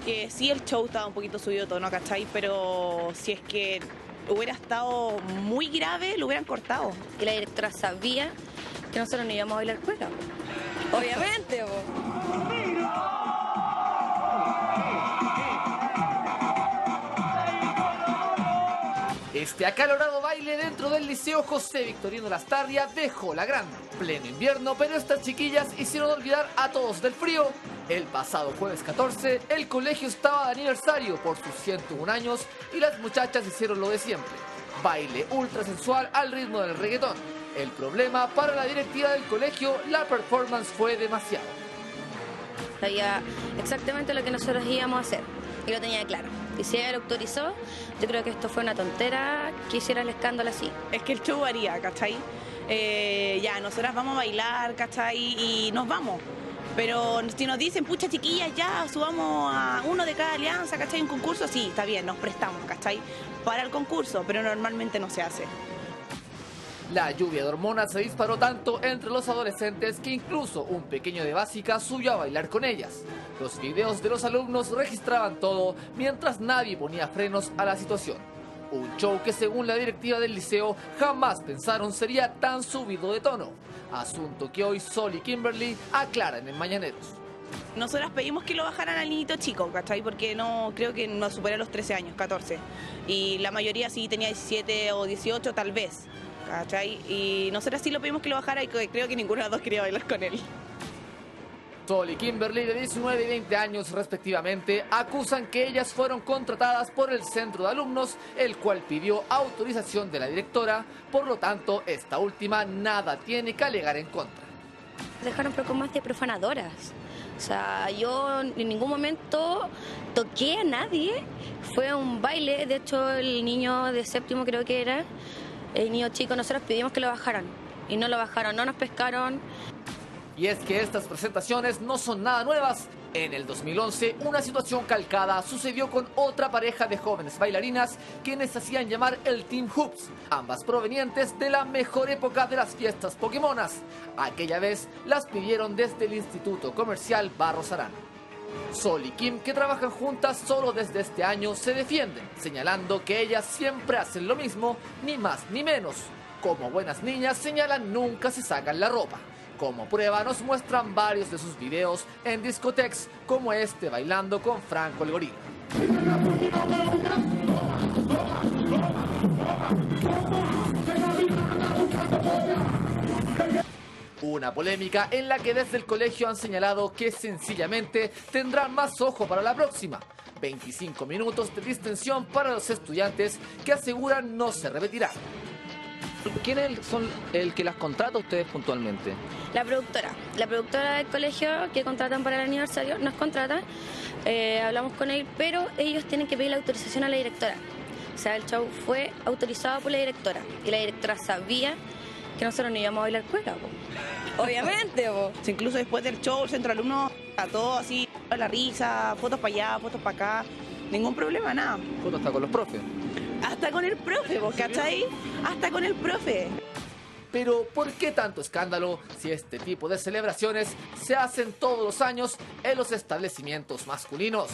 que sí, el show estaba un poquito subido de tono, ¿cachai? Pero si es que hubiera estado muy grave, lo hubieran cortado. Y la directora sabía que nosotros no íbamos a bailar cueca. Obviamente, po. Este acalorado baile dentro del Liceo José Victorino Lastarria dejó la grande. Pleno invierno, pero estas chiquillas hicieron olvidar a todos del frío. El pasado jueves 14, el colegio estaba de aniversario por sus 101 años y las muchachas hicieron lo de siempre. Baile ultra sensual al ritmo del reggaetón. El problema para la directiva del colegio, la performance fue demasiado. Sabía exactamente lo que nosotros íbamos a hacer y lo tenía claro. Y si ella lo autorizó, yo creo que esto fue una tontera que hiciera el escándalo así. Es que el show varía, ¿cachai? Ya, nosotras vamos a bailar, ¿cachai? Y nos vamos. Pero si nos dicen, pucha chiquillas, ya subamos a uno de cada alianza, ¿cachai? Un concurso, sí, está bien, nos prestamos, ¿cachai? Para el concurso, pero normalmente no se hace. La lluvia de hormonas se disparó tanto entre los adolescentes que incluso un pequeño de básica subió a bailar con ellas. Los videos de los alumnos registraban todo mientras nadie ponía frenos a la situación. Un show que según la directiva del liceo jamás pensaron sería tan subido de tono. Asunto que hoy Sol y Kimberly aclaran en Mañaneros. Nosotras pedimos que lo bajaran al niñito chico, ¿cachai? Porque no creo que no supera los 13 años, 14. Y la mayoría sí tenía 17 o 18 tal vez, ¿cachai? Y nosotras sí lo pedimos que lo bajara y creo que ninguna de las dos quería bailar con él. Sol y Kimberly, de 19 y 20 años respectivamente, acusan que ellas fueron contratadas por el centro de alumnos, el cual pidió autorización de la directora, por lo tanto, esta última nada tiene que alegar en contra. Dejaron más de profanadoras. O sea, yo en ningún momento toqué a nadie. Fue un baile, de hecho el niño de séptimo creo que era, el niño chico, nosotros pedimos que lo bajaran. Y no lo bajaron, no nos pescaron. Y es que estas presentaciones no son nada nuevas. En el 2011, una situación calcada sucedió con otra pareja de jóvenes bailarinas quienes hacían llamar el Team Hoops, ambas provenientes de la mejor época de las fiestas pokémonas. Aquella vez las pidieron desde el Instituto Comercial Barros Arana. Sol y Kim, que trabajan juntas solo desde este año, se defienden, señalando que ellas siempre hacen lo mismo, ni más ni menos. Como buenas niñas, señalan, nunca se sacan la ropa. Como prueba nos muestran varios de sus videos en discotecas como este bailando con Franco el Gorila. Una polémica en la que desde el colegio han señalado que sencillamente tendrán más ojo para la próxima. 25 minutos de distensión para los estudiantes que aseguran no se repetirá. ¿Quiénes son el que las contrata a ustedes puntualmente? La productora del colegio que contratan para el aniversario nos contrata, hablamos con él, pero ellos tienen que pedir la autorización a la directora. O sea, el show fue autorizado por la directora y la directora sabía que nosotros no íbamos a bailar cueca, po. Obviamente, po. Incluso después del show, el centro alumno, a todo así, a la risa, fotos para allá, fotos para acá, ningún problema, nada. ¿Foto hasta con los profes? Hasta con el profe, ¿vos cachai? Hasta con el profe. Pero, ¿por qué tanto escándalo si este tipo de celebraciones se hacen todos los años en los establecimientos masculinos?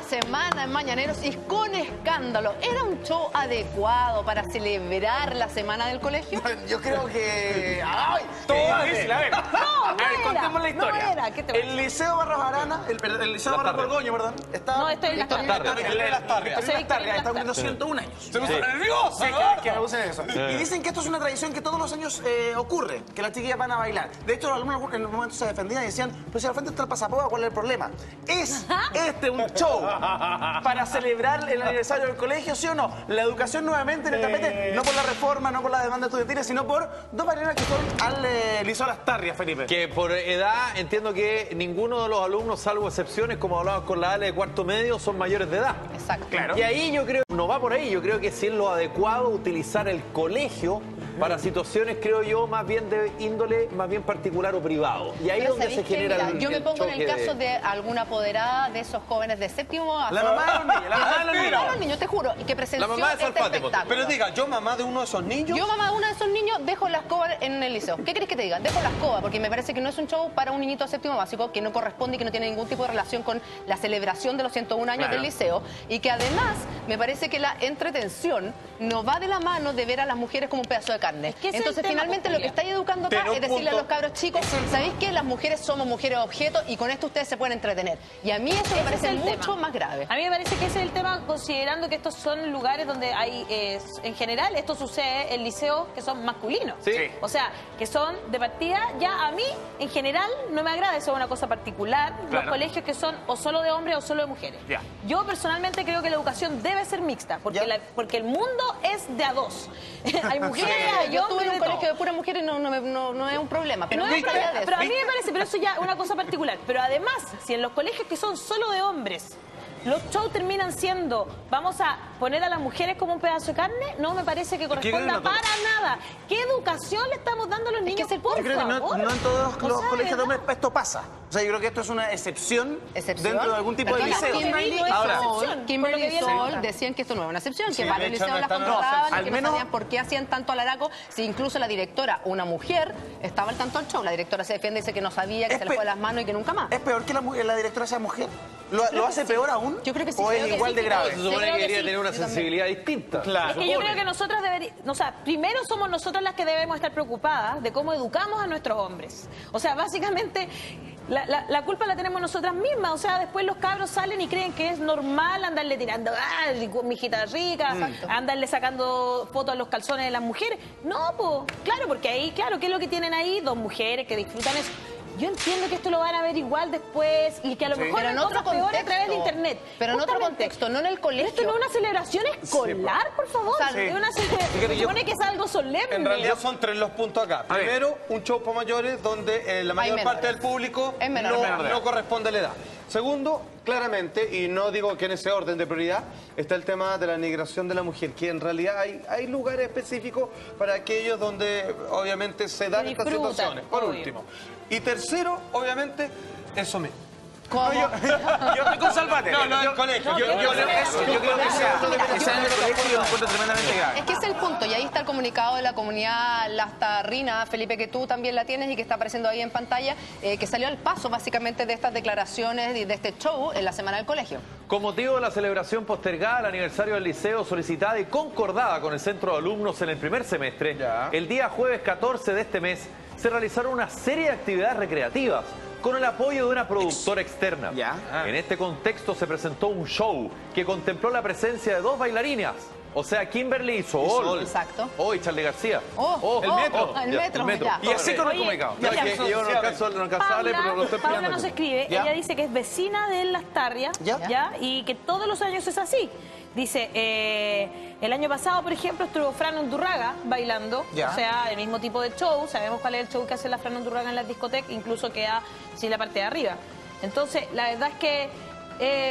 Semana en Mañaneros y con escándalo. ¿Era un show adecuado para celebrar la semana del colegio? Yo creo que... ¡Ay! Todo difícil, a ver. No Contemos la historia. No era. ¿Qué te El Liceo Barros Arana, el Liceo Barros Borgoño, ¿verdad? Está... No, estoy en las tardes. Está cumpliendo 101 años. Se puso nervioso, Que me puse eso. Y dicen que esto es una tradición que todos los años ocurre, que las chiquillas van a bailar. De hecho, los alumnos en un momento se defendían y decían, pues si al frente está el pasaporte, ¿cuál es el problema? ¿Es un show para celebrar el aniversario del colegio, sí o no? La educación nuevamente en el tapete, no por la reforma, no por la demanda estudiantil, sino por dos bailarinas que fueron al Liceo Lastarria, Felipe. Que por edad entiendo que ninguno de los alumnos, salvo excepciones, como hablamos con la Ale de cuarto medio, son mayores de edad. Exacto. Claro. Y ahí yo creo, no va por ahí, yo creo que sí es lo adecuado utilizar el colegio para situaciones, creo yo, más bien de índole más bien particular o privado. Y ahí es Pero donde se ¿sabéis qué? genera Mira, el yo me pongo en el choque caso de alguna apoderada de esos jóvenes de séptimo a La mamá de los niños, la mamá de los La niños. mamá de los niños, te juro, y que presenció La mamá de este Salfate, espectáculo. Pero diga, yo mamá de uno de esos niños. Yo, mamá de uno de esos niños, dejo la escoba en el liceo. ¿Qué querés que te diga? Dejo la escoba, porque me parece que no es un show para un niñito de séptimo básico, que no corresponde y que no tiene ningún tipo de relación con la celebración de los 101 años del liceo. Y que además, me parece que la entretención no va de la mano de ver a las mujeres como un pedazo de carne. que ese es el Entonces, tema, finalmente, lo que Julia. estáis educando acá Pero es decirle a punto. los cabros chicos, ¿sabéis qué? Las mujeres somos mujeres objeto y con esto ustedes se pueden entretener. Y a mí eso me Ese parece es el mucho tema. más grave. A mí me parece que ese es el tema, considerando que estos son lugares donde hay, en general, esto sucede en liceos que son masculinos. Sí. O sea, que son de partida, ya a mí, en general, no me agrada, eso es una cosa particular, los colegios que son o solo de hombres o solo de mujeres. Ya. Yo personalmente creo que la educación debe ser mixta, porque, Ya. porque el mundo es de a dos. Hay mujeres, hay Yo estuve hombres, en un de colegio todo. de puras mujeres y no es un problema. Pero No es más allá de eso. pero a mí me parece, pero eso ya es una cosa particular. Pero además, si en los colegios que son solo de hombres, los shows terminan siendo, vamos a poner a las mujeres como un pedazo de carne, no me parece que corresponda para nada. ¿Qué educación le estamos dando a los niños? Por Yo creo que favor. no en todos O los sea, colegios de ¿verdad? hombres esto pasa. O sea, yo creo que esto es una excepción, ¿Excepción? dentro de algún tipo de Perdona, liceo. Kimberly No es Ahora, excepción, Sol, por lo Kimberly que y viene Sol ahora. decían que esto no es una excepción, Sí, que varios de hecho, liceos no las están- controlaban, al que menos- no sabían por qué hacían tanto alaraco, si incluso la directora, una mujer, estaba al tanto del show. La directora se defiende y dice que no sabía, que Es se le pe- fue de las manos y que nunca más. ¿Es peor que la directora sea mujer? ¿Lo hace peor aún? Yo creo que sí. ¿O Creo es que igual sí, de creo grave? Se Yo supone creo que que debería sí, tener una yo también. sensibilidad distinta. Claro. Es que yo creo que nosotras deberíamos, o sea, primero somos nosotras las que debemos estar preocupadas de cómo educamos a nuestros hombres. O sea, básicamente la culpa la tenemos nosotras mismas. O sea, después los cabros salen y creen que es normal andarle tirando, mijita rica, andarle sacando fotos a los calzones de las mujeres. No, pues, claro, porque ahí, claro, ¿qué es lo que tienen ahí? Dos mujeres que disfrutan eso. Yo entiendo que esto lo van a ver igual después y que a lo mejor Pero hay en otro cosas peores a través de contexto. internet. Pero en otro Justamente. contexto, no en el Pero colegio. esto no es una celebración escolar, por favor. O sea, Es una se supone que es algo solemne. En realidad son tres los puntos acá. A ver. Primero, un show para mayores donde la mayor menores. parte del público Es menor, no, menor de edad. no corresponde a la edad. Segundo, claramente, y no digo que en ese orden de prioridad, está el tema de la migración de la mujer, que en realidad hay lugares específicos para aquellos donde obviamente se dan estas disfrutan, situaciones. Por obvio. último. Y tercero, obviamente, eso mismo. ¿Cómo? Yo estoy con Salvate. No, no, el colegio. Yo creo que sea Mira, que sea en el colegio y lo encuentro tremendamente grave. Es que ese es el punto, y ahí está el comunicado de la comunidad Lastarrina, Felipe, que tú también la tienes y que está apareciendo ahí en pantalla, que salió al paso básicamente de estas declaraciones y de este show en la Semana del Colegio. Con motivo de la celebración postergada al aniversario del liceo, solicitada y concordada con el centro de alumnos en el primer semestre, el día jueves 14 de este mes se realizaron una serie de actividades recreativas con el apoyo de una productora externa. Ya. En este contexto se presentó un show que contempló la presencia de dos bailarinas. O sea, Kimberly y Sol. Exacto. Oh, y Charlie García. El metro, ya. Y así con el Oye, comunicado. No, es que yo no alcanzo a leer, pero lo estoy Paula esperando. nos escribe, Ya. ella dice que es vecina de Las Tarrias, Ya. y que todos los años es así. Dice, el año pasado, por ejemplo, estuvo Fran Undurraga bailando, Ya. o sea, el mismo tipo de show, sabemos cuál es el show que hace la Fran Undurraga en las discotecas, incluso queda sin la parte de arriba. Entonces, la verdad es que,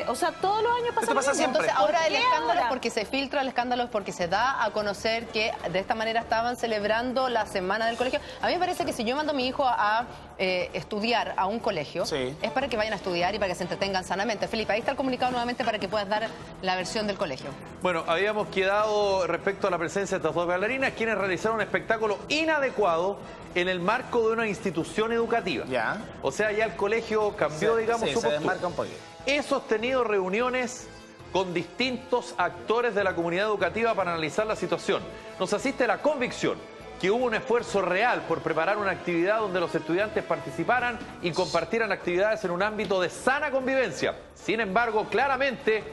o sea, todos los años pasa Esto lo pasa mismo. siempre. Entonces ahora ¿Por el qué escándalo es ahora? porque se filtra, el escándalo es porque se da a conocer que de esta manera estaban celebrando la Semana del Colegio. A mí me parece que si yo mando a mi hijo a estudiar a un colegio, Sí. es para que vayan a estudiar y para que se entretengan sanamente. Felipe, ahí está el comunicado nuevamente para que puedas dar la versión del colegio. Bueno, habíamos quedado respecto a la presencia de estas dos bailarinas, quienes realizaron un espectáculo inadecuado en el marco de una institución educativa. Ya. O sea, ya el colegio cambió, digamos, Sí, su se postura. desmarca un poquito. He sostenido reuniones con distintos actores de la comunidad educativa para analizar la situación. Nos asiste la convicción que hubo un esfuerzo real por preparar una actividad donde los estudiantes participaran y compartieran actividades en un ámbito de sana convivencia. Sin embargo, claramente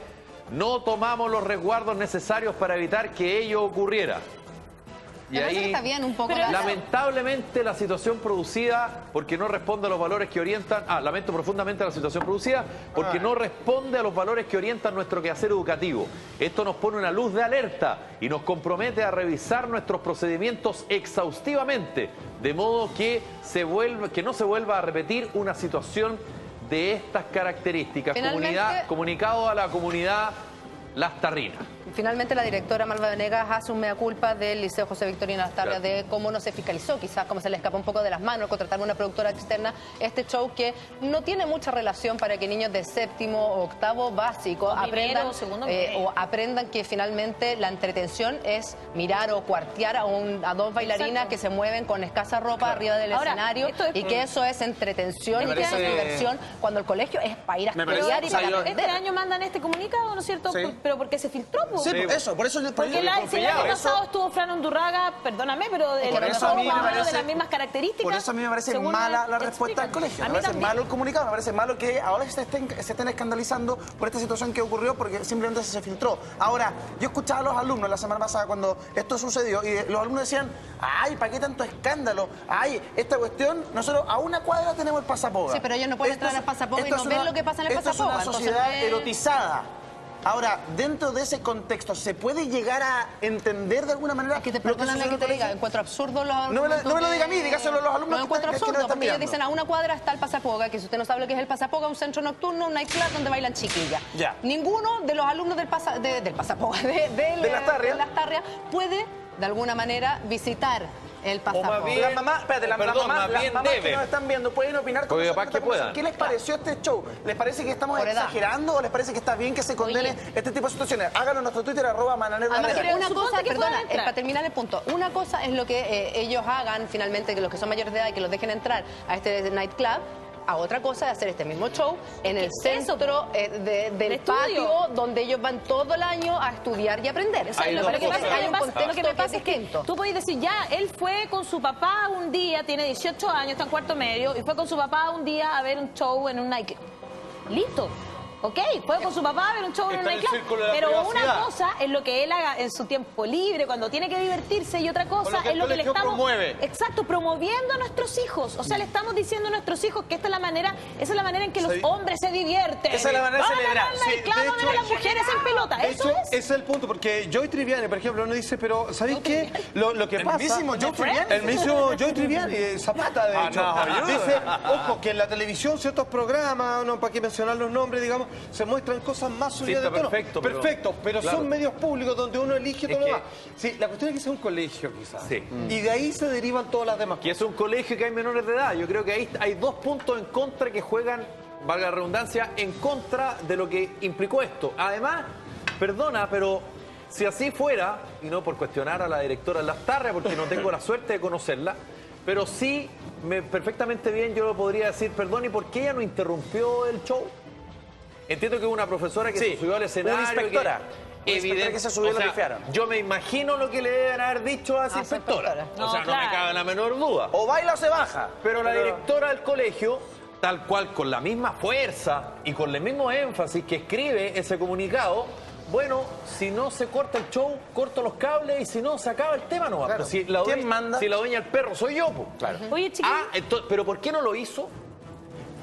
no tomamos los resguardos necesarios para evitar que ello ocurriera. Y Me parece que ahí, está bien un poco Pero la- lamentablemente, la situación producida, porque no responde a los valores que orientan... lamento profundamente la situación producida, porque no responde a los valores que orientan nuestro quehacer educativo. Esto nos pone una luz de alerta y nos compromete a revisar nuestros procedimientos exhaustivamente, de modo que no se vuelva a repetir una situación de estas características. Finalmente- Comunicado a la comunidad Lastarrina. Finalmente la directora Malva Venegas hace un mea culpa del Liceo José Victorino Las Tarrias de cómo no se fiscalizó, quizás cómo se le escapó un poco de las manos contratar una productora externa este show que no tiene mucha relación para que niños de séptimo o octavo básico aprendan o aprendan que finalmente la entretención es mirar o cuartear a dos bailarinas que se mueven con escasa ropa arriba del escenario y que eso es entretención y que eso es diversión cuando el colegio es para ir a estudiar y para aprender. Este año mandan este comunicado, ¿no es cierto? Pero porque se filtró. Sí, por eso porque el año pasado estuvo Fran Undurraga, perdóname, pero de las mismas características. Por eso a mí me parece mala la respuesta del colegio. Me parece malo el comunicado, me parece malo que ahora se estén escandalizando por esta situación que ocurrió porque simplemente se filtró. Ahora, yo escuchaba a los alumnos la semana pasada cuando esto sucedió y los alumnos decían, ay, ¿para qué tanto escándalo? Ay, esta cuestión, nosotros a una cuadra tenemos el Pasapoga. Sí, pero ellos no pueden entrar al Pasapoga y no ven lo que pasa en el Pasapoga. Esto es una sociedad erotizada. Ahora, dentro de ese contexto, ¿se puede llegar a entender de alguna manera? Que te perdóname que te diga, encuentro absurdo los no me lo diga a mí, dígaselo a los alumnos. No encuentro absurdo, porque ellos dicen a una cuadra está el Pasapoga, que si usted no sabe lo que es el Pasapoga, un centro nocturno, un nightclub donde bailan chiquillas. Ya. Ninguno de los alumnos del Pasapoga, de Las Tarrias, puede de alguna manera visitar el Pasapoga. Las mamás, espérate, las mamás que nos están viendo pueden opinar con nosotros. ¿Qué les pareció este show? ¿Les parece que estamos exagerando o les parece que está bien que se condene este tipo de situaciones? Háganos nuestro Twitter @mananero. Una cosa, perdona, para terminar el punto, una cosa es lo que ellos hagan finalmente, que los que son mayores de edad y que los dejen entrar a este nightclub. A otra cosa es hacer este mismo show en el centro del patio donde ellos van todo el año a estudiar y aprender. Lo que me pasa es que tú podés decir, ya, él fue con su papá un día, tiene 18 años, está en cuarto medio, y fue con su papá un día a ver un show en un nightclub. Listo. Ok, fue con su papá a ver un show en un nightclub. Pero una cosa es lo que él haga en su tiempo libre, cuando tiene que divertirse, y otra cosa es lo que le estamos promoviendo a nuestros hijos. O sea, le estamos diciendo a nuestros hijos que esa es la manera en que los hombres se divierten. Esa es la manera de celebrar. Van a las mujeres en pelota. Eso es. Ese es el punto, porque Joey Triviani, por ejemplo, nos dice, pero ¿sabéis qué? Lo que pasa... El mismo Joey Triviani, Zapata, de hecho, dice, ojo, que en la televisión ciertos programas, no para qué mencionar los nombres, digamos, se muestran cosas más subidas de tono. Perfecto, pero claro, son medios públicos donde uno elige todo lo demás. Sí, la cuestión es que sea un colegio, quizás. Sí. Y de ahí se derivan todas las demás. Que es un colegio que hay menores de edad. Yo creo que ahí hay dos puntos en contra que juegan, valga la redundancia, en contra de lo que implicó esto. Además, perdona, pero si así fuera, y no por cuestionar a la directora Las Tarrias, porque no tengo la suerte de conocerla, pero sí, perfectamente bien yo lo podría decir, perdón, ¿y por qué ella no interrumpió el show? Entiendo que una profesora que se subió al escenario. Una inspectora. Evidente que se subió, lo rifearon. Yo me imagino lo que le deben haber dicho a esa inspectora. O sea, no me cabe la menor duda. O baila o se baja. Pero la directora del colegio, tal cual, con la misma fuerza y con el mismo énfasis que escribe ese comunicado, bueno, si no se corta el show, corto los cables, y si no, se acaba el tema, no va. Claro. Si la ¿Quién manda? Si la dueña del perro soy yo, pues. Claro. Oye, pero ¿por qué no lo hizo?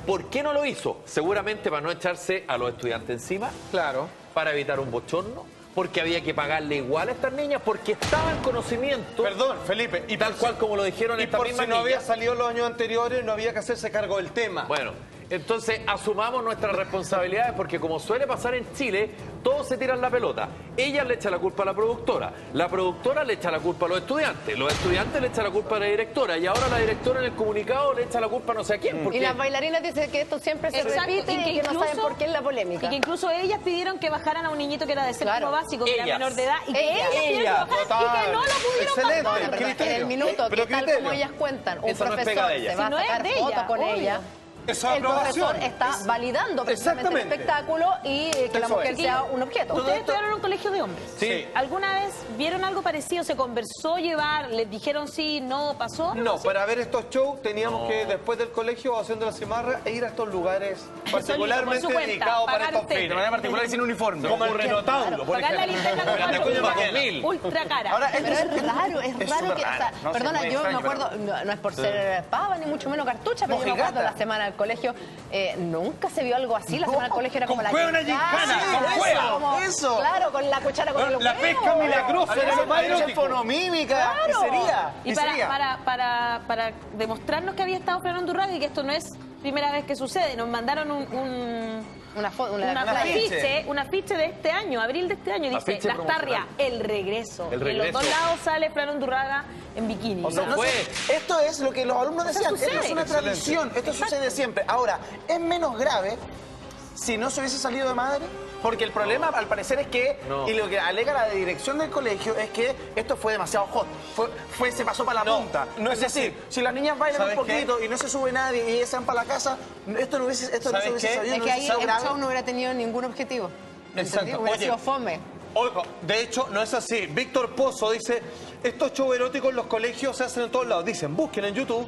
¿Por qué no lo hizo? Seguramente para no echarse a los estudiantes encima. Claro. Para evitar un bochorno. Porque había que pagarle igual a estas niñas, porque estaba en conocimiento. Perdón, Felipe. Y tal cual como lo dijeron estas mismas niñas. Y por si no había salido los años anteriores, no había que hacerse cargo del tema. Bueno, entonces asumamos nuestras responsabilidades, porque como suele pasar en Chile, todos se tiran la pelota. Ella le echa la culpa a la productora le echa la culpa a los estudiantes le echan la culpa a la directora, y ahora la directora en el comunicado le echa la culpa a no sé a quién. Y las bailarinas dicen que esto siempre se repite y que no saben por qué es la polémica. Y que incluso ellas pidieron que bajaran a un niñito que era de séptimo básico, que era menor de edad, y que ellas pidieron que bajaran y que no lo pudieron bajar. En el minuto, que tal como ellas cuentan, un profesor se va a sacar fotos con ella. El profesor está validando precisamente el espectáculo y que la mujer sea un objeto. Ustedes estudiaron en un colegio de hombres. Sí. ¿Alguna vez vieron algo parecido? ¿Se conversó llevar? ¿Les dijeron sí, no, pasó? No, para ver estos shows teníamos que, después del colegio, haciendo la cimarra, e ir a estos lugares particularmente dedicados para estos fines. De manera particular y sin uniforme. Como el Renotauro, por pagar ejemplo. la linterna ultra cara. Ahora, pero es raro que... Perdona, yo me acuerdo, no es por ser pava ni mucho menos cartucha, pero yo me acuerdo la semana del colegio, nunca se vio algo así. La semana del colegio era como la una gincana, eso. Claro, con la cuchara, con el la pesca milagrosa, era lo más erótico. Fonomímica, y para demostrarnos que había estado Fran Undurraga y que esto no es primera vez que sucede, nos mandaron un afiche de este año, abril de este año, dice Afiche Las Tarrias, el regreso. El Y en los regreso. dos lados sale Fran Undurraga en bikini. O sea, No sé, esto es lo que los alumnos decían, esto sucede. es una tradición, esto sucede siempre. Ahora, es menos grave si no se hubiese salido de madre, porque el problema al parecer es que, y lo que alega la dirección del colegio es que esto fue demasiado hot, se pasó para la punta. no es decir, si las niñas bailan un ¿Sabes poquito y no se sube nadie y ellas se van para la casa, esto no se hubiese ¿Sabes qué? sabido, Es no que hubiese ahí sido el grave. show no hubiera tenido ningún objetivo. Exacto. ¿Entendido? Hubiera Oye, sido fome. Ojo, de hecho, no es así. Víctor Pozo dice, estos shows eróticos en los colegios se hacen en todos lados. Dicen, busquen en YouTube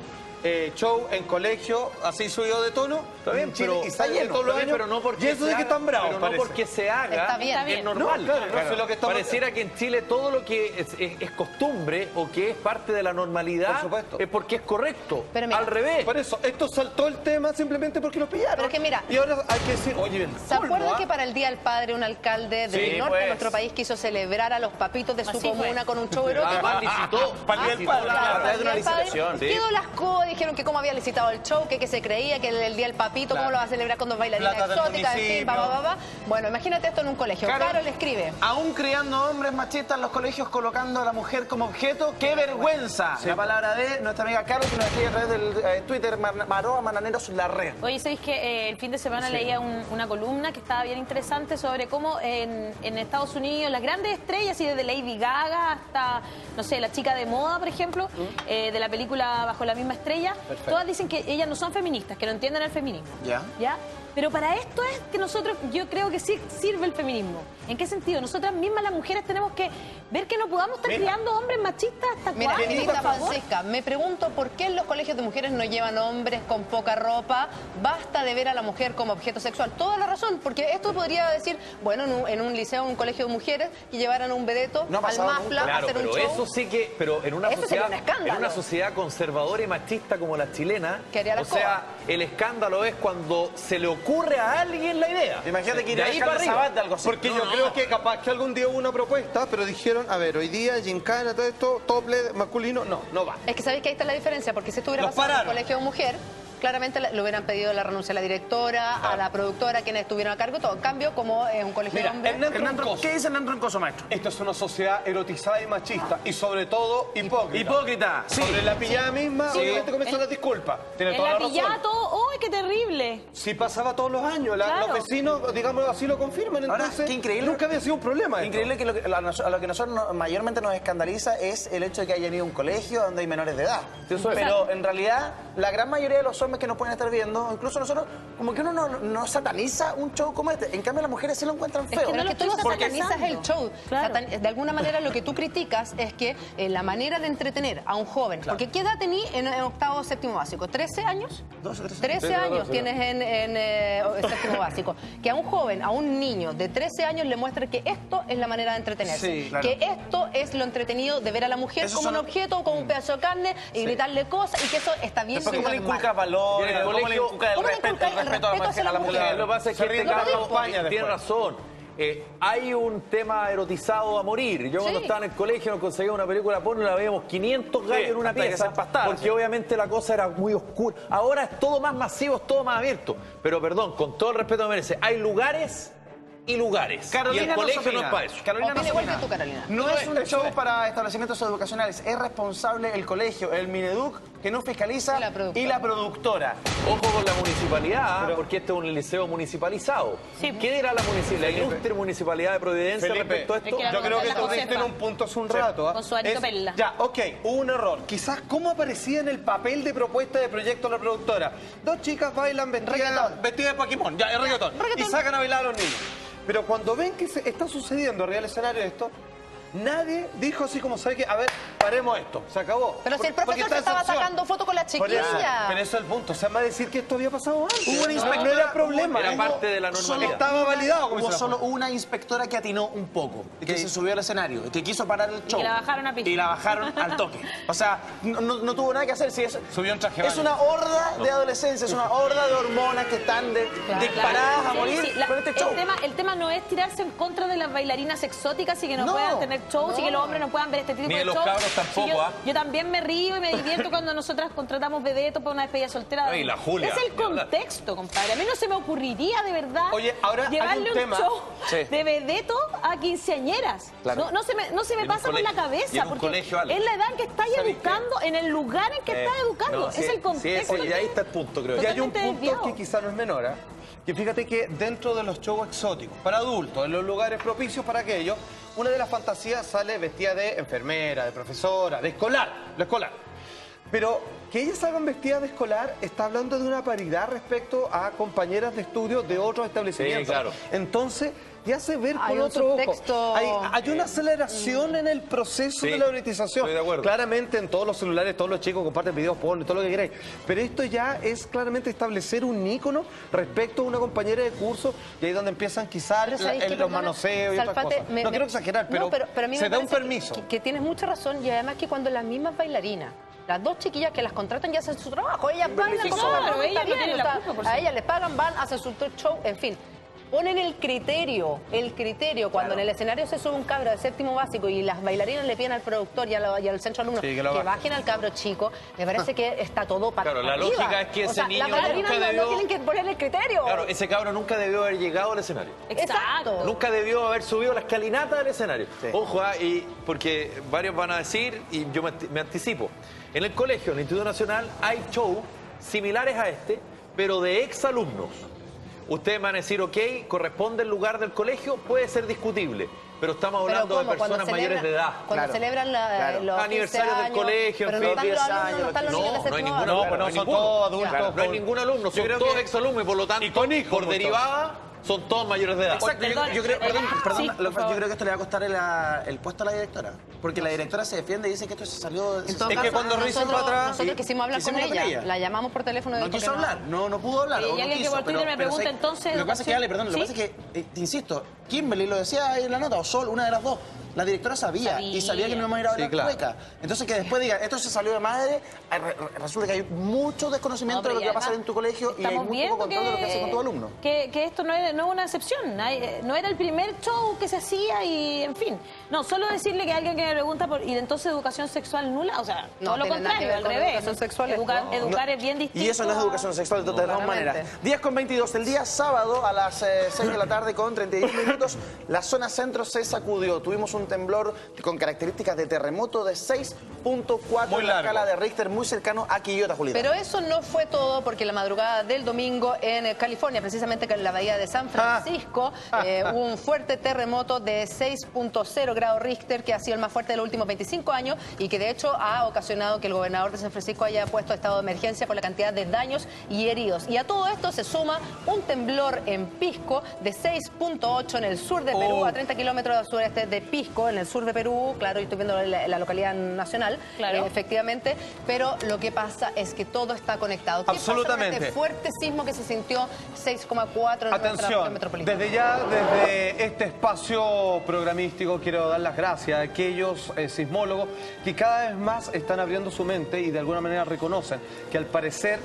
show en colegio, así subido de tono. Está bien, en Chile, pero y sale todos los años. pero no porque y eso se de que haga, están bravos, pero no parece. porque se haga, Está bien. es normal. No, claro, no sé lo que estamos- Pareciera que en Chile todo lo que es costumbre o que es parte de la normalidad Por supuesto. es porque es correcto. Pero mira, al revés. Por eso, esto saltó el tema simplemente porque lo pillaron. Pero es que mira, y ahora hay que decir, oye, bien, ¿se acuerdan que para el Día del Padre un alcalde del Sí, norte pues. de nuestro país quiso celebrar a los papitos de su Así comuna fue. con un show erótico? Además licitó. Para el Día del Padre, Claro, a para través el de Día una del Padre, licitación. sí. quedó las cosas, dijeron que cómo había licitado el show, que se creía que el Día del Papito, cómo lo va a celebrar con dos bailarinas Plata del exóticas, en fin, municipio. Bueno, imagínate esto en un colegio. Claro. Caro le escribe. Aún criando hombres machistas en los colegios, colocando a la mujer como objeto. ¡Qué vergüenza! La palabra de nuestra amiga Carol, que nos escribe a través del Twitter, @mananeros la red. Oye, ¿sabéis que el fin de semana leía una columna que estaba bien interesante sobre cómo en Estados Unidos las grandes estrellas, y desde Lady Gaga hasta, no sé, la chica de moda, por ejemplo, de la película Bajo la misma estrella, todas dicen que ellas no son feministas, que no entienden el feminismo. ¿Ya? Pero para esto es que nosotros, yo creo que sí sirve el feminismo. ¿En qué sentido? Nosotras mismas, las mujeres, tenemos que ver que no podamos estar criando hombres machistas hasta Mira, cuándo, querida por favor. Francisca, me pregunto por qué en los colegios de mujeres no llevan hombres con poca ropa. Basta de ver a la mujer como objeto sexual. Toda la razón, porque esto podría decir, bueno, en un liceo, en un colegio de mujeres, que llevaran a un vedeto No ha al pasado Mafla a Claro, hacer un pero show. eso sí que, pero en una Eso sería sociedad, un escándalo. en una sociedad conservadora y machista como la chilena, Que haría la o sea, el escándalo es cuando se le ocurre a alguien la idea. Imagínate que de iría ahí a para alcalde arriba. Sabat de algo así. Porque yo creo que capaz que algún día hubo una propuesta, pero dijeron, a ver, hoy día, gincana, todo esto, tople masculino, no va. Es que sabéis que ahí está la diferencia, porque si esto hubiera Los pasado en un pararon. colegio de mujer, claramente le hubieran pedido la renuncia a la directora, a la productora, quienes estuvieron a cargo, todo. En cambio, como es un colegio Mira, de hombres... Hernán Troncoso. ¿Qué dice Hernán Troncoso, maestro? Esto es una sociedad erotizada y machista y sobre todo hipócrita. Hipócrita, sí. Sobre la pillada misma, obviamente comienzan las disculpas. Tiene En toda la la razón. pillada todo, ¡ay, qué terrible! Sí pasaba todos los años, Claro. los vecinos, digamos así, lo confirman, Ahora, entonces qué increíble. nunca había sido un problema esto. Increíble que a lo que nosotros mayormente nos escandaliza es el hecho de que hayan ido a un colegio donde hay menores de edad. Eso es. Pero en realidad, la gran mayoría de los hombres que nos pueden estar viendo, incluso nosotros, como que uno no sataniza un show como este. En cambio, las mujeres sí lo encuentran feo. Pero es que tú no satanizas el show. Claro. De alguna manera lo que tú criticas es que la manera de entretener a un joven, porque ¿qué edad tenías en octavo o séptimo básico? ¿13 años? 13 años tienes en séptimo básico. Que a un joven, a un niño de 13 años le muestre que esto es la manera de entretenerse. Sí, claro. Que esto es lo entretenido de ver a la mujer Esos como un son- objeto, como un pedazo de carne y gritarle cosas y que eso está bien. Después, y ¿cómo le normal. inculca valores? Y en el ¿Cómo le colegio- inculca el ¿Cómo le respeto, inculca el respeto hacia la mujer? Lo que pasa es que Se ríe este Carlos Carlos España tiene después. razón. Hay un tema erotizado a morir. Yo cuando Sí. estaba en el colegio nos conseguíamos una película porno y la veíamos 500 gallos en una hasta que pieza, se empastara, porque sí. obviamente la cosa era muy oscura. Ahora es todo más masivo, es todo más abierto. Pero perdón, con todo el respeto que merece, hay lugares y lugares. Carolina y el colegio no es para eso. Carolina Opina nos igual opina. que tú, Carolina. No es un show para establecimientos educacionales. Es responsable el colegio, el Mineduc, que no fiscaliza, Y la productora. Ojo con la municipalidad, porque este es un liceo municipalizado. Sí. ¿Qué dirá la municipalidad, la ilustre municipalidad de Providencia Felipe, respecto a esto? Es que la Yo creo que la tú diste en Josefa. un punto hace un rato. ¿ah? Con su Anito Perla. Ya, ok, hubo un error. Quizás, ¿cómo aparecía en el papel de propuesta de proyecto la productora? Dos chicas bailan vestidas de Pokémon, ya, es reggaetón. Y sacan a bailar a los niños. Pero cuando ven que se está sucediendo en real escenario esto, nadie dijo así como, ¿sabe qué? A ver, paremos esto, se acabó. Pero si el Porque profesor se está estaba esa opción. sacando foto con la Por eso, chiquilla. pero eso es el punto. O sea, me va a decir que esto había pasado antes. Hubo una No inspectora, era problema. Era Hubo- parte de la normalidad. Estaba validado. como Hubo se la solo pone. una inspectora que atinó un poco, que se subió al escenario, que quiso parar el show. que la bajaron a pista. Y la bajaron al toque. O sea, no tuvo nada que hacer. Si es, Subió un traje de es baño. una horda de adolescencia, es una horda de hormonas que están disparadas a Sí, morir sí, con este show. el tema no es tirarse en contra de las bailarinas exóticas y que no, No. puedan tener shows y que los hombres no puedan ver este tipo Ni de los shows. cabros tampoco, Sí, yo, ¿ah? yo también me río y me divierto cuando nosotras contratamos vedetos para una despedida soltera. Ay, la Julia, Es el ni hablar. contexto, compadre. A mí no se me ocurriría de verdad Oye, ahora hay llevarle un tema. show Sí. de vedeto a quinceañeras. Claro. No se me Y en un pasa por la colegio. Y cabeza, en un porque colegio, Ale. es la edad en que estáis ¿Sabes educando, en el lugar en que estás educando. No, es sí, el sí, contexto. y ahí está el punto, creo Y yo. hay un Totalmente punto desviado. que quizá no es menor, ¿eh? Que fíjate que dentro de los shows exóticos, para adultos, en los lugares propicios para aquello, una de las fantasías sale vestida de enfermera, de profesora, de escolar, lo escolar. Pero que ellas salgan vestidas de escolar está hablando de una paridad respecto a compañeras de estudio de otros establecimientos. Sí, claro. Entonces, ya se ver Hay con un otro ojo. subtexto. Hay una aceleración en el proceso Sí, de la monetización. estoy de acuerdo. Claramente en todos los celulares, todos los chicos comparten videos porno y todo lo que queráis. Pero esto ya es claramente establecer un ícono respecto a una compañera de curso y ahí es donde empiezan quizás Pero ¿sabéis qué, los perdona? manoseos y otras Salfate, cosas. No quiero exagerar, pero, no, pero a mí me se da un parece permiso. Que tienes mucha razón y además que cuando las mismas bailarinas, las dos chiquillas que las contratan y hacen su trabajo, ellas bailan como Claro, está ellas no bien, tienen la culpa, por a supuesto. ellas les pagan, van, hacen su show, en fin. Ponen el criterio, cuando en el escenario se sube un cabro de séptimo básico y las bailarinas le piden al productor y al centro alumno Sí, que que lo bajen. bajen al cabro chico, me parece que está todo para Claro, la lógica es que ese niño las bailarinas nunca no debió- tienen que poner el criterio. Claro, ese cabro nunca debió haber llegado al escenario. Exacto. Nunca debió haber subido la escalinata del escenario. Ojo, y porque varios van a decir, y yo me anticipo, en el colegio, en el Instituto Nacional, hay shows similares a este, pero de exalumnos. Ustedes van a decir, ok, corresponde el lugar del colegio, puede ser discutible, pero estamos Pero hablando de ¿cómo? Cuando personas mayores de edad. Cuando Claro, celebran claro. los Aniversarios 15 del años, colegio, pero en no fin, están los 10 alumnos, años, no están los no, niños de no hay séptimo ninguna- básico. No, pues no hay son ninguno. todos adultos. Claro, no hay ningún alumno, son creo todos que- exalumnos y por lo tanto, Y con hijos, por muchos. derivada, son todos mayores de edad. Exacto, yo creo, perdón, Sí, por yo favor. creo que esto le va a costar el puesto a la directora. Porque la directora se defiende y dice que esto se salió... En todo Es que caso, cuando revisen para atrás- nosotros quisimos hablar con ella, la llamamos por teléfono y No dijo quiso que hablar, no pudo hablar. Y o no alguien que quiso, por Twitter me pregunta, entonces, Lo que pasa es que, Ale, perdón, lo que ¿sí? pasa es que, te insisto, Kimberly lo decía ahí en la nota, o Sol, una de las dos. La directora sabía y sabía que no íbamos a ir a hablar claro. cueca. Entonces que después diga, esto se salió de madre, resulta que hay mucho desconocimiento No, de lo pero que va a pasar ya en tu colegio y hay estamos muy viendo poco control de lo que hace con tu alumno. que esto no es una excepción. No era el primer show que se hacía y, en fin. No, solo decirle que alguien que me pregunta por, ¿y entonces educación sexual nula? O sea, No todo lo tiene nada que contrario, ver al con revés. educación sexual, Educar, no. educar es bien distinto. Y eso no es a- educación sexual de todas claramente. maneras. 10:22 el día sábado a las 6 de la tarde con 31 minutos. La zona centro se sacudió. Tuvimos un temblor con características de terremoto de 6.4 Muy en la largo. escala de Richter, muy cercano a Quillota, Julieta. Pero eso no fue todo porque la madrugada del domingo en California, precisamente en la bahía de San Francisco, hubo un fuerte terremoto de 6.0 grados Richter que ha sido el más fuerte de los últimos 25 años y que de hecho ha ocasionado que el gobernador de San Francisco haya puesto estado de emergencia por la cantidad de daños y heridos. Y a todo esto se suma un temblor en Pisco de 6.8 en el sur de Perú, a 30 kilómetros al sureste de Pisco, en el sur de Perú. Claro, yo estoy viendo la localidad nacional, Claro. efectivamente, pero lo que pasa es que todo está conectado. ¿Qué pasa con Absolutamente. este fuerte sismo que se sintió 6,4 en nuestra región Atención, metropolitana? desde ya, desde este espacio programístico, quiero dar las gracias a aquellos sismólogos que cada vez más están abriendo su mente y de alguna manera reconocen que al parecer,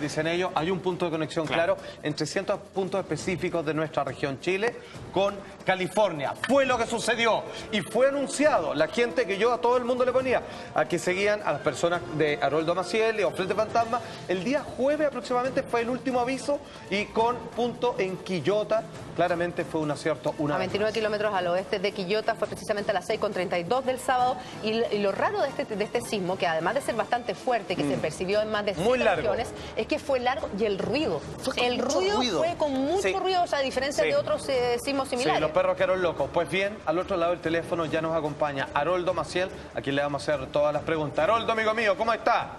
dicen ellos, hay un punto de conexión claro entre ciertos puntos específicos de nuestra región Chile con California. Fue lo que sucedió y fue anunciado. La gente que yo a todo el mundo le ponía a que seguían a las personas de Haroldo Maciel y Frente Fantasma. El día jueves aproximadamente fue el último aviso y con punto en Quillota. Claramente fue un acierto. A 29 kilómetros al oeste de Quillota, fue precisamente a las 6:32 del sábado. Y lo raro de este sismo, que además de ser bastante fuerte, que se percibió en más de 7 Muy largo. regiones, es que fue largo y el ruido. Fue con El mucho ruido. fue con mucho Sí. ruido, o sea, a diferencia Sí. de otros sismos Sí, similares. los perros quedaron locos. Pues bien, al otro lado del teléfono ya nos acompaña Haroldo Maciel, a quien le vamos a hacer todas las preguntas. Haroldo, amigo mío, ¿cómo está?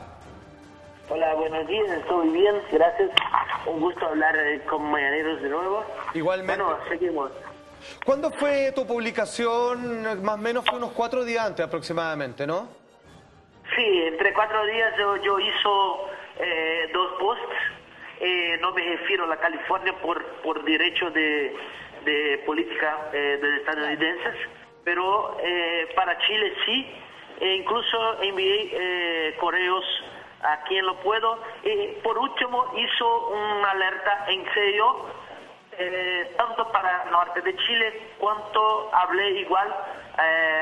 Hola, buenos días, estoy bien, gracias. Un gusto hablar con Mañaneros de nuevo. Igualmente. Bueno, seguimos. ¿Cuándo fue tu publicación? Más o menos fue unos 4 días antes aproximadamente, ¿no? Sí, entre 4 días yo hizo 2 posts. No me refiero a la California por derecho de política de los estadounidenses, pero para Chile sí. Incluso envié correos a quien lo puedo. Y por último hizo una alerta en serio tanto para el norte de Chile, cuanto hablé igual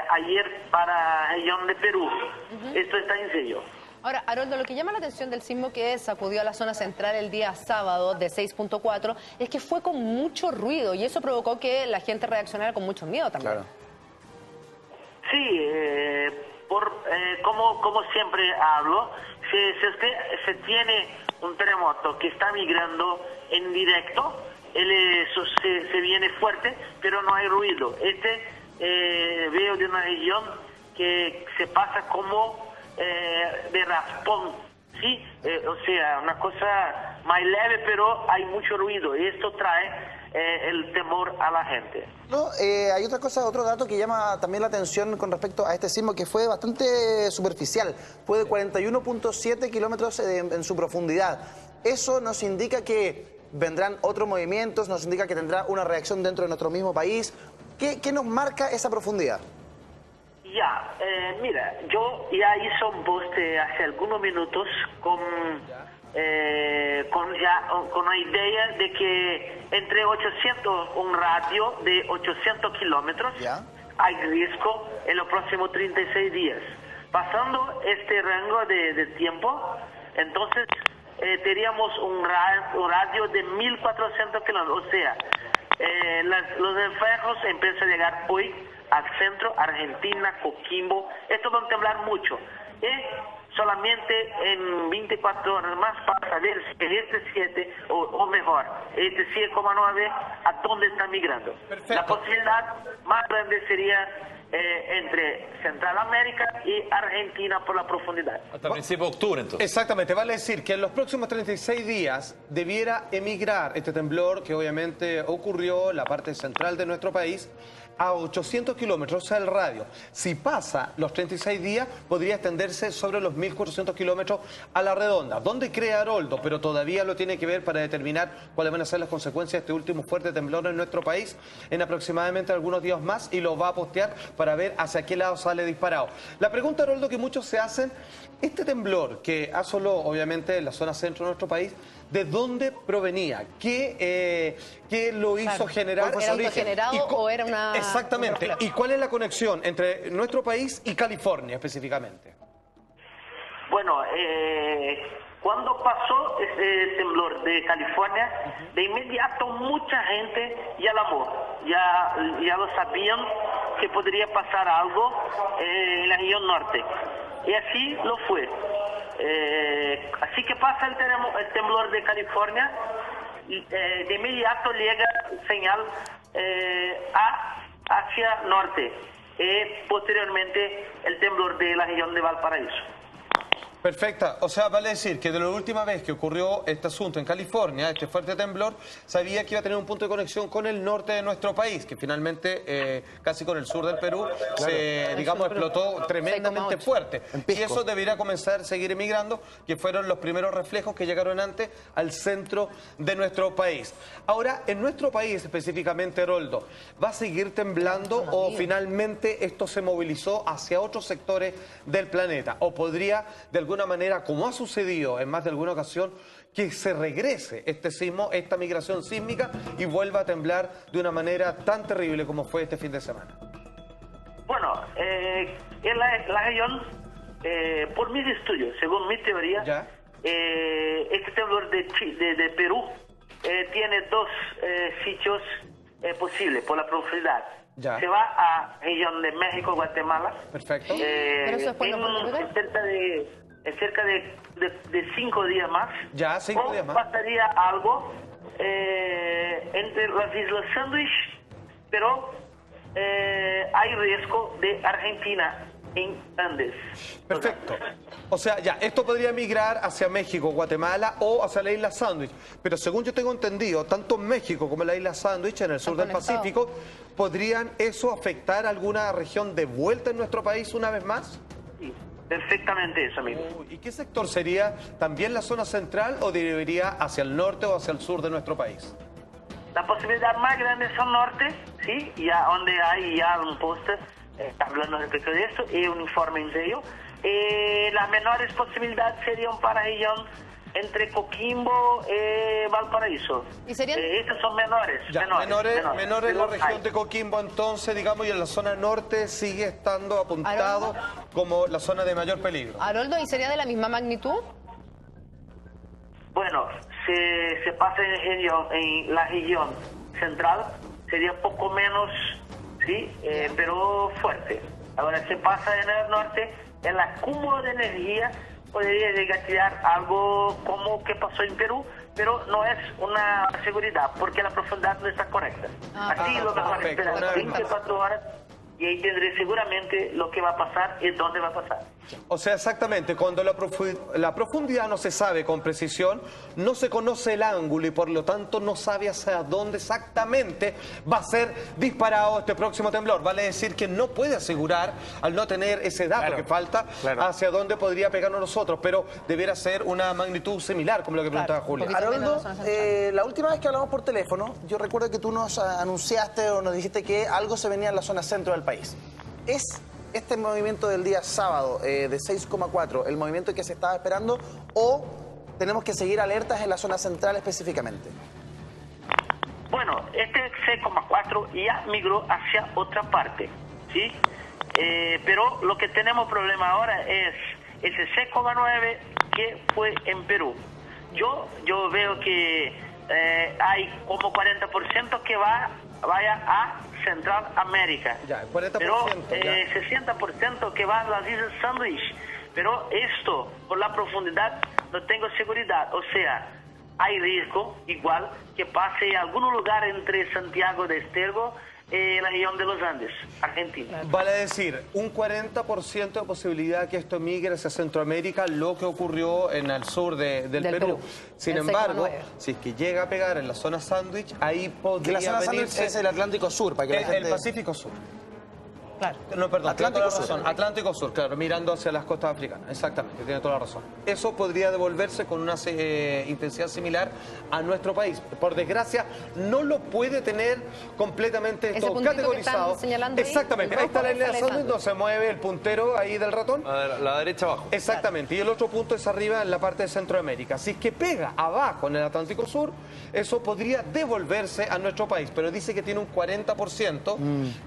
ayer para la región de Perú. Esto está en serio. Ahora, Haroldo, lo que llama la atención del sismo que sacudió a la zona central el día sábado de 6.4 es que fue con mucho ruido y eso provocó que la gente reaccionara con mucho miedo también. Claro. Sí, como siempre hablo, si se tiene un terremoto que está migrando en directo, eso se viene fuerte, pero no hay ruido. Veo de una región que se pasa como de raspón, ¿sí? O sea, una cosa más leve, pero hay mucho ruido y esto trae el temor a la gente. No, hay otra cosa, otro dato que llama también la atención con respecto a este sismo que fue bastante superficial. Fue de 41.7 kilómetros en su profundidad. Eso nos indica que vendrán otros movimientos, nos indica que tendrá una reacción dentro de nuestro mismo país. ¿Qué nos marca esa profundidad? Ya, mira, yo ya hice un post hace algunos minutos con una idea de que entre 800, un radio de 800 kilómetros, hay riesgo en los próximos 36 días. Pasando este rango de tiempo, entonces teníamos un radio de 1.400 kilómetros, o sea, los enfermos empiezan a llegar hoy al centro, Argentina, Coquimbo. Esto va a temblar mucho. Y solamente en 24 horas más para saber si este 7, o mejor, este 7,9, a dónde está migrando. Perfecto. La posibilidad más grande sería entre Central América y Argentina por la profundidad. Hasta principio de octubre, entonces. Exactamente, vale decir que en los próximos 36 días debiera emigrar este temblor que obviamente ocurrió en la parte central de nuestro país a 800 kilómetros el radio. Si pasa los 36 días, podría extenderse sobre los 1.400 kilómetros a la redonda. ¿Dónde cree Haroldo? Pero todavía lo tiene que ver para determinar cuáles van a ser las consecuencias de este último fuerte temblor en nuestro país en aproximadamente algunos días más y lo va a postear para ver hacia qué lado sale disparado. La pregunta, Haroldo, que muchos se hacen, este temblor que asoló obviamente en la zona centro de nuestro país, ¿de dónde provenía? ¿Qué lo hizo generar? ¿Era autogenerado o era una...? Exactamente. ¿Y cuál es la conexión entre nuestro país y California específicamente? Bueno, cuando pasó ese temblor de California, de inmediato mucha gente ya lo amó, ya lo sabían que podría pasar algo en la región norte. Y así lo fue. Así que pasa el temblor de California, de inmediato llega señal hacia norte y posteriormente el temblor de la región de Valparaíso. Perfecta. O sea, vale decir que de la última vez que ocurrió este asunto en California, este fuerte temblor, sabía que iba a tener un punto de conexión con el norte de nuestro país, que finalmente, casi con el sur del Perú, digamos, explotó tremendamente fuerte. Y eso debería comenzar a seguir emigrando, que fueron los primeros reflejos que llegaron antes al centro de nuestro país. Ahora, en nuestro país específicamente, Haroldo, ¿va a seguir temblando o finalmente esto se movilizó hacia otros sectores del planeta? ¿O podría, de alguna manera, como ha sucedido en más de alguna ocasión, que se regrese este sismo, esta migración sísmica y vuelva a temblar de una manera tan terrible como fue este fin de semana? Bueno, en la región, por mis estudios, según mi teoría, este temblor de Perú tiene dos sitios posibles por la profundidad. Se va a región de México, Guatemala. Perfecto. Pero eso después en cerca de 5 días más. Ya, 5 días más. Pasaría algo entre las Islas Sándwich, pero hay riesgo de Argentina en Andes. Perfecto. O sea, ya, esto podría migrar hacia México, Guatemala o hacia la isla Sándwich. Pero según yo tengo entendido, tanto México como la isla Sándwich en el sur del Pacífico, ¿podrían eso afectar alguna región de vuelta en nuestro país una vez más? Sí, perfectamente eso, amigo. ¿Y qué sector sería? ¿También la zona central o debería hacia el norte o hacia el sur de nuestro país? La posibilidad más grande es el norte, ¿sí? Ya donde hay ya un post hablando respecto de esto y un informe en ello. Las menores posibilidades serían para la región entre Coquimbo y Valparaíso. ¿Y serían? Estos son menores. Ya, menores en la Pero región hay. de Coquimbo, entonces, digamos, y en la zona norte sigue estando apuntado como la zona de mayor peligro. Haroldo, ¿y sería de la misma magnitud? Bueno, se pasa en la región central, sería poco menos, sí, pero fuerte. Ahora, se pasa en el norte, el acúmulo de energía podría llegar a algo como que pasó en Perú, pero no es una seguridad, porque la profundidad no está correcta. Así lo mejor es esperar 24 horas y ahí tendré seguramente lo que va a pasar y dónde va a pasar. O sea, exactamente, cuando la profundidad no se sabe con precisión, no se conoce el ángulo y por lo tanto no sabe hacia dónde exactamente va a ser disparado este próximo temblor. Vale decir que no puede asegurar, al no tener ese dato que falta, hacia dónde podría pegarnos nosotros, pero debiera ser una magnitud similar, como lo que preguntaba Julia. Haroldo, la última vez que hablamos por teléfono, yo recuerdo que tú nos anunciaste o nos dijiste que algo se venía en la zona centro del país. ¿Es este movimiento del día sábado de 6,4 el movimiento que se estaba esperando o tenemos que seguir alertas en la zona central específicamente? Bueno, este 6,4 ya migró hacia otra parte, ¿sí? Pero lo que tenemos problema ahora es ese 6,9 que fue en Perú. Yo veo que hay como 40% que vaya a Central América. Ya, 40%. Pero 60% que va a las Islas Sandwich. Pero esto, por la profundidad, no tengo seguridad. O sea, hay riesgo, igual, que pase en algún lugar entre Santiago de Estero y la región de los Andes, Argentina. Vale decir, un 40% de posibilidad que esto migre hacia Centroamérica, lo que ocurrió en el sur del Perú. Sin embargo, si es que llega a pegar en la zona sándwich, ahí podría Que la zona sándwich venirse es el Atlántico Sur, para que la gente... el Pacífico Sur. Claro. No, perdón, Atlántico tiene toda la Sur. razón. Atlántico Sur, claro, mirando hacia las costas africanas. Exactamente, tiene toda la razón. Eso podría devolverse con una intensidad similar a nuestro país. Por desgracia, no lo puede tener completamente Ese todo puntito categorizado. que están señalando ahí, Exactamente, el ahí está la rojo, línea de está sándwich donde se mueve el puntero ahí del ratón. La derecha abajo. Exactamente, y el otro punto es arriba en la parte de Centroamérica. Si es que pega abajo en el Atlántico Sur, eso podría devolverse a nuestro país, pero dice que tiene un 40%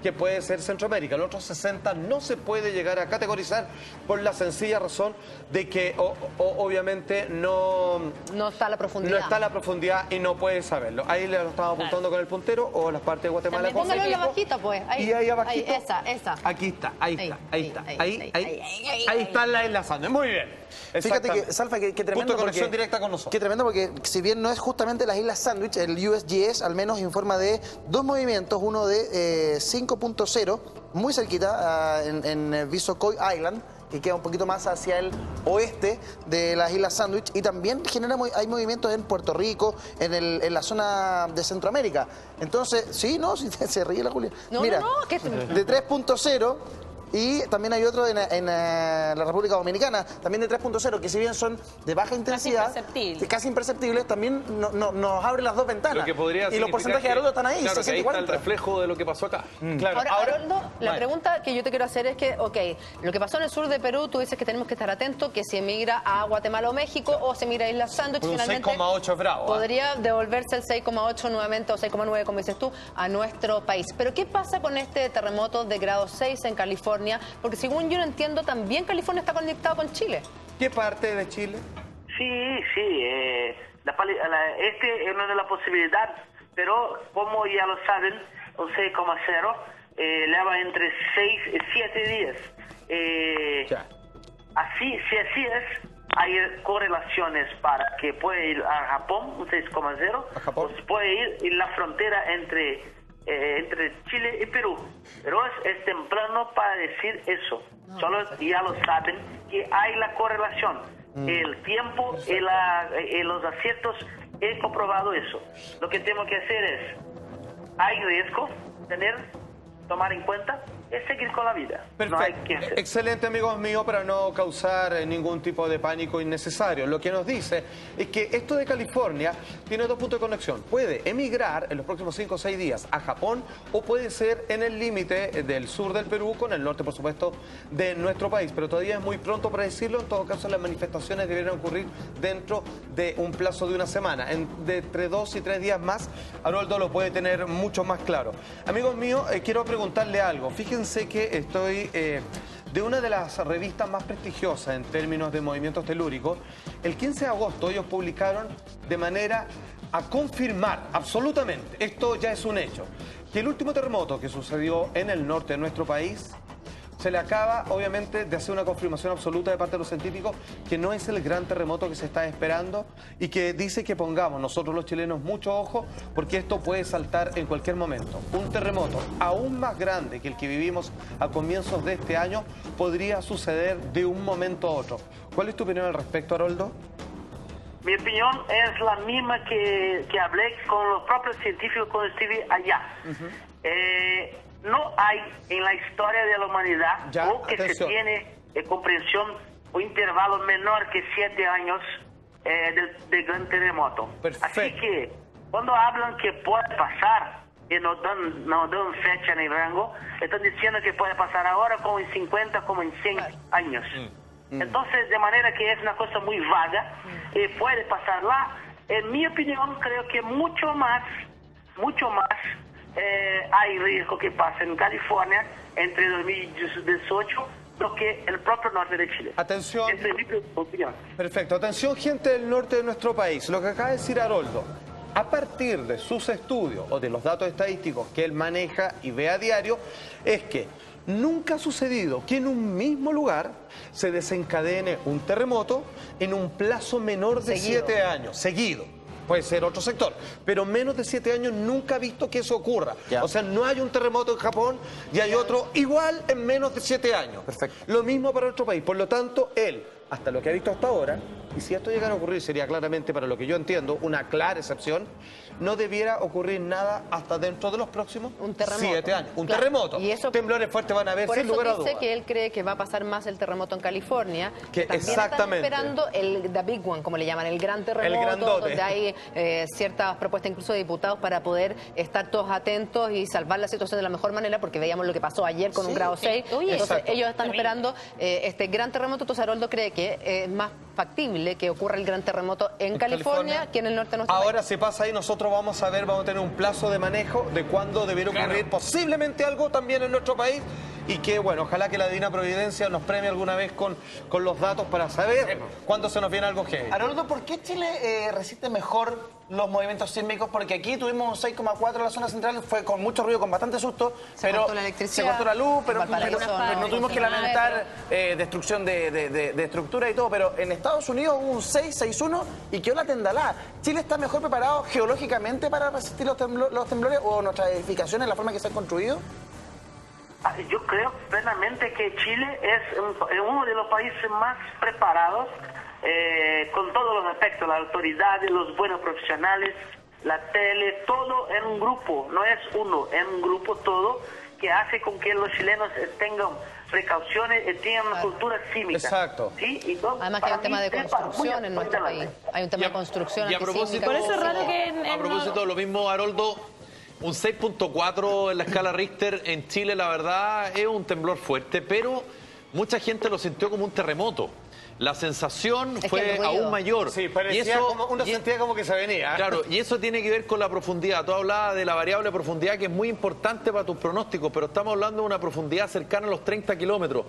que puede ser Centroamérica. El otro 60% no se puede llegar a categorizar por la sencilla razón de que obviamente no está la profundidad. No está la profundidad y no puede saberlo. Ahí le lo estamos apuntando con el puntero o las partes de Guatemala. También póngalo en la bajita, pues. Y ahí abajito. Esa. Aquí está, ahí está la enlazando. Muy bien. Fíjate que, Salfa, que tremendo. Punto de conexión directa con nosotros. Qué tremendo, porque si bien no es justamente las Islas Sandwich, el USGS al menos informa de dos movimientos, uno de 5.0, muy cerquita, en Visocoy Island, que queda un poquito más hacia el oeste de las Islas Sandwich, y también hay movimientos en Puerto Rico, en la zona de Centroamérica. Entonces, sí, no, si se ríe la Julia. Mira, de 3.0. Y también hay otro en la República Dominicana, también de 3.0, que si bien son de baja intensidad, casi imperceptibles, también nos abre las dos ventanas. Lo que podría y los porcentajes de Haroldo están ahí, claro, 60 que ahí y 40. está el reflejo de lo que pasó acá. Claro. Ahora, Haroldo, la pregunta que yo te quiero hacer es que, lo que pasó en el sur de Perú, tú dices que tenemos que estar atentos, que si emigra a Guatemala o México, o se emigra a Islas Sándwich, Un finalmente 6,8 es bravo. podría devolverse el 6,8 nuevamente, o 6,9, como dices tú, a nuestro país. Pero ¿qué pasa con este terremoto de grado 6 en California? Porque según yo no entiendo, también California está conectado con Chile. ¿Qué parte de Chile? Sí. Este es una de las posibilidades, pero como ya lo saben, un 6,0 lleva entre 6 y 7 días. Si así es, hay correlaciones para que puede ir a Japón, un 6,0, o puede ir en la frontera entre Chile y Perú. Pero es temprano para decir eso. Solo ya lo saben que hay la correlación. El tiempo y los aciertos he comprobado eso. Lo que tenemos que hacer es, hay riesgo tener tomar en cuenta es seguir con la vida. Perfecto. No hay que hacer. Excelente, amigos míos, para no causar ningún tipo de pánico innecesario. Lo que nos dice es que esto de California tiene dos puntos de conexión. Puede emigrar en los próximos 5 o 6 días a Japón o puede ser en el límite del sur del Perú con el norte, por supuesto, de nuestro país. Pero todavía es muy pronto para decirlo. En todo caso, las manifestaciones deberían ocurrir dentro de un plazo de una semana. De entre 2 y 3 días más, Haroldo lo puede tener mucho más claro. Amigos míos, quiero preguntarle algo. Fíjense que estoy de una de las revistas más prestigiosas en términos de movimientos telúricos. El 15 de agosto ellos publicaron de manera a confirmar absolutamente, esto ya es un hecho, que el último terremoto que sucedió en el norte de nuestro país se le acaba, obviamente, de hacer una confirmación absoluta de parte de los científicos que no es el gran terremoto que se está esperando y que dice que pongamos nosotros los chilenos mucho ojo porque esto puede saltar en cualquier momento. Un terremoto aún más grande que el que vivimos a comienzos de este año podría suceder de un momento a otro. ¿Cuál es tu opinión al respecto, Haroldo? Mi opinión es la misma que hablé con los propios científicos cuando estuve allá. No hay en la historia de la humanidad o que se tiene comprensión o intervalo menor que 7 años de gran terremoto. Perfecto. Así que cuando hablan que puede pasar y no dan fecha ni rango, están diciendo que puede pasar ahora como en 50, como en 100 años. Entonces, de manera que es una cosa muy vaga, puede pasarla. En mi opinión, creo que mucho más hay riesgo que pase en California entre 2018 lo que el propio norte de Chile. Atención. Esa es mi opinión. Perfecto. Atención, gente del norte de nuestro país. Lo que acaba de decir Haroldo, a partir de sus estudios o de los datos estadísticos que él maneja y ve a diario, es que nunca ha sucedido que en un mismo lugar se desencadene un terremoto en un plazo menor de 7 años, seguido. Puede ser otro sector, pero menos de 7 años nunca ha visto que eso ocurra. O sea, no hay un terremoto en Japón y hay otro igual en menos de 7 años. Perfecto. Lo mismo para nuestro país. Por lo tanto, él, hasta lo que ha visto hasta ahora, y si esto llegara a ocurrir, sería claramente, para lo que yo entiendo, una clara excepción, no debiera ocurrir nada hasta dentro de los próximos 7 años. Un terremoto. Y eso, temblores fuertes van a haber, sin lugar a dudas. Por eso dice que él cree que va a pasar más el terremoto en California. Que también exactamente. están esperando the big one, como le llaman, el gran terremoto, grandote. donde hay ciertas propuestas incluso de diputados para poder estar todos atentos y salvar la situación de la mejor manera, porque veíamos lo que pasó ayer con un grado 6. Entonces, ellos están esperando este gran terremoto. Entonces, Haroldo cree que es más factible que ocurra el gran terremoto en California que en el norte de nuestro país. Ahora, si pasa ahí, nosotros vamos a ver, vamos a tener un plazo de manejo de cuándo debiera ocurrir posiblemente algo también en nuestro país y que, bueno, ojalá que la Divina Providencia nos premie alguna vez con los datos para saber cuándo se nos viene algo heavy. Haroldo, ¿por qué Chile resiste mejor los movimientos sísmicos? Porque aquí tuvimos un 6,4 en la zona central, fue con mucho ruido, con bastante susto, se cortó la electricidad, se cortó la luz, pero no tuvimos que funcionaba lamentar destrucción de estructura y todo, pero en Estados Unidos hubo un 6,1 y quedó la tendalá. ¿Chile está mejor preparado geológicamente para resistir los temblores o nuestras edificaciones, la forma que se han construido? Yo creo plenamente que Chile es uno de los países más preparados con todos los aspectos, las autoridades, los buenos profesionales, la tele, todo en un grupo, no es uno, en un grupo todo, que hace con que los chilenos tengan precauciones y tengan una cultura sísmica. Exacto. ¿Sí? Entonces, además que hay un tema de construcción en nuestro país. Hay un tema de construcción. Y a propósito, por eso es raro que a propósito, lo mismo, Haroldo, un 6.4 en la escala Richter en Chile, la verdad, es un temblor fuerte, pero mucha gente lo sintió como un terremoto. La sensación fue aún mayor. Sí, parecía como uno sentía como que se venía. Claro, y eso tiene que ver con la profundidad. Tú hablabas de la variable profundidad, que es muy importante para tus pronósticos, pero estamos hablando de una profundidad cercana a los 30 kilómetros.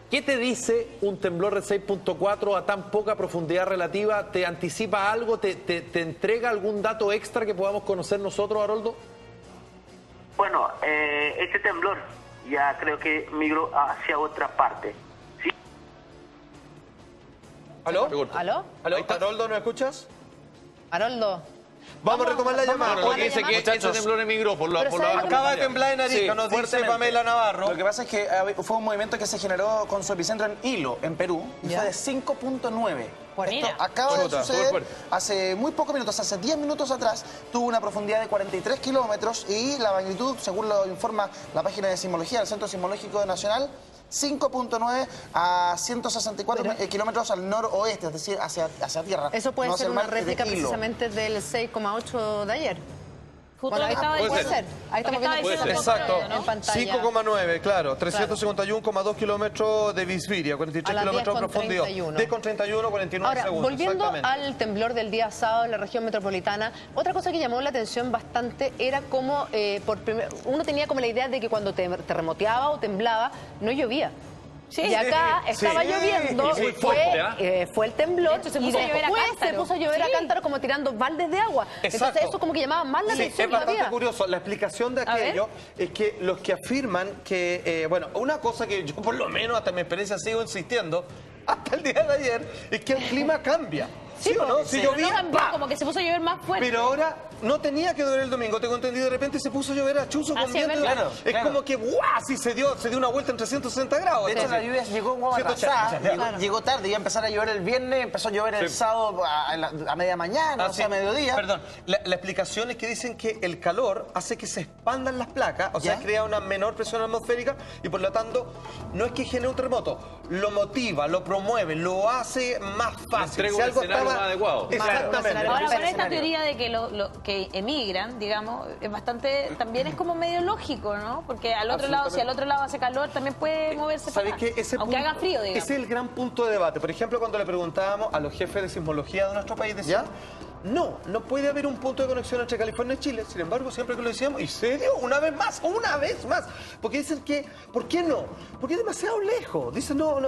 ¿Qué te dice un temblor de 6.4 a tan poca profundidad relativa? ¿Te anticipa algo? ¿Te entrega algún dato extra que podamos conocer nosotros, Haroldo? Bueno, este temblor ya creo que migró hacia otra parte. ¿Sí? ¿Aló? ¿Aló? ¿Aló? ¿Haroldo, no escuchas? Haroldo. Vamos a retomar la llamada. Bueno, lo que dice que este temblor emigró por la acaba de temblar en Arica, nos dice Pamela Navarro. Lo que pasa es que fue un movimiento que se generó con su epicentro en Hilo, en Perú, y fue de 5.9. Esto acaba de suceder hace muy pocos minutos, hace 10 minutos atrás, tuvo una profundidad de 43 kilómetros y la magnitud, según lo informa la página de sismología del Centro Sismológico Nacional, 5.9 a 164 kilómetros al noroeste, es decir, hacia tierra. Eso puede ser una réplica precisamente del 6,8 de ayer. Bueno, puede ser. Ahí estamos viendo exacto. en pantalla. 5,9, claro. 351,2 kilómetros de Bisbiria, 43 kilómetros de profundidad. De con 31, 49 Ahora, segundos. Volviendo al temblor del día sábado en la región metropolitana, otra cosa que llamó la atención bastante era cómo uno tenía como la idea de que cuando terremoteaba o temblaba, no llovía. Sí, y acá estaba lloviendo, fue el temblor y después se puso a llover a cántaro como tirando baldes de agua. Entonces eso como que llamaba más la atención. Es bastante curioso. La explicación de aquello es que los que afirman que, bueno, una cosa que yo por lo menos hasta mi experiencia sigo insistiendo, hasta el día de ayer, es que el clima cambia. ¿Sí o no? Si llovía, como que se puso a llover más fuerte. Pero ahora no tenía que llover el domingo, tengo entendido, de repente se puso a llover a chuzo con viento. Es como que, ¡guau! Sí, se dio una vuelta en 360 grados. De hecho, la lluvia llegó atrasada, llegó tarde, iba a empezar a llover el viernes, empezó a llover el sábado a media mañana, o sea, a mediodía. Perdón, la explicación es que dicen que el calor hace que se expandan las placas, o sea, crea una menor presión atmosférica y por lo tanto, no es que genere un terremoto, lo motiva, lo promueve, lo hace más fácil. Entrega un escenario más adecuado. Exactamente. Ahora, con esta teoría de que emigran, digamos, es bastante, también es como medio lógico, ¿no? Porque al otro lado, si al otro lado hace calor, también puede moverse para acá, aunque haga frío, digamos. Ese es el gran punto de debate. Por ejemplo, cuando le preguntábamos a los jefes de sismología de nuestro país, decían, no puede haber un punto de conexión entre California y Chile. Sin embargo, siempre que lo decíamos, y se dio una vez más. Porque dicen que, ¿por qué no? Porque es demasiado lejos. Dicen, no.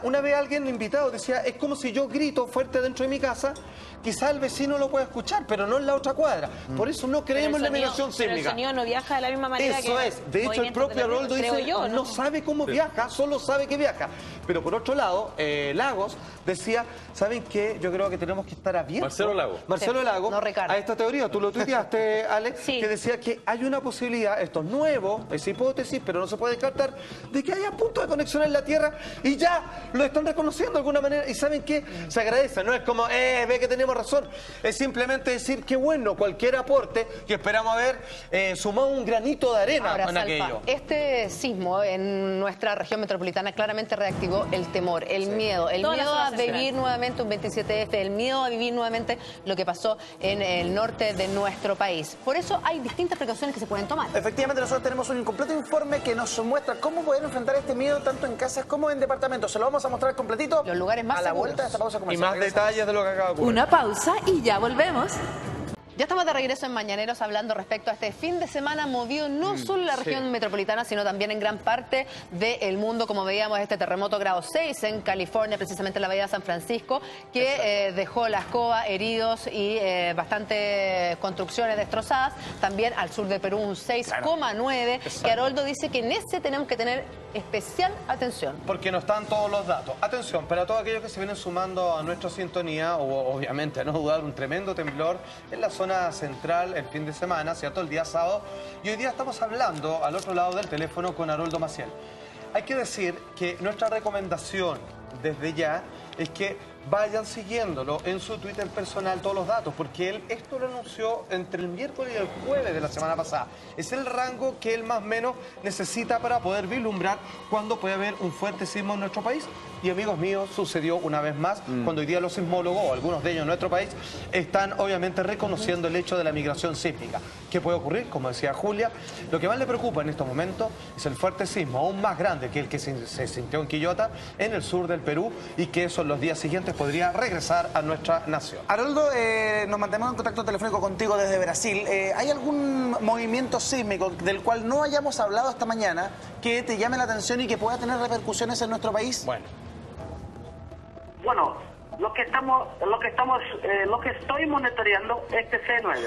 Una vez alguien invitado decía, es como si yo grito fuerte dentro de mi casa, quizá el vecino lo pueda escuchar, pero no en la otra cuadra. Por eso no creemos en la migración sísmica. Pero el sonido no viaja de la misma manera Eso es. De hecho, el propio Aroldo dice, no sabe cómo viaja, solo sabe que viaja. Pero por otro lado, Lagos decía, ¿saben qué? Yo creo que tenemos que estar abiertos. Marcelo Lago, a esta teoría, tú lo tuiteaste, Alex, que decía que hay una posibilidad, esto es nuevo, es hipótesis, pero no se puede descartar, de que haya puntos de conexión en la Tierra y ya lo están reconociendo de alguna manera. Y ¿saben qué? Se agradece, no es como, ve que tenemos razón, es simplemente decir que bueno, cualquier aporte que esperamos haber sumado un granito de arena en aquello. Este sismo en nuestra región metropolitana claramente reactivó el temor, el miedo a vivir nuevamente un 27F, el miedo a vivir nuevamente lo que pasó en el norte de nuestro país. Por eso hay distintas precauciones que se pueden tomar. Efectivamente, nosotros tenemos un completo informe que nos muestra cómo poder enfrentar este miedo tanto en casas como en departamentos. Se lo vamos a mostrar completito. Los lugares más a la vuelta de esta pausa comercial. Y más detalles de lo que acaba de ocurrir. Una pausa y ya volvemos. Ya estamos de regreso en Mañaneros hablando respecto a este fin de semana movido no solo en la región metropolitana, sino también en gran parte del mundo, como veíamos este terremoto grado 6 en California, precisamente en la bahía de San Francisco, que dejó la escoba, heridos y bastantes construcciones destrozadas. También al sur de Perú un 6,9, que Haroldo dice que en ese tenemos que tener especial atención. Porque no están todos los datos. Atención, para todos aquellos que se vienen sumando a nuestra sintonía, o obviamente a no dudar, un tremendo temblor en la zona central el fin de semana, ¿cierto? El día sábado. Y hoy día estamos hablando al otro lado del teléfono con Haroldo Maciel. Hay que decir que nuestra recomendación desde ya es que vayan siguiéndolo en su Twitter personal todos los datos, porque él esto lo anunció entre el miércoles y el jueves de la semana pasada. Es el rango que él más o menos necesita para poder vislumbrar cuándo puede haber un fuerte sismo en nuestro país. Y amigos míos, sucedió una vez más cuando hoy día los sismólogos, o algunos de ellos en nuestro país, están obviamente reconociendo el hecho de la migración sísmica. ¿Qué puede ocurrir? Como decía Julia, lo que más le preocupa en estos momentos es el fuerte sismo, aún más grande que el que se sintió en Quillota, en el sur del Perú, y que eso en los días siguientes podría regresar a nuestra nación. Haroldo, nos mantenemos en contacto telefónico contigo desde Brasil. ¿Hay algún movimiento sísmico del cual no hayamos hablado esta mañana que te llame la atención y que pueda tener repercusiones en nuestro país? Bueno, lo que estoy monitoreando este C9.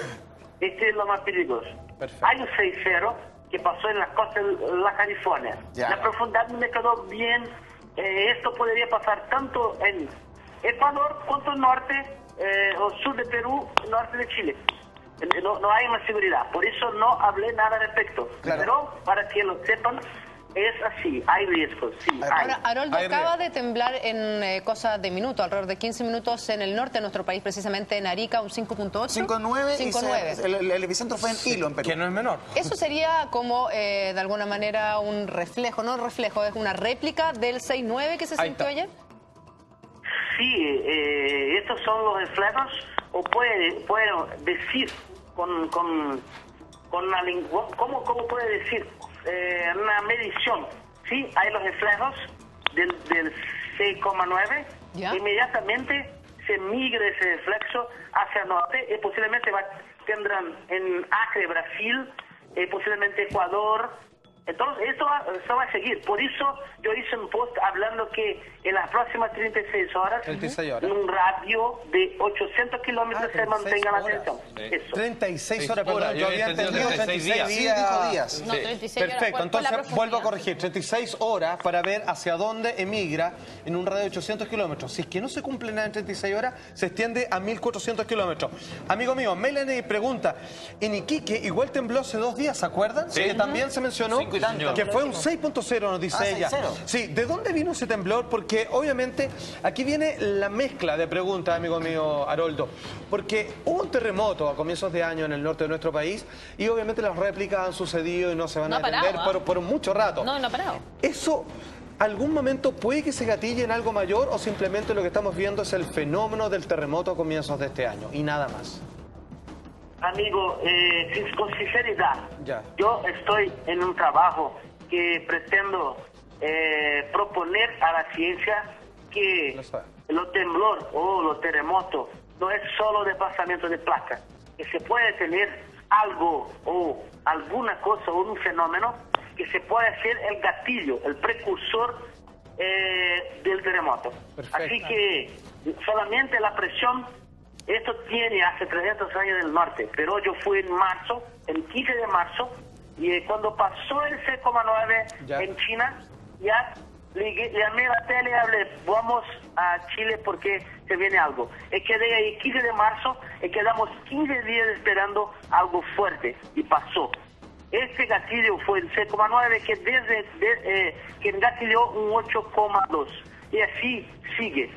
Este es lo más peligroso. Perfecto. Hay un 6.0 que pasó en la costa de la California. La profundidad me quedó bien. Esto podría pasar tanto en Ecuador contra el norte o sur de Perú, norte de Chile. No hay más seguridad, por eso no hablé nada al respecto. Claro. Pero para que lo sepan, es así, hay riesgos, sí. Ahora, Haroldo, Hay acaba de temblar en cosas de minutos, alrededor de 15 minutos en el norte de nuestro país, precisamente en Arica, un 5.8. 5.9 y 5.9. el epicentro fue en Hilo, en Perú. Que no es menor. Eso sería como, de alguna manera, un reflejo, no reflejo, es una réplica del 6.9 que se Ahí sintió está. ayer. Sí, estos son los reflejos, o puedo decir con la lengua, ¿cómo puede decir? Una medición, sí, hay los reflejos del 6,9, ¿Ya? inmediatamente se migra ese reflexo hacia el norte y posiblemente tendrán en Acre, Brasil, posiblemente Ecuador. Entonces, esto va a seguir. Por eso yo hice un post hablando que en las próximas 36 horas, en un radio de 800 kilómetros se mantenga la tensión. Eso. 36 horas, perdón, yo había entendido 36 días. Sí, dijo días. No, 36 horas. Perfecto, ¿Cuál la entonces vuelvo a profundidad? corregir, 36 horas para ver hacia dónde emigra en un radio de 800 kilómetros. Si es que no se cumple nada en 36 horas, se extiende a 1400 kilómetros. Amigo mío, Melanie pregunta, en Iquique igual tembló hace 2 días, ¿se acuerdan? Sí. Que también se mencionó Cinco y tanto. que fue un 6.0, nos dice ella. 6.0. Sí, ¿de dónde vino ese temblor? Porque obviamente aquí viene la mezcla de preguntas, amigo mío Haroldo. Porque hubo un terremoto a comienzos de año en el norte de nuestro país y obviamente las réplicas han sucedido y no se van No a ha atender parado, por mucho rato. No ha parado. ¿Eso algún momento puede que se gatille en algo mayor o simplemente lo que estamos viendo es el fenómeno del terremoto a comienzos de este año y nada más? Amigo, con sinceridad, Ya. yo estoy en un trabajo que pretendo proponer a la ciencia que Lo sabe. los temblor o los terremotos no es solo desplazamiento de placas, que se puede tener algo o alguna cosa o un fenómeno que se puede ser el gatillo, el precursor del terremoto. Perfecto. Así que solamente la presión, esto tiene hace 300 años en el norte, pero yo fui en marzo, el 15 de marzo, y cuando pasó el 6,9 Ya. en China, ya le llamé a la tele y hablé, vamos a Chile porque se viene algo. Y quedé ahí 15 de marzo y quedamos 15 días esperando algo fuerte y pasó. Este gatillo fue el 6,9 que gatilló un 8,2 y así sigue.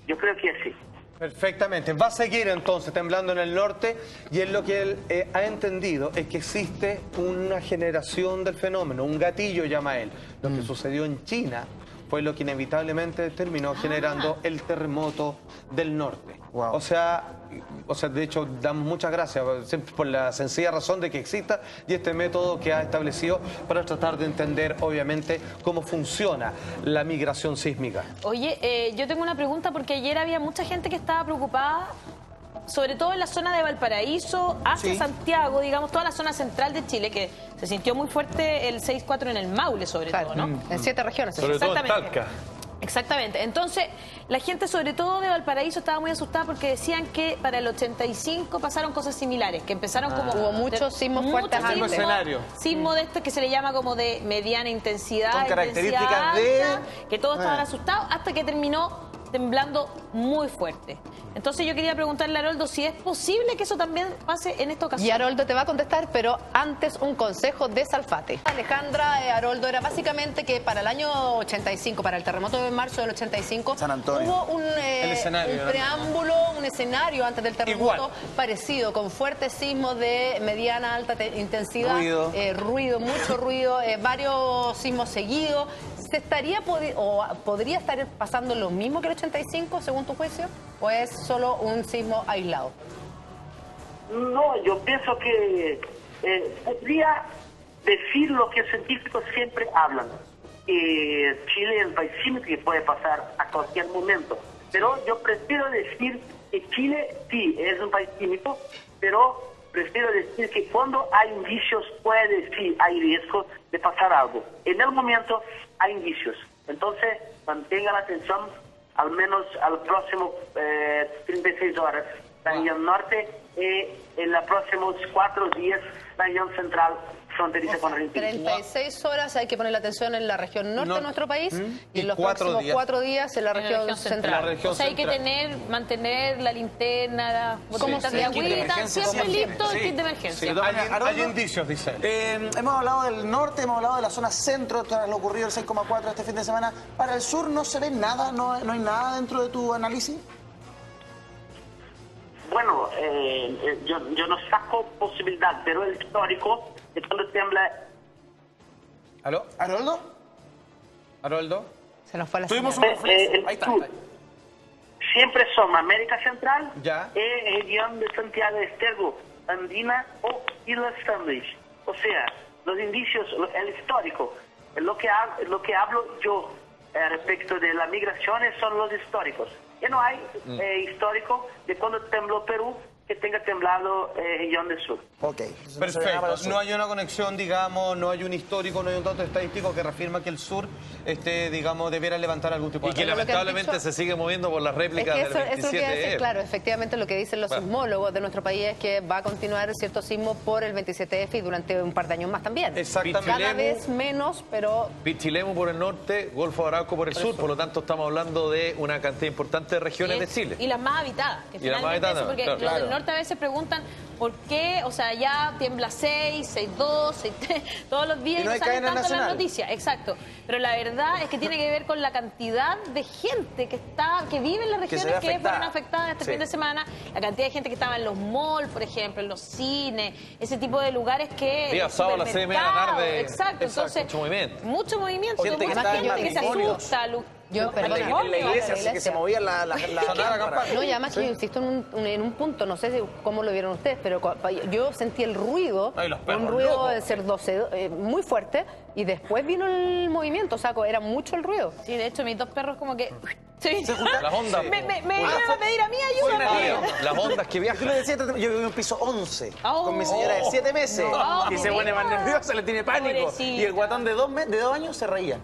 Yo creo que así. Perfectamente. Va a seguir entonces temblando en el norte y es lo que él ha entendido, es que existe una generación del fenómeno, un gatillo llama él. Lo que sucedió en China fue lo que inevitablemente terminó generando el terremoto del norte. Wow. O sea, de hecho, damos muchas gracias siempre por la sencilla razón de que exista y este método que ha establecido para tratar de entender, obviamente, cómo funciona la migración sísmica. Oye, yo tengo una pregunta porque ayer había mucha gente que estaba preocupada, sobre todo en la zona de Valparaíso, hacia Sí. Santiago, digamos, toda la zona central de Chile, que se sintió muy fuerte el 6,4 en el Maule, sobre todo, ¿no? En 7 regiones. Sobre todo en Exactamente. Talca. Exactamente. Entonces, la gente, sobre todo de Valparaíso, estaba muy asustada porque decían que para el 85 pasaron cosas similares, que empezaron como... Hubo muchos sismos fuertes muchos antes. sismos, escenario. sismo de estos que se le llama como de mediana intensidad, Con intensidad características de- alta, que todos estaban asustados hasta que terminó temblando muy fuerte. Entonces yo quería preguntarle a Haroldo si es posible que eso también pase en esta ocasión. Y Haroldo te va a contestar, pero antes un consejo de Salfate. Alejandra, Haroldo, era básicamente que para el año 85, para el terremoto de marzo del 85, San Antonio. hubo un escenario, un ¿no? preámbulo, un escenario antes del terremoto Igual. parecido, con fuertes sismos de mediana alta intensidad, Ruido. mucho ruido, varios sismos seguidos. ¿Se estaría o podría estar pasando lo mismo que el 85, según tu juicio? ¿O es solo un sismo aislado? No, yo pienso que podría decir lo que los científicos siempre hablan. Chile es un país sísmico que puede pasar a cualquier momento. Pero yo prefiero decir que Chile sí es un país sísmico, pero prefiero decir que cuando hay indicios puede sí hay riesgo de pasar algo. En el momento hay indicios. Entonces mantenga la atención al menos al próximo 36 horas la región norte y en los próximos 4 días la región central fronteriza con Argentina. 36 horas hay que poner la atención en la región norte de nuestro país y en los 4 próximos días. 4 días en la región central. O sea, hay que mantener la linterna, las botellitas de agüita, siempre listo el kit de emergencia. Hay indicios, dice. Hemos hablado del norte, hemos hablado de la zona centro, tras lo ocurrido el 6,4 este fin de semana. ¿Para el sur no se ve nada? ¿No hay nada dentro de tu análisis? Bueno, yo no saco posibilidad, pero el histórico de cuando tiembla... ¿Aló? ¿Haroldo? ¿Haroldo? Se nos fue la Tuvimos señal. Ahí está. Siempre son América Central Ya. y región de Santiago de Estero, Andina o Islas Sandwich. O sea, los indicios, el histórico, lo que hablo yo respecto de las migraciones son los históricos. Y no hay histórico de cuando tembló Perú que tenga temblado región del sur. Ok. Perfecto. No hay una conexión, digamos, no hay un histórico, no hay un dato estadístico que reafirma que el sur, digamos, debiera levantar algún tipo de... Y que lamentablemente se sigue moviendo por las réplicas del 27F. Claro, efectivamente lo que dicen los sismólogos de nuestro país es que va a continuar cierto sismo por el 27F y durante un par de años más también. Exactamente. Cada vez menos, pero... Pichilemu por el norte, Golfo Arauco por el sur, por lo tanto estamos hablando de una cantidad importante de regiones de Chile. Y las más habitadas. Que Y las más finalmente habitadas, porque claro. los del norte a veces preguntan por qué, o sea, ya tiembla 6, 6.2, 6.3, todos los días Y no hay salen cadena tanto en las nacional. noticias. Exacto. Pero la verdad es que tiene que ver con la cantidad de gente que vive en las Que se regiones ve que afectada. fueron afectadas este Sí. fin de semana, la cantidad de gente que estaba en los malls, por ejemplo, en los cines, ese tipo de lugares que... Día sábado a las 6:30 de la tarde. Exacto, entonces... Mucho movimiento. Mucho movimiento, Gente que mucha está en gente que se matrimonios. asusta. Yo, perdona, En la iglesia, así que se movía la cámara. No, y además que yo insisto en un punto, no sé cómo lo vieron ustedes, pero yo sentí el ruido, Ay, los perros un ruido locos. de cerdoce muy fuerte, y después vino el movimiento, o sea, era mucho el ruido. Sí, de hecho, mis dos perros como que... Sí. Las ondas. Me iban a pedir a mí ayuda. Las ondas que Yo viajan. le decía, yo vivo en un piso 11 Oh. con mi señora de 7 meses No, y se no, pone no. más nerviosa, le tiene pánico. Pobrecita. Y el guatón de 2 años se reía.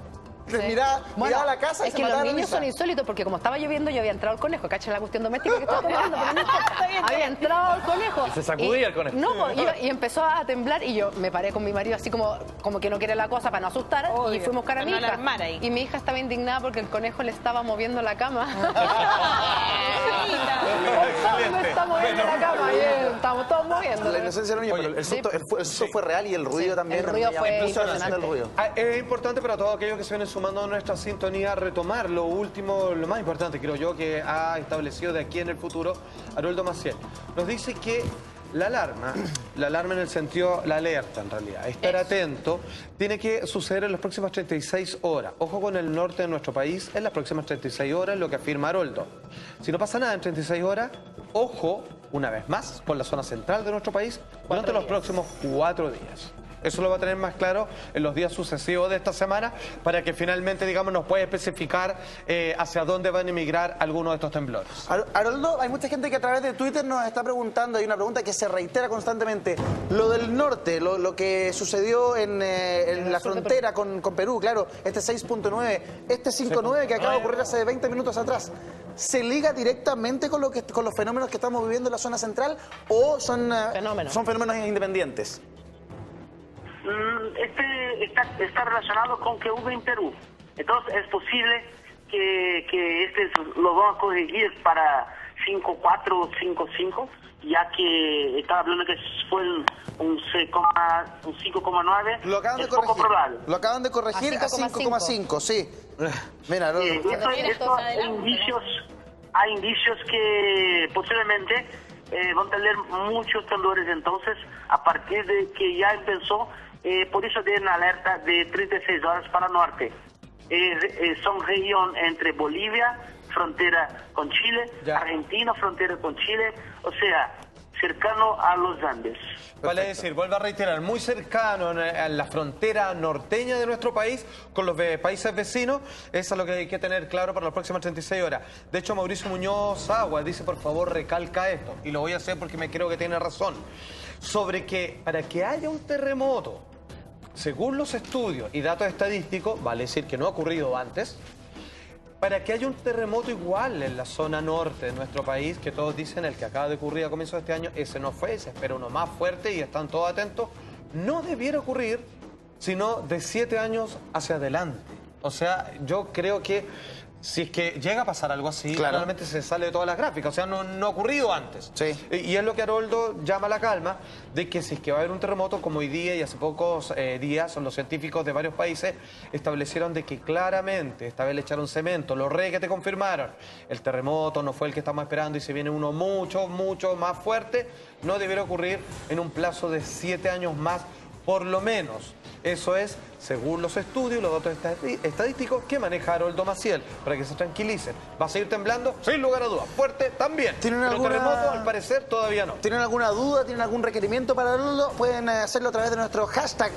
Miraba la casa y es se que los mataba de niños risa. son insólitos porque como estaba lloviendo yo había entrado al conejo, cacha la cuestión doméstica que estoy tomando, pero no importa. Había entrado al conejo. Y se sacudía el conejo. No, pues, y empezó a temblar y yo me paré con mi marido así como que no quiere la cosa para no asustar y Obvio, fuimos a buscar a mi para no hija. alarmar ahí. Y mi hija estaba indignada porque el conejo le estaba moviendo la cama. Me está moviendo la cama y estamos todos moviendo. La inocencia de los niños, pero el susto fue real y el ruido también. el ruido me fue llamó mucho la atención impresionante. del ruido. Es importante para todos aquellos que se vienen sumando a nuestra sintonía retomar lo último, lo más importante creo yo que ha establecido de aquí en el futuro Haroldo Maciel. Nos dice que la alarma en el sentido, la alerta en realidad, estar atento, tiene que suceder en las próximas 36 horas. Ojo con el norte de nuestro país, en las próximas 36 horas, lo que afirma Haroldo. Si no pasa nada en 36 horas, ojo, una vez más, con la zona central de nuestro país, durante los próximos 4 días. Eso lo va a tener más claro en los días sucesivos de esta semana para que finalmente, digamos, nos pueda especificar hacia dónde van a emigrar algunos de estos temblores. Haroldo, hay mucha gente que a través de Twitter nos está preguntando, hay una pregunta que se reitera constantemente. Lo del norte, lo que sucedió en la frontera con Perú, claro, este 6.9, este 5.9 que acaba de ocurrir hace 20 minutos atrás, ¿se liga directamente con los fenómenos que estamos viviendo en la zona central o son fenómenos independientes? Está relacionado con que hubo en Perú. Entonces es posible que lo van a corregir para 5.4 o 5.5, ya que estaba hablando que fue un 5.9. Lo acaban de poco corregir. probable. Lo acaban de corregir a 5,5, sí. Mira, Esto hay indicios que posiblemente van a tener muchos temblores entonces a partir de que ya empezó. Por eso tienen alerta de 36 horas para el norte. Son región entre Bolivia, frontera con Chile, Argentina, frontera con Chile, o sea, cercano a los Andes. Vale decir, vuelvo a reiterar, muy cercano a la frontera norteña de nuestro país con los países vecinos. Eso es lo que hay que tener claro para las próximas 36 horas. De hecho, Mauricio Muñoz Agua dice, por favor, recalca esto. Y lo voy a hacer porque me creo que tiene razón. Sobre que para que haya un terremoto, según los estudios y datos estadísticos, vale decir que no ha ocurrido antes, para que haya un terremoto igual en la zona norte de nuestro país, que todos dicen el que acaba de ocurrir a comienzos de este año, ese no fue, se espera uno más fuerte y están todos atentos, no debiera ocurrir, sino de 7 años hacia adelante. O sea, yo creo que si es que llega a pasar algo así, claramente se sale de todas las gráficas. O sea, no ha ocurrido antes. Y es lo que Haroldo llama a la calma, de que si es que va a haber un terremoto, como hoy día y hace pocos días, los científicos de varios países establecieron de que claramente, esta vez le echaron cemento, los que te confirmaron, el terremoto no fue el que estamos esperando y se viene uno mucho, mucho más fuerte, no debiera ocurrir en un plazo de 7 años más, por lo menos. Eso es, según los estudios, los datos estadísticos que maneja Haroldo Maciel, para que se tranquilicen. ¿Va a seguir temblando? Sin lugar a dudas. Fuerte también. ¿Tienen Pero alguna... terremoto, al parecer, todavía no. ¿Tienen alguna duda? ¿Tienen algún requerimiento para Haroldo? Pueden hacerlo a través de nuestro hashtag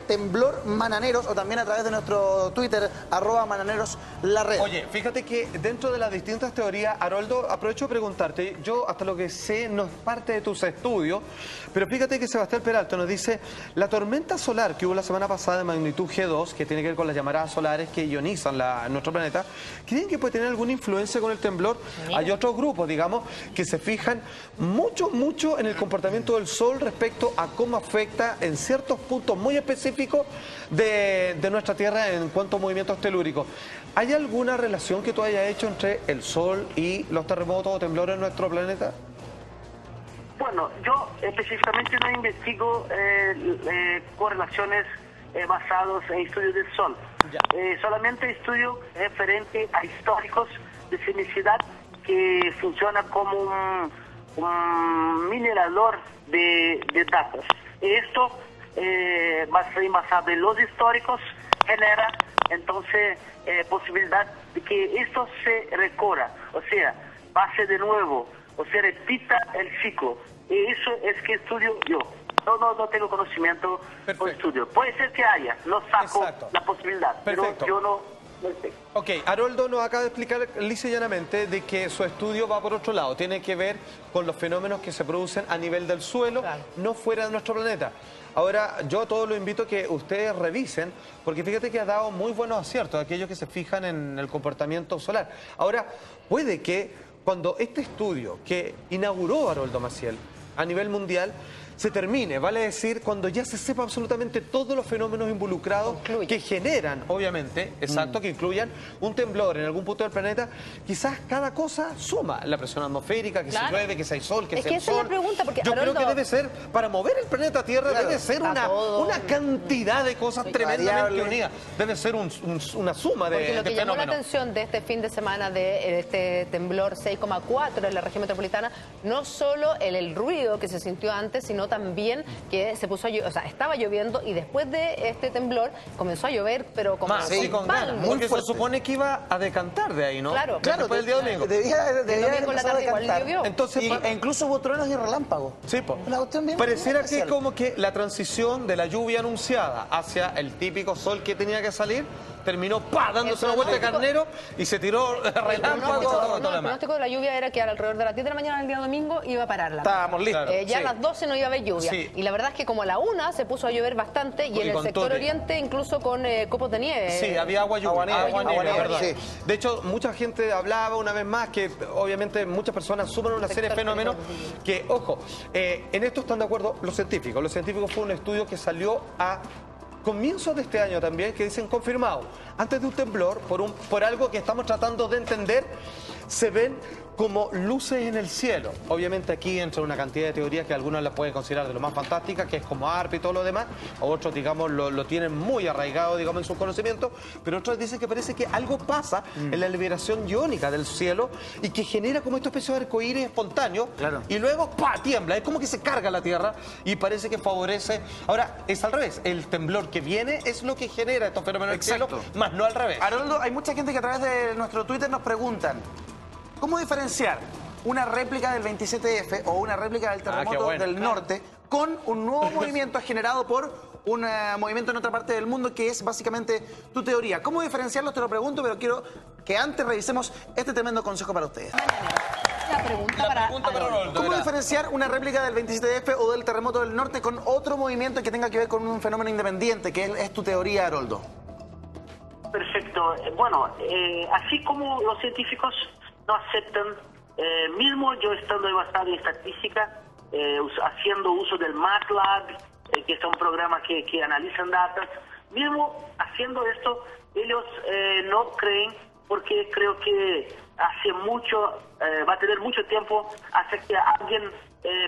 temblormananeros, o también a través de nuestro Twitter, @mananeroslarred. Oye, fíjate que dentro de las distintas teorías, Haroldo, aprovecho de preguntarte, yo hasta lo que sé no es parte de tus estudios, pero fíjate que Sebastián Peralta nos dice, la tormenta solar que hubo la semana pasada de magnitud G2, que tiene que ver con las llamaradas solares que ionizan nuestro planeta, ¿creen que puede tener alguna influencia con el temblor? Hay otros grupos, digamos, que se fijan mucho en el comportamiento del Sol respecto a cómo afecta en ciertos puntos muy específicos de nuestra Tierra en cuanto a movimientos telúricos. ¿Hay alguna relación que tú hayas hecho entre el Sol y los terremotos o temblores en nuestro planeta? Bueno, yo específicamente no investigo correlaciones basadas en estudios del Sol. Solamente estudio referente a históricos de sismicidad que funciona como un minerador de datos. Esto, basado en los históricos, genera entonces posibilidad de que esto se recorra, o sea, pase de nuevo, o se repita el ciclo. Y eso es que estudio yo. No tengo conocimiento o estudio. Puede ser que haya, no saco la posibilidad, pero yo no sé. Ok, Haroldo nos acaba de explicar lisa y llanamente de que su estudio va por otro lado, tiene que ver con los fenómenos que se producen a nivel del suelo, no fuera de nuestro planeta. Ahora, yo a todos los invito a que ustedes revisen, porque fíjate que ha dado muy buenos aciertos, aquellos que se fijan en el comportamiento solar. Ahora, puede que cuando este estudio que inauguró Haroldo Maciel a nivel mundial se termine, vale decir, cuando ya se sepa absolutamente todos los fenómenos involucrados que generan, obviamente, que incluyan un temblor en algún punto del planeta, quizás cada cosa suma, la presión atmosférica, que se llueve, que si hay sol, que si hay sol. Esa es la pregunta, porque yo Haroldo... creo que debe ser, para mover el planeta Tierra, debe ser una cantidad de cosas tremendamente unidas, debe ser una suma de fenómenos. Lo que llamó la fenómenos. atención de este fin de semana de este temblor 6,4 en la región metropolitana, no solo el ruido que se sintió antes, sino también que se puso a llover, o sea, estaba lloviendo y después de este temblor comenzó a llover, pero como con ganas, porque se supone que iba a decantar de ahí, ¿no? Claro, después del día domingo. Debía empezar a decantar. Entonces, e incluso hubo truenos y relámpagos. Sí, po. La cuestión bien Pareciera que especial. como que la transición de la lluvia anunciada hacia el típico sol que tenía que salir terminó dándose una vuelta de carnero y se tiró relámpago. El pronóstico de la lluvia era que alrededor de las 10 de la mañana del día domingo iba a pararla. Estábamos listos. Ya a las 12 no iba a haber lluvia. Y la verdad es que como a la 1 se puso a llover bastante y en el sector oriente incluso con copos de nieve. Sí, había agua nieve, verdad. Sí. De hecho, mucha gente hablaba una vez más que obviamente muchas personas suman una serie de fenómenos que, ojo, en esto están de acuerdo los científicos. Los científicos fue un estudio que salió a comienzos de este año también, que dicen confirmado, antes de un temblor, por algo que estamos tratando de entender, se ven como luces en el cielo. Obviamente aquí entra una cantidad de teorías que algunos las pueden considerar de lo más fantásticas, que es como ARP y todo lo demás, otros, digamos, lo tienen muy arraigado, digamos, en sus conocimientos, pero otros dicen que parece que algo pasa en la liberación iónica del cielo y que genera como esta especie de arcoíris espontáneo y luego tiembla, es como que se carga la Tierra y parece que favorece. Ahora, es al revés, el temblor que viene es lo que genera estos fenómenos del cielo, más no al revés. Haroldo, hay mucha gente que a través de nuestro Twitter nos preguntan ¿cómo diferenciar una réplica del 27F o una réplica del terremoto del norte con un nuevo movimiento generado por un movimiento en otra parte del mundo, que es básicamente tu teoría? ¿Cómo diferenciarlos? Te lo pregunto, pero quiero que antes revisemos este tremendo consejo para ustedes. La pregunta para Haroldo. ¿Cómo diferenciar una réplica del 27F o del terremoto del norte con otro movimiento que tenga que ver con un fenómeno independiente, que es tu teoría, Haroldo? Perfecto. Bueno, así como los científicos no aceptan, mismo yo estando basado en estadística, haciendo uso del MATLAB que son programas que analizan datos. Mismo haciendo esto, ellos no creen, porque creo que hace mucho, va a tener mucho tiempo hasta que alguien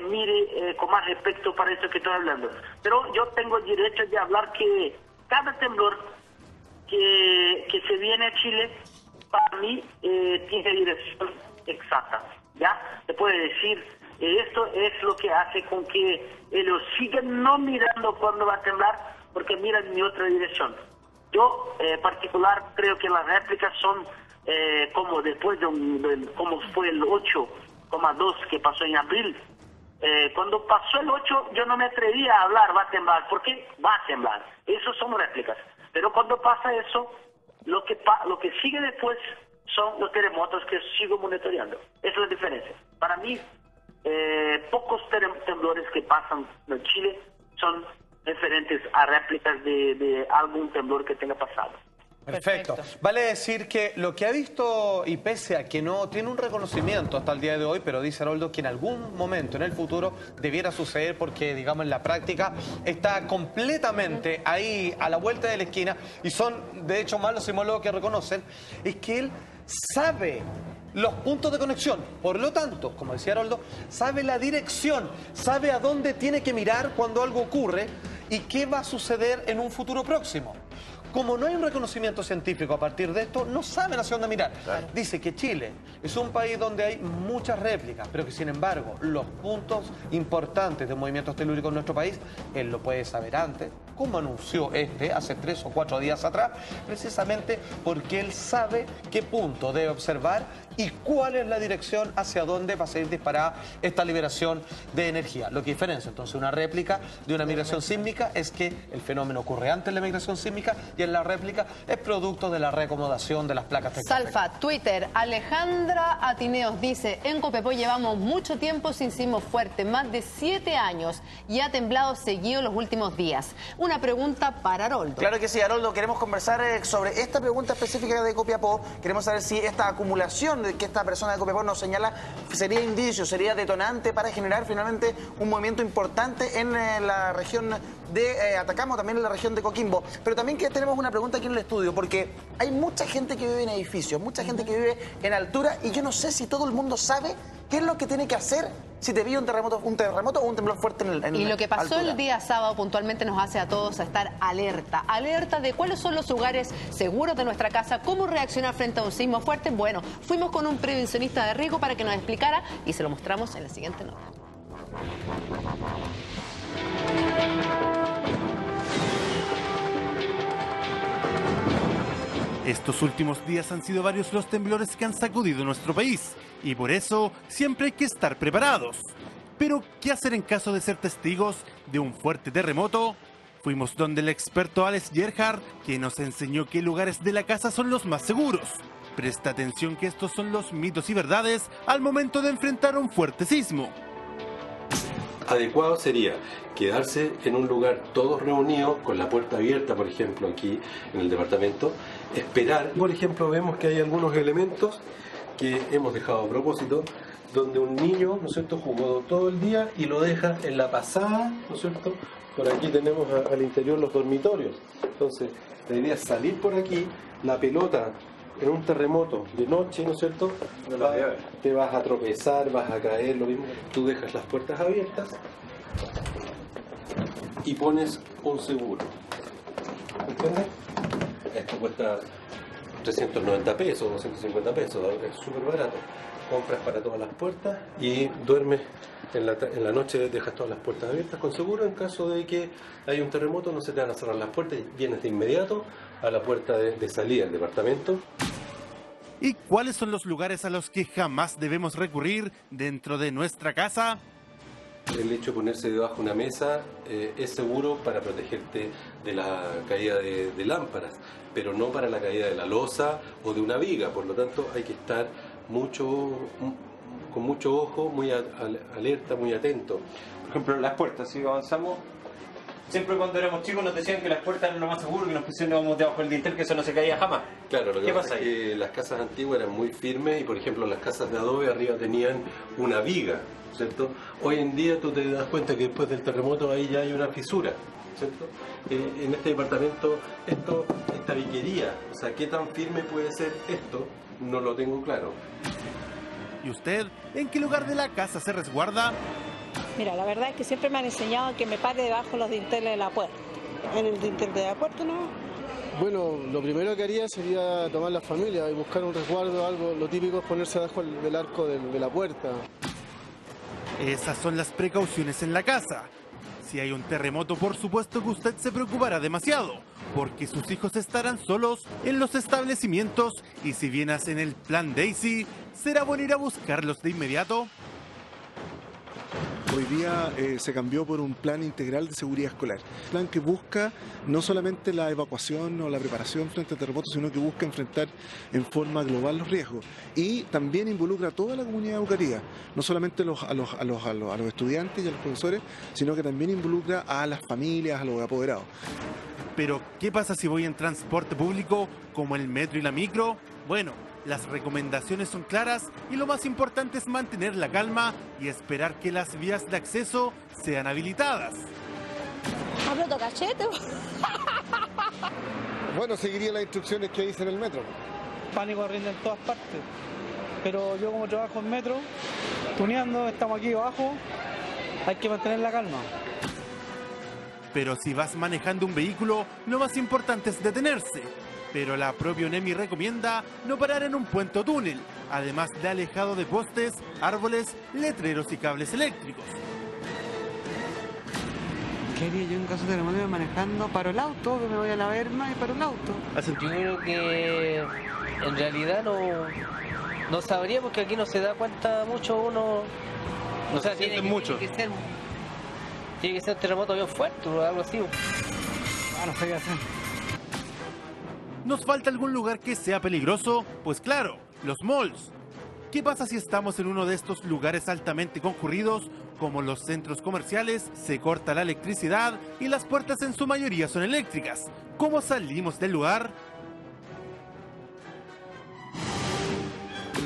mire con más respeto para eso que estoy hablando. Pero yo tengo el derecho de hablar que cada temblor que se viene a Chile, para mí, tiene dirección exacta. ¿Ya? Se puede decir, esto es lo que hace con que ellos sigan no mirando cuando va a temblar, porque miran en otra dirección. Yo, en particular, creo que las réplicas son como después como fue el 8,2 que pasó en abril. Cuando pasó el 8, yo no me atrevía a hablar, va a temblar, porque va a temblar. Eso son réplicas. Pero cuando pasa eso, lo que sigue después son los terremotos que sigo monitoreando. Esa es la diferencia. Para mí, pocos temblores que pasan en Chile son referentes a réplicas de algún temblor que tenga pasado. Perfecto. Vale decir que lo que ha visto, y pese a que no tiene un reconocimiento hasta el día de hoy, pero dice Haroldo que en algún momento en el futuro debiera suceder, porque digamos en la práctica está completamente ahí a la vuelta de la esquina, y son de hecho más los sismólogos que reconocen, es que él sabe los puntos de conexión, por lo tanto, como decía Haroldo, sabe la dirección, sabe a dónde tiene que mirar cuando algo ocurre y qué va a suceder en un futuro próximo. Como no hay un reconocimiento científico a partir de esto, no saben hacia dónde mirar. Claro. Dice que Chile es un país donde hay muchas réplicas, pero que sin embargo los puntos importantes de movimientos telúricos en nuestro país, él lo puede saber antes, como anunció hace 3 o 4 días atrás, precisamente porque él sabe qué punto debe observar y cuál es la dirección hacia dónde va a ser disparada esta liberación de energía. Lo que diferencia entonces una réplica de una migración sísmica es que el fenómeno ocurre antes de la migración sísmica y en la réplica es producto de la reacomodación de las placas tectónicas. Salfa, Twitter, Alejandra Atineos dice, en Copiapó llevamos mucho tiempo sin sismo fuerte, más de 7 años, y ha temblado seguido los últimos días. Una pregunta para Haroldo. Claro que sí, Haroldo, queremos conversar sobre esta pregunta específica de Copiapó. Queremos saber si esta acumulación que esta persona de Copiapó nos señala sería indicio, sería detonante para generar finalmente un movimiento importante en la región de Atacama, también en la región de Coquimbo. Pero también que tenemos una pregunta aquí en el estudio, porque hay mucha gente que vive en edificios, mucha gente que vive en altura, y yo no sé si todo el mundo sabe qué es lo que tiene que hacer si te vive un terremoto o un temblor fuerte en Y lo que pasó altura. el día sábado puntualmente nos hace a todos a estar alerta. Alerta de cuáles son los lugares seguros de nuestra casa, cómo reaccionar frente a un sismo fuerte. Bueno, fuimos con un prevencionista de riesgo para que nos explicara y se lo mostramos en la siguiente nota. Estos últimos días han sido varios los temblores que han sacudido nuestro país y por eso siempre hay que estar preparados. Pero, ¿qué hacer en caso de ser testigos de un fuerte terremoto? Fuimos donde el experto Alex Gerhard, que nos enseñó qué lugares de la casa son los más seguros. Presta atención que estos son los mitos y verdades al momento de enfrentar un fuerte sismo. Adecuado sería quedarse en un lugar todos reunidos, con la puerta abierta, por ejemplo, aquí en el departamento, esperar. Por ejemplo, vemos que hay algunos elementos que hemos dejado a propósito, donde un niño, ¿no es cierto?, jugó todo el día y lo deja en la pasada, ¿no es cierto? Por aquí tenemos al interior los dormitorios. Entonces, la idea es salir por aquí, la pelota en un terremoto de noche, ¿no es cierto? Te vas a tropezar, vas a caer, lo mismo. Tú dejas las puertas abiertas y pones un seguro. ¿Entiendes? Esto cuesta 390 pesos, 250 pesos, es súper barato. Compras para todas las puertas y duermes en la noche, dejas todas las puertas abiertas con seguro. En caso de que haya un terremoto no se te van a cerrar las puertas y vienes de inmediato a la puerta de salida del departamento. ¿Y cuáles son los lugares a los que jamás debemos recurrir dentro de nuestra casa? El hecho de ponerse debajo de una mesa es seguro para protegerte de la caída de lámparas, pero no para la caída de la losa o de una viga. Por lo tanto, hay que estar con mucho ojo, muy alerta, muy atento. Por ejemplo, las puertas, si avanzamos, Siempre cuando éramos chicos nos decían que las puertas eran lo más seguro, que nos pusiéramos debajo del dintel, que eso no se caía jamás. Claro, lo que ¿Qué pasa pasa es ahí? que las casas antiguas eran muy firmes y, por ejemplo, las casas de adobe arriba tenían una viga, ¿cierto? Hoy en día tú te das cuenta que después del terremoto ahí ya hay una fisura, ¿cierto? En este departamento, esta viquería, o sea, ¿qué tan firme puede ser esto? No lo tengo claro. ¿Y usted en qué lugar de la casa se resguarda? Mira, la verdad es que siempre me han enseñado que me pare debajo de los dinteles de la puerta. En el dintel de la puerta, ¿no? Bueno, lo primero que haría sería tomar la familia y buscar un resguardo, algo. Lo típico es ponerse debajo del arco de la puerta. Esas son las precauciones en la casa. Si hay un terremoto, por supuesto que usted se preocupará demasiado, porque sus hijos estarán solos en los establecimientos y si bien hacen el plan Daisy, ¿será bueno ir a buscarlos de inmediato? Hoy día se cambió por un plan integral de seguridad escolar. Un plan que busca no solamente la evacuación o la preparación frente a terremotos, sino que busca enfrentar en forma global los riesgos. Y también involucra a toda la comunidad educativa, no solamente a los estudiantes y a los profesores, sino que también involucra a las familias, a los apoderados. Pero, ¿qué pasa si voy en transporte público como el metro y la micro? Bueno, las recomendaciones son claras y lo más importante es mantener la calma y esperar que las vías de acceso sean habilitadas. ¿Hablo cachete? Bueno, seguiría las instrucciones que dice en el metro. Pánico rinde en todas partes. Pero yo como trabajo en metro, tuneando, estamos aquí abajo, hay que mantener la calma. Pero si vas manejando un vehículo, lo más importante es detenerse. Pero la propia ONEMI recomienda no parar en un puente o túnel, además de alejado de postes, árboles, letreros y cables eléctricos. ¿Qué haría yo en caso de terremoto manejando? Paro el auto, me voy a la Berma y paro el auto. Yo creo que en realidad no sabría porque aquí no se da cuenta mucho uno. No se siente mucho. Tiene que ser un terremoto bien fuerte o algo así. No sé qué hacer. ¿Nos falta algún lugar que sea peligroso? Pues claro, los malls. ¿Qué pasa si estamos en uno de estos lugares altamente concurridos, como los centros comerciales, se corta la electricidad y las puertas en su mayoría son eléctricas? ¿Cómo salimos del lugar?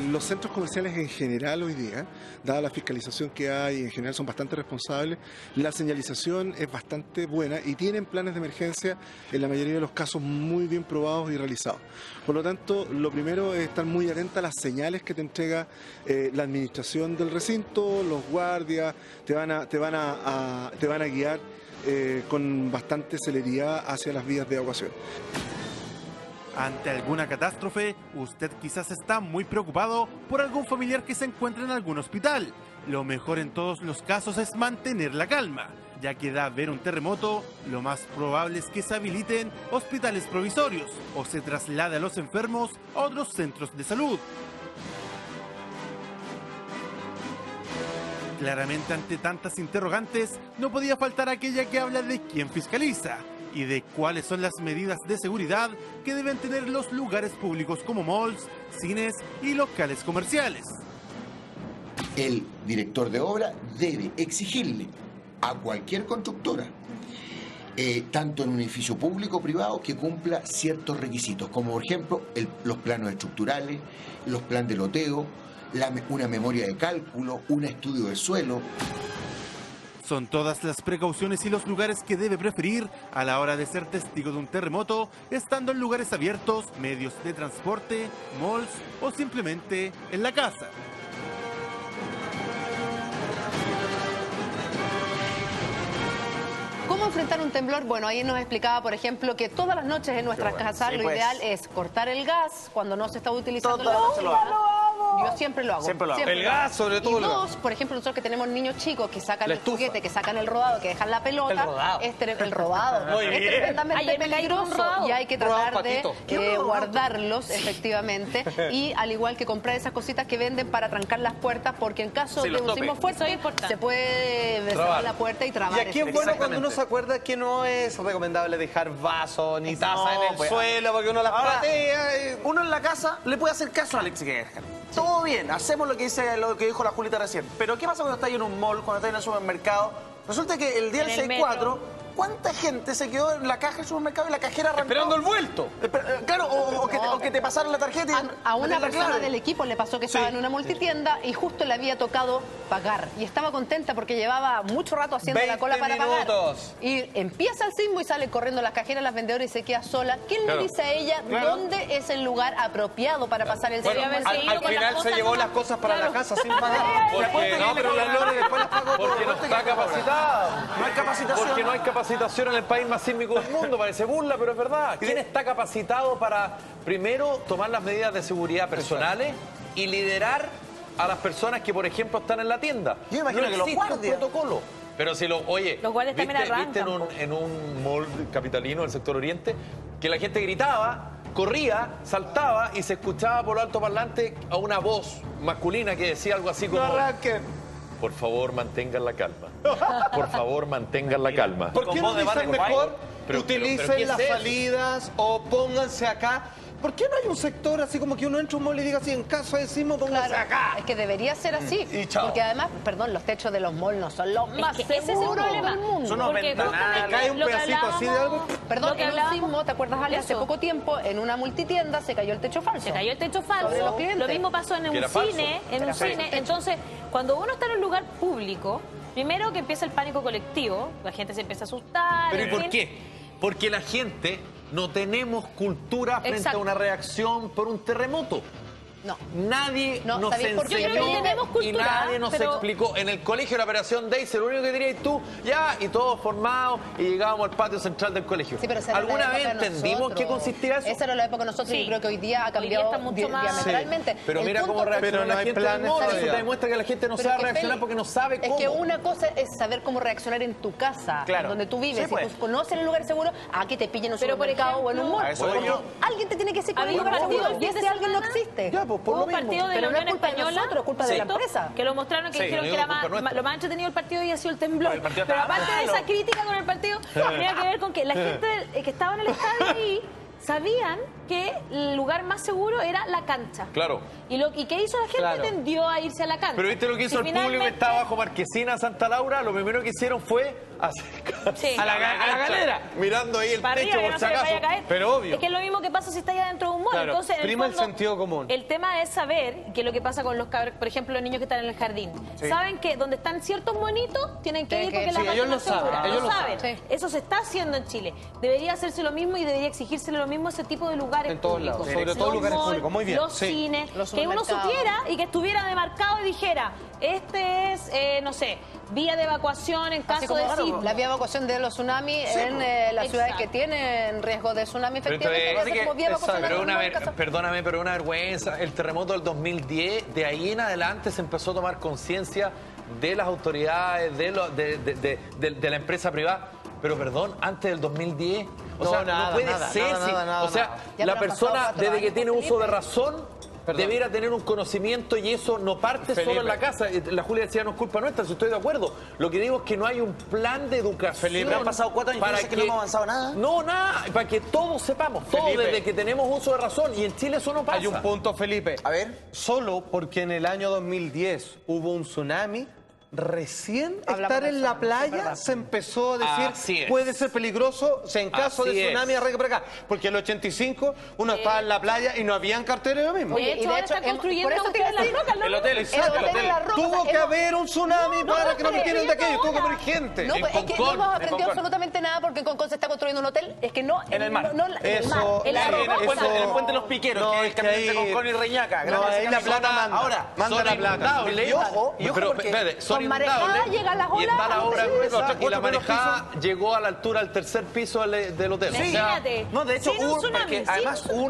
Los centros comerciales en general hoy día, dada la fiscalización que hay, en general son bastante responsables, la señalización es bastante buena y tienen planes de emergencia en la mayoría de los casos muy bien probados y realizados. Por lo tanto, lo primero es estar muy atenta a las señales que te entrega la administración del recinto, los guardias, te van a guiar con bastante celeridad hacia las vías de evacuación. Ante alguna catástrofe, usted quizás está muy preocupado por algún familiar que se encuentra en algún hospital. Lo mejor en todos los casos es mantener la calma, ya que da ver un terremoto, lo más probable es que se habiliten hospitales provisorios o se traslade a los enfermos a otros centros de salud. Claramente ante tantas interrogantes, no podía faltar aquella que habla de quién fiscaliza y de cuáles son las medidas de seguridad que deben tener los lugares públicos como malls, cines y locales comerciales. El director de obra debe exigirle a cualquier constructora, tanto en un edificio público o privado, que cumpla ciertos requisitos, como por ejemplo los planos estructurales, los planes de loteo, una memoria de cálculo, un estudio de suelo. Son todas las precauciones y los lugares que debe preferir a la hora de ser testigo de un terremoto, estando en lugares abiertos, medios de transporte, malls o simplemente en la casa. ¿Cómo enfrentar un temblor? Bueno, ahí nos explicaba, por ejemplo, que todas las noches en nuestras casas Sí, lo pues. ideal es cortar el gas cuando no se está utilizando Todas las noches lo hago. Yo siempre lo hago. Siempre lo hago. Siempre El lo hago. gas, sobre todo, Y lo hago. dos, por ejemplo, nosotros que tenemos niños chicos que sacan La el estufa. juguete, que sacan el rodado, que dejan la pelota. El rodado. El rodado. Muy Es bien. tremendamente Ayer me caí con un peligroso rodado. y hay que Rodado tratar de patito. ¿Qué rodado? guardarlos, efectivamente. Y al igual que comprar esas cositas que venden para trancar las puertas, porque en caso Sí, de los un topes. sismo fuerte, se puede cerrar Trabar. la puerta y trabar. Y aquí es bueno cuando Exactamente. uno se acuerda que no es recomendable dejar vasos ni tazas en el pues, suelo porque uno las ahora, patea. Uno en la casa le puede hacer caso a Alex Gerger. Todo bien, hacemos lo que dijo la Julita recién. Pero ¿qué pasa cuando estáis en un mall, cuando estáis en el supermercado? Resulta que el día En del el 6-4 ¿cuánta gente se quedó en la caja del supermercado y la cajera arrancó? Esperando el vuelto. Claro, o que te pasaron la tarjeta y a una la persona clave. del equipo le pasó que estaba en una multitienda y justo le había tocado pagar. Y estaba contenta porque llevaba mucho rato haciendo la cola para pagar. Y empieza el sismo y sale corriendo las cajeras, las vendedoras y se queda sola. ¿Quién le dice a ella dónde es el lugar apropiado para pasar el sismo? Al final se llevó las cosas para la casa sin pagar. No, pero la Lore después las pagó porque no está capacitada. No hay capacitación. Porque no hay capacitación en el país más sísmico del mundo. Parece burla, pero es verdad. ¿Quién está capacitado para, primero, tomar las medidas de seguridad personales y liderar a las personas que, por ejemplo, están en la tienda? Yo imagino que los existe un guardias. protocolo. Pero si oye, Los guardias también ¿viste en un mall capitalino del sector oriente que la gente gritaba, corría, saltaba y se escuchaba por lo altoparlante a una voz masculina que decía algo así como... Por favor, mantengan la calma. Por favor, mantengan la calma. ¿Por qué no dicen mejor ¿qué utilicen es las eso? salidas o pónganse acá? ¿Por qué no hay un sector así como que uno entra a un mall y diga así, en caso de sismo, pónganse acá? Es que debería ser así. Y chao. Porque además, perdón, los techos de los malls no son los más que ese es el seguros problema. del mundo. Son unos Porque ventanales. Cae un lo que pedacito así de algo. Perdón, Lo que en un hablábamos- sismo, ¿te acuerdas, Ale? Hace Eso. poco tiempo, en una multitienda se cayó el techo falso. Se cayó el techo falso. Sobre los clientes. Lo mismo pasó en Que un era falso. cine. En Era un falso. cine. Entonces, cuando uno está en un lugar público, primero que empieza el pánico colectivo, la gente se empieza a asustar. ¿Pero y en por fin. qué? Porque la gente no tenemos cultura frente Exacto. a una reacción por un terremoto. No. Nadie No, nos ¿sabéis por qué? enseñó Yo creo que tenemos y cultura, nadie nos pero- explicó. En el colegio la operación Daisy, lo único que dirías tú, ya, y todos formados, y llegábamos al patio central del colegio. Sí, pero esa era ¿Alguna la vez época de entendimos nosotros. qué consistía eso? Esa era la época de nosotros y Sí. yo creo que hoy día ha Hoy día cambiado está mucho más- diametralmente. Pero El mira punto- cómo reacciona Pero no la hay gente del planes modo. Eso todavía. te demuestra que la gente no Pero sabe es que, reaccionar Feli, porque no sabe cómo. Es que una cosa es saber cómo reaccionar en tu casa, Claro. donde tú vives. Sí, pues. Si tú conoces el lugar seguro, a que te pillen en un Pero, por supermercado o en un ejemplo, mall. a eso Porque voy yo. alguien te tiene que decir cuál es el Había un lugar partido seguro el y fin de ese alguien no semana. existe. Ya, pues por Hubo lo un mismo. partido de Pero la no es Unión culpa de Española. nosotros, es culpa de la ¿cierto? empresa. Que lo mostraron, que Sí, dijeron no que digo era culpa nuestra. lo más entretenido del partido había sido el temblor. El partido Pero estaba aparte de malo. esa crítica con el partido, tenía que ver con que la gente que estaba en el estadio ahí sabían que el lugar más seguro era la cancha. Claro. ¿Y qué hizo la gente? Claro. Tendió a irse a la cancha. Pero viste lo que hizo Y el público que finalmente- estaba bajo Marquesina Santa Laura, lo primero que hicieron fue acercarse Sí. a la galera, mirando ahí el Para techo arriba, que por no si se le vaya a acaso. caer. Pero obvio. Es que es lo mismo que pasa si está allá dentro de un mall. Claro, Entonces, en prima el fondo, sentido común. El tema es saber qué es lo que pasa con los cabros, por ejemplo, los niños que están en el jardín. Sí. Saben que donde están ciertos monitos tienen que Tienen ir que porque ir. la Sí, calle ellos no lo es segura. saben, ellos Lo lo saben. saben. Eso se está haciendo en Chile. Debería hacerse lo mismo y debería exigírsele lo mismo a ese tipo de lugares En todos públicos. lados, sobre Los todo lugares malls, públicos. Muy bien, Los sí. cines, Los que uno supermercados. supiera y que estuviera demarcado y dijera, este es, no sé, vía de evacuación en Así caso como de sismo. la vía de evacuación de los tsunamis en las ciudades que tienen riesgo de tsunami, Pero efectivamente, entonces, va a ser como vía de evacuación pero en una algunas casas. perdóname, pero una vergüenza. El terremoto del 2010, de ahí en adelante se empezó a tomar conciencia de las autoridades, de la empresa privada. Pero perdón, antes del 2010, o No, sea, nada, no puede nada, ser. nada, o sea, nada. Ya la habrán persona, pasado 4 desde que años, tiene uso de Felipe. razón, debiera tener un conocimiento y eso no parte Felipe. solo en la casa. La Julia decía, no es culpa nuestra, si estoy de acuerdo. Lo que digo es que no hay un plan de educación. Felipe, han pasado 4 años y tú dices que no hemos avanzado nada. No, nada, para que todos sepamos, todos Felipe. desde que tenemos uso de razón. Y en Chile eso no pasa. Hay un punto, Felipe. A ver. Solo porque en el año 2010 hubo un tsunami, recién Hablamos estar del en la tsunami, es playa verdad. se empezó a decir Así es. puede ser peligroso si en caso Así de tsunami es. arranca para acá. Porque en el 85 uno estaba en la playa y no habían carteles lo mismo. Oye, De hecho, ahora están construyendo por eso te ustedes iba a las rocas, ¿no? El hotel, exacto. El hotel en las rocas, Tuvo o sea, que hemos- haber un tsunami para que no me tienen de aquello. Tuvo que morir gente. No, pues, es que no hemos aprendido absolutamente nada porque en Concón se está construyendo un hotel. Es que no En el mar. No, en el mar, Eso, en la en el roca. puente- En el puente de los Piqueros, No, que es es el que camino entre ahí- Concón y Reñaca. No, ahí la plata manda. Ahora, Manda son la plata. inundables. Y ojo, pero, porque espérate, son con marejada inundables. llegan las Y olas está la a obra donde gruesa los y la cuatro primeros marejada llegó a la altura del tercer piso del hotel. Sí. O sea, Imagínate. No, de hecho, Sin un tsunami, porque sin además un hubo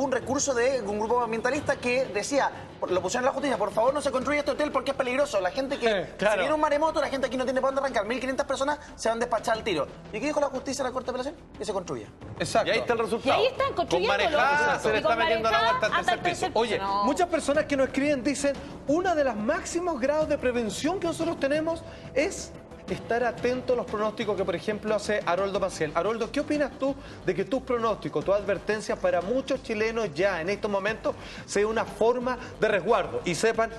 un recurso de un grupo ambientalista que decía, lo pusieron en la justicia, por favor no se construya este hotel porque es peligroso. La gente que, claro. si viene un maremoto, la gente aquí no tiene para dónde arrancar. 1.500 personas se van a despachar al tiro. ¿Y qué dijo la justicia de la Corte de Apelación? Que se construya. Exacto. y ahí está el Y resultado. ahí están construyendo. Con marejada se le está metiendo la vuelta al tercer piso. Oye, muchas personas que nos escriben dicen, una de las máximos grados de prevención que nosotros tenemos es estar atento a los pronósticos que, por ejemplo, hace Haroldo Maciel. Haroldo, ¿qué opinas tú de que tus pronósticos, tus advertencias para muchos chilenos ya en estos momentos sea una forma de resguardo y sepan,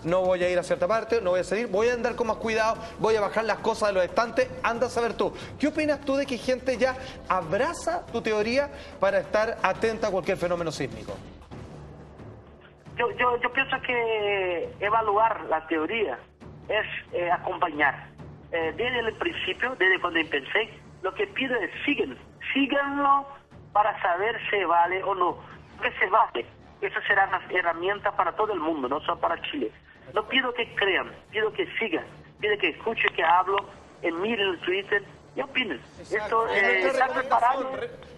no voy a ir a cierta parte, no voy a salir, voy a andar con más cuidado, voy a bajar las cosas de los estantes, anda a saber tú? ¿Qué opinas tú de que gente ya abraza tu teoría para estar atenta a cualquier fenómeno sísmico? Yo pienso que evaluar la teoría es acompañar. Desde el principio, desde cuando empecé, lo que pido es síganlo para saber si vale o no. Que se vale. Esa será una herramienta para todo el mundo, no solo para Chile. No pido que crean, pido que sigan, pido que escuchen, que hablo, miren el Twitter y opinen. Esto está preparado.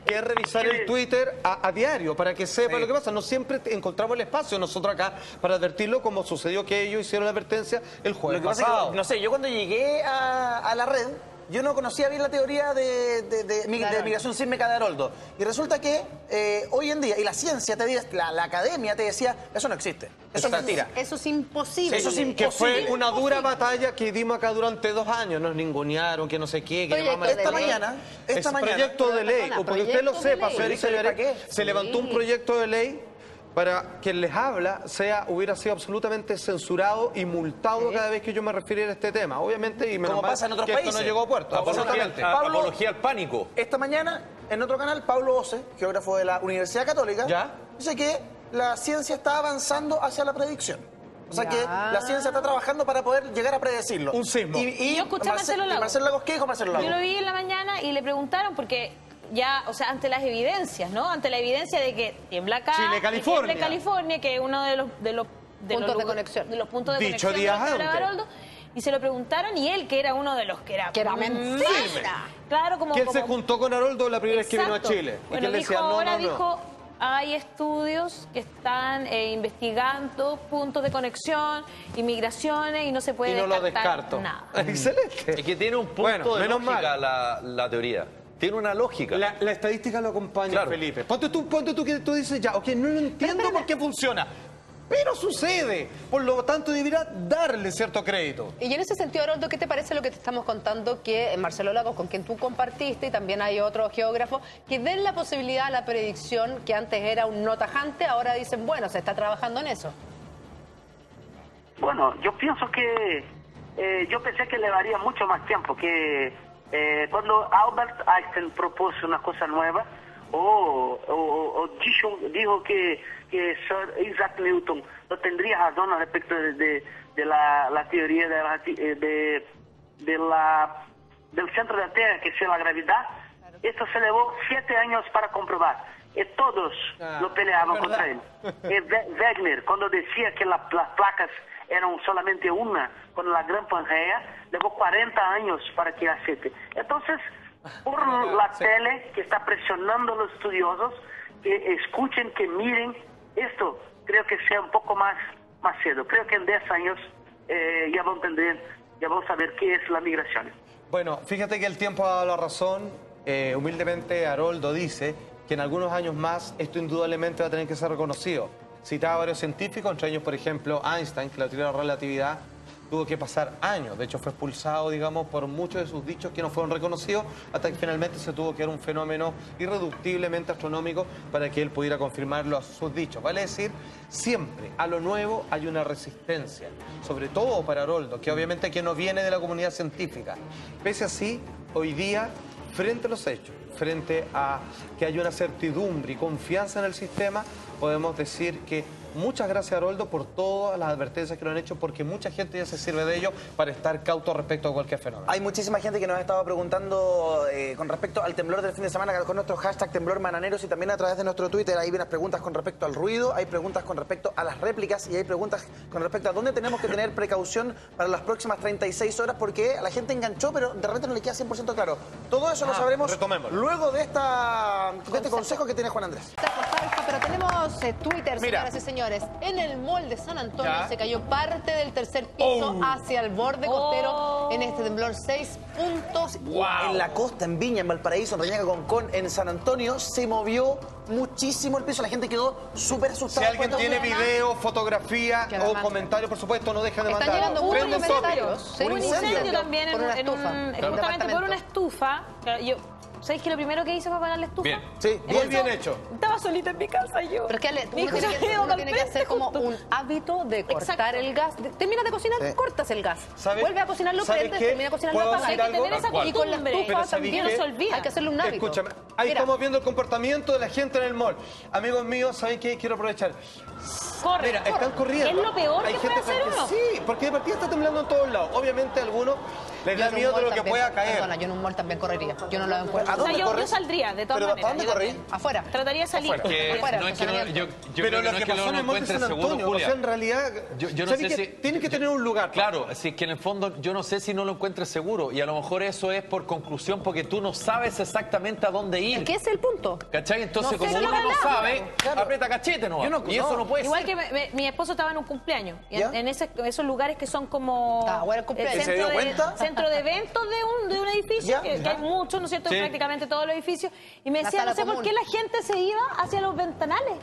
Que es revisar el Twitter a diario para que sepa lo que pasa. No siempre encontramos el espacio nosotros acá para advertirlo, como sucedió que ellos hicieron la advertencia el jueves pasado. No sé, yo cuando llegué a la red, yo no conocía bien la teoría de migración sísmica de Haroldo. Y resulta que hoy en día, y la ciencia, la academia te decía, eso no existe. Eso es mentira. Eso es imposible. Eso es imposible. Que fue una dura batalla que dimos acá durante 2 años. Nos ningunearon, que no sé qué. Que esta mañana... proyecto de ley, o porque usted lo sepa, señores, se levantó un proyecto de ley para quien les habla hubiera sido absolutamente censurado y multado cada vez que yo me refiriera a este tema. Obviamente, y menos como pasa en otros países. Esto no llegó a puerto. Apología al pánico. Esta mañana, en otro canal, Pablo Ose, geógrafo de la Universidad Católica, dice que la ciencia está avanzando hacia la predicción. O sea que la ciencia está trabajando para poder llegar a predecirlo. Un sismo. Y yo escuché a Marcelo Lagos. Marcelo Lagos, ¿qué dijo Marcelo Lagos? Yo lo vi en la mañana y le preguntaron porque... ya, o sea, ante las evidencias, ¿no? Ante la evidencia de que tiembla acá, Chile, California. tiembla California, que es uno de los puntos de conexión. De los puntos de Dicho conexión días de antes. Haroldo. Y se lo preguntaron y él, que era uno de los que era mentira. Claro, como... Que él se juntó con Haroldo la primera vez que vino a Chile. Bueno, y que él dijo, decía, ahora dijo, hay estudios que están investigando puntos de conexión, inmigraciones, y no se puede y no lo descartar descarto. nada. Excelente. Es que tiene un punto de lógica la teoría. Tiene una lógica. La estadística lo acompaña, claro. Felipe. Ponte tú que tú dices ya, ok, no lo entiendo por qué funciona. Pero sucede. Por lo tanto, debería darle cierto crédito. Y en ese sentido, Haroldo, ¿qué te parece lo que te estamos contando? Que Marcelo Lagos, con quien tú compartiste, y también hay otro geógrafo, que den la posibilidad a la predicción, que antes era un no tajante, ahora dicen, bueno, se está trabajando en eso. Bueno, yo pienso que... yo pensé que llevaría mucho más tiempo, que cuando Albert Einstein propuso una cosa nueva, o dijo que Sir Isaac Newton no tendría razón al respecto de la teoría del centro de la Tierra, que es la gravedad. Esto se llevó 7 años para comprobar. Y todos lo peleaban contra él. Wegener, cuando decía que las placas eran solamente una, con la Gran Pangea, llevó 40 años para que acepte. Entonces, por la tele, que está presionando a los estudiosos, que escuchen, que miren esto, creo que sea un poco más cedo. Creo que en 10 años ya vamos a entender, ya vamos a saber qué es la migración. Bueno, fíjate que el tiempo ha dado la razón. Humildemente, Haroldo dice que en algunos años más esto indudablemente va a tener que ser reconocido. Citaba a varios científicos, entre ellos, por ejemplo, Einstein, que la teoría de la relatividad tuvo que pasar años. De hecho, fue expulsado, digamos, por muchos de sus dichos que no fueron reconocidos, hasta que finalmente se tuvo que dar un fenómeno irreductiblemente astronómico para que él pudiera confirmar sus dichos. Vale decir, siempre a lo nuevo hay una resistencia, sobre todo para Haroldo, que obviamente que no viene de la comunidad científica. Pese así, hoy día, frente a los hechos, frente a que hay una certidumbre y confianza en el sistema, podemos decir que muchas gracias, Haroldo, por todas las advertencias que lo han hecho, porque mucha gente ya se sirve de ello para estar cauto respecto a cualquier fenómeno. Hay muchísima gente que nos ha estado preguntando con respecto al temblor del fin de semana, con nuestro hashtag temblormananeros, y también a través de nuestro Twitter. Hay unas preguntas con respecto al ruido, hay preguntas con respecto a las réplicas, y hay preguntas con respecto a dónde tenemos que tener precaución para las próximas 36 horas, porque a la gente enganchó, pero de repente no le queda 100% claro. Todo eso lo sabremos luego de este consejo que tiene Juan Andrés. Pero tenemos Twitter, señoras y señores. En el mall de San Antonio se cayó parte del tercer piso hacia el borde costero En este temblor 6 puntos. En la costa, en Viña, en Valparaíso, en Reñaca, Concón, en San Antonio, se movió muchísimo el piso. La gente quedó súper asustada. Si alguien tiene video, fotografía o comentario, por supuesto, no dejen de Están mandar. llegando muchos comentarios. Hubo un incendio también por una estufa. justamente por una estufa. ¿Sabéis que lo primero que hice fue apagar la estufa? Bien. Sí, muy bien hecho. Estaba solita en mi casa yo. Pero es que Mi hijo se había ido uno al tiene que hacer frente como justo. un hábito de cortar el gas. Terminas de cocinar, cortas el gas. ¿Sabes? Vuelve a cocinar, lo ¿Sabes prendes, qué? termina de cocinar, lo ¿Puedo apagas. decir Hay que algo? tener esa Tal cual. costumbre. Y con la Pero estufa ¿sabéis también qué? no se olvida. Hay que hacerle un hábito. Escúchame, ahí Mira. estamos viendo el comportamiento de la gente en el mall. Amigos míos, ¿saben qué? Quiero aprovechar. Corre, Mira, corre. están corriendo. Es lo peor Hay que puede gente hacer uno. Sí, porque de partida está temblando en todos lados. Obviamente a algunos les da miedo de lo que pueda caer. Perdona, yo en un mall también correría. Yo no lo encuentro. ¿A dónde yo corres? saldría, de todas ¿Pero maneras. ¿a dónde yo corrí? también. Afuera. Trataría de salir. Que Afuera, no es que no, yo Pero creo lo no que es que pasó no en lo el monte encuentre San seguro, Antonio, o Julia. sea, en realidad, Yo no ¿sabes sé qué? si... Tienen que tener un lugar. Claro, si es que en el fondo yo no sé si no lo encuentres seguro y a lo mejor eso es por conclusión porque tú no sabes exactamente a dónde ir. ¿Qué es el punto? ¿Cachai? Entonces, No sé, como eso uno es no verdad. sabe, aprieta cachete nomás. Y eso no puede Igual ser. que mi esposo estaba en un cumpleaños. Y ¿Ya? en esos lugares que son como Está bueno el cumpleaños. ¿Y se dio cuenta? centro de eventos de un edificio, ¿Ya? que hay muchos, ¿no es cierto? Sí. Prácticamente todos los edificios. Y me La decía, sala no sé por común. qué la gente se iba hacia los ventanales.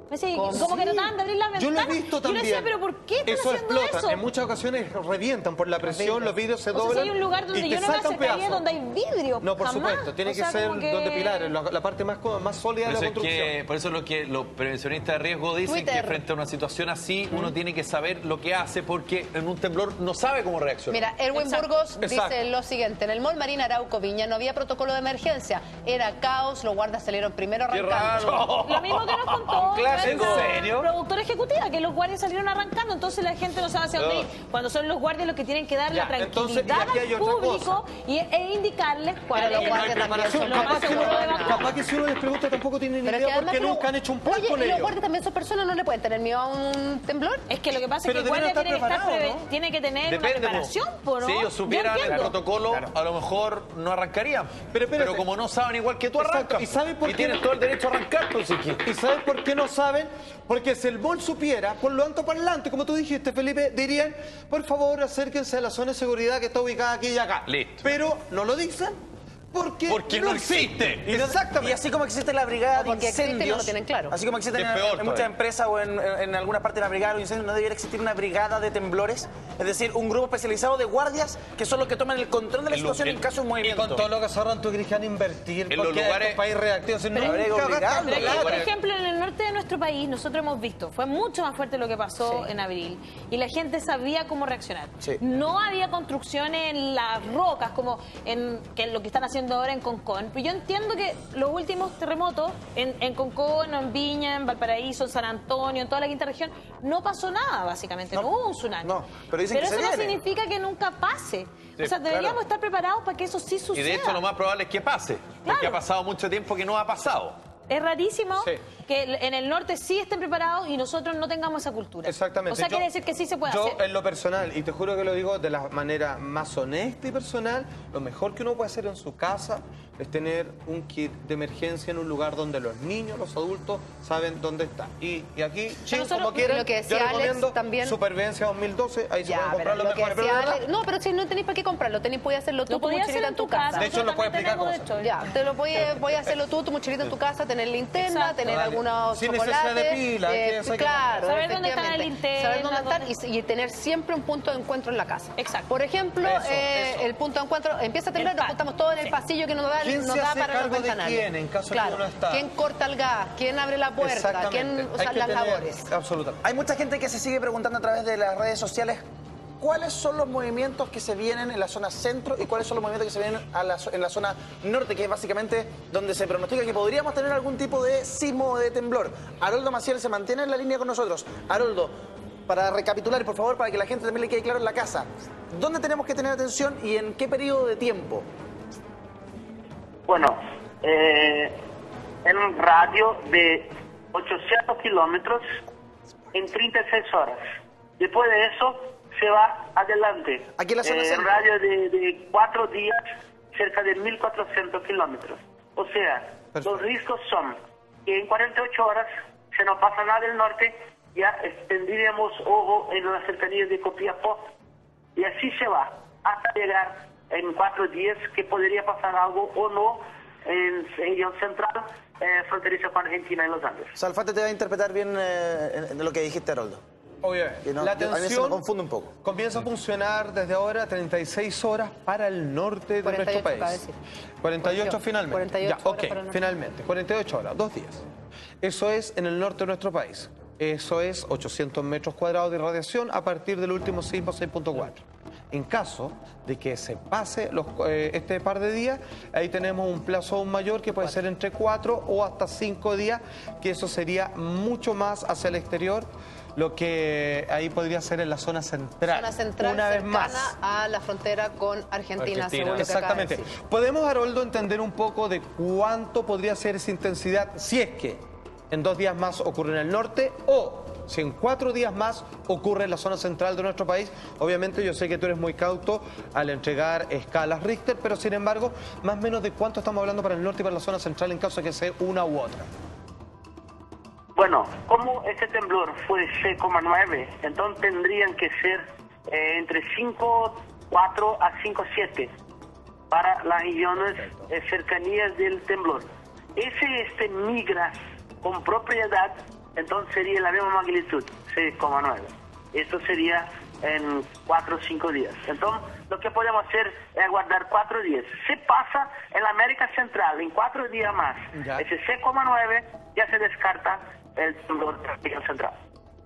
Me decía, como que trataban de abrir las Yo ventanas. lo he visto Y yo también. le decía, pero ¿por qué están Eso haciendo explota. eso? En muchas ocasiones revientan por la presión, los vidrios se O sea, doblan. si hay un lugar donde y te yo no me saltan acercaría pedazos. donde hay vidrio. No, por jamás. supuesto. Tiene O sea, que ser como que- donde pilares, la parte más sólida de Por la eso, construcción. por eso es lo que los prevencionistas de riesgo dicen Twitter. que frente a una situación así uno tiene que saber lo que hace porque en un temblor no sabe cómo reaccionar. Mira, Erwin Exacto. Burgos Exacto. dice lo siguiente. En el mall Marina Arauco Viña no había protocolo de emergencia. Era caos, los guardias salieron primero ¡Qué arrancando. raro! Lo mismo que nos contó clásico. nuestra ¿En serio? productora ejecutiva, que los guardias salieron arrancando, entonces la gente no sabe hacia dónde ir. Cuando son los guardias los que tienen que dar Ya, la entonces, tranquilidad y aquí hay al otra público e indicarles cuál Pero es los el guardias también son lo más Capaz que, seguro de uno, evacuar. capaz que si uno les pregunta tampoco tienen Pero es idea que además porque que nunca han hecho un plan Oye, con ¿y los ellos. guardias también son personas? ¿No le pueden tener miedo a un temblor? Es que lo que pasa Pero es que el deberían guardia estar preparados, ¿no? tiene que tener una Depende, preparación, ¿no? si ellos supieran Yo el entiendo. protocolo, a lo mejor no arrancarían. Pero espérate. como no saben igual que tú, Exacto. arrancan. ¿Y saben por qué? tienes todo el derecho a arrancar, pues, si quieres. ¿Y sabes por qué no saben? Porque si el mall supiera, por lo altoparlante, como tú dijiste, Felipe, dirían, por favor, acérquense a la zona de seguridad que está ubicada aquí y acá. Listo. Pero no lo dicen porque no existe. Y así como existe la brigada de porque existe y no incendios, lo tienen claro. así como existe Es en, peor en muchas todavía. empresas o en alguna parte de la brigada de incendios, no debería existir una brigada de temblores, es decir, un grupo especializado de guardias que son los que toman el control de la situación en caso de un Y movimiento. con todo lo que ahorran, tú crees que van a invertir En los porque lugares- este país reactivo. Pero habría que obligarlo, Pero es que, por Bueno. ejemplo, en el norte de nuestro país nosotros hemos visto, fue mucho más fuerte lo que pasó en abril y la gente sabía cómo reaccionar. Sí. No había construcciones en las rocas como en que lo que están haciendo ahora en Concón. Pero yo entiendo que los últimos terremotos en Concón, en Viña, en Valparaíso, en San Antonio, en toda la quinta región, no pasó nada básicamente, no, hubo un tsunami. No, pero dicen que eso se no viene. significa que nunca pase. Sí, o sea, deberíamos claro. estar preparados para que eso sí Y suceda. de hecho lo más probable es que pase. Porque Claro. ha pasado mucho tiempo que no ha pasado. Es rarísimo Sí. que en el norte sí estén preparados y nosotros no tengamos esa cultura. Exactamente. O sea, Yo- quiere decir que sí se puede Yo, hacer. en lo personal, y te juro que lo digo de la manera más honesta y personal, lo mejor que uno puede hacer en su casa es tener un kit de emergencia en un lugar donde los niños, los adultos, saben dónde está. Y aquí, chicos, nosotros- como quieran, lo que yo decía Alex recomiendo también- Supervivencia 2012, ahí se Ya, pueden comprar pero los lo que mejores. decía Pero de Alex- verdad, no, pero si no tenéis para qué comprarlo, podías hacerlo tú, Lo tu podías mochilita hacer en tu casa. De hecho, lo puedes explicar cómo cómo Ya, te lo voy a hacerlo tú, tu mochilita en tu casa, tener linterna, Exacto. tener Dale. algunos Sin chocolates. necesidad de pila, que eso hay que claro, saber dónde están las efectivamente. linternas, Saber dónde están dónde- y tener siempre un punto de encuentro en la casa. Exacto. Por ejemplo, Eso. el punto de encuentro empieza a temblar, nos juntamos todos en el pasillo que nos da, ¿Quién nos se da hace para los cargo de ventanales. quién en caso de que Claro. uno está? ¿Quién corta el gas? ¿Quién abre la puerta? Exactamente. ¿Quién Hay usa que las tener- labores? Absolutamente. Hay mucha gente que se sigue preguntando a través de las redes sociales cuáles son los movimientos que se vienen en la zona centro y cuáles son los movimientos que se vienen en la zona norte, que es básicamente donde se pronostica que podríamos tener algún tipo de sismo o de temblor. Haroldo Maciel se mantiene en la línea con nosotros. Haroldo, para recapitular, por favor, para que la gente también le quede claro en la casa, ¿dónde tenemos que tener atención y en qué periodo de tiempo? Bueno, en un radio de 800 kilómetros en 36 horas. Después de eso, se va adelante. Aquí en la zona En centro. radio de 4 días, cerca de 1.400 kilómetros. O sea, los riesgos son que en 48 horas se nos pasa nada del norte, ya tendríamos ojo en las cercanías de Copiapó, y así se va. hasta llegar en 4 días que podría pasar algo o no en región central fronteriza con Argentina en los Andes. Salfate te va a interpretar bien de lo que dijiste, Haroldo. Obviamente. No, la a mí se me atención confunde un poco. comienza a funcionar desde ahora 36 horas para el norte de nuestro país. 48 finalmente. 48 ya, horas para el norte. finalmente. 48 horas, 2 días. Eso es en el norte de nuestro país. Eso es 800 metros cuadrados de radiación a partir del último sismo 6.4. En caso de que se pase este par de días, ahí tenemos un plazo aún mayor que puede ser entre 4 o hasta 5 días, que eso sería mucho más hacia el exterior, lo que ahí podría ser en la zona central. Zona central una vez cercana más. a la frontera con Argentina, según lo que acaba de Exactamente. decir. ¿Podemos, Haroldo, entender un poco de cuánto podría ser esa intensidad si es que en 2 días más ocurre en el norte o si en 4 días más ocurre en la zona central de nuestro país? Obviamente yo sé que tú eres muy cauto al entregar escalas Richter, pero sin embargo, más o menos de cuánto estamos hablando para el norte y para la zona central en caso de que sea una u otra. Bueno, como este temblor fue 6,9, entonces tendrían que ser entre 5,4 a 5,7 para las regiones cercanías del temblor. Ese migra con propiedad, entonces sería la misma magnitud, 6,9. Esto sería en 4 o 5 días. Entonces, lo que podemos hacer es aguardar 4 días. Si pasa en la América Central en 4 días más, ese 6,9 ya se descarta el temblor de la región central.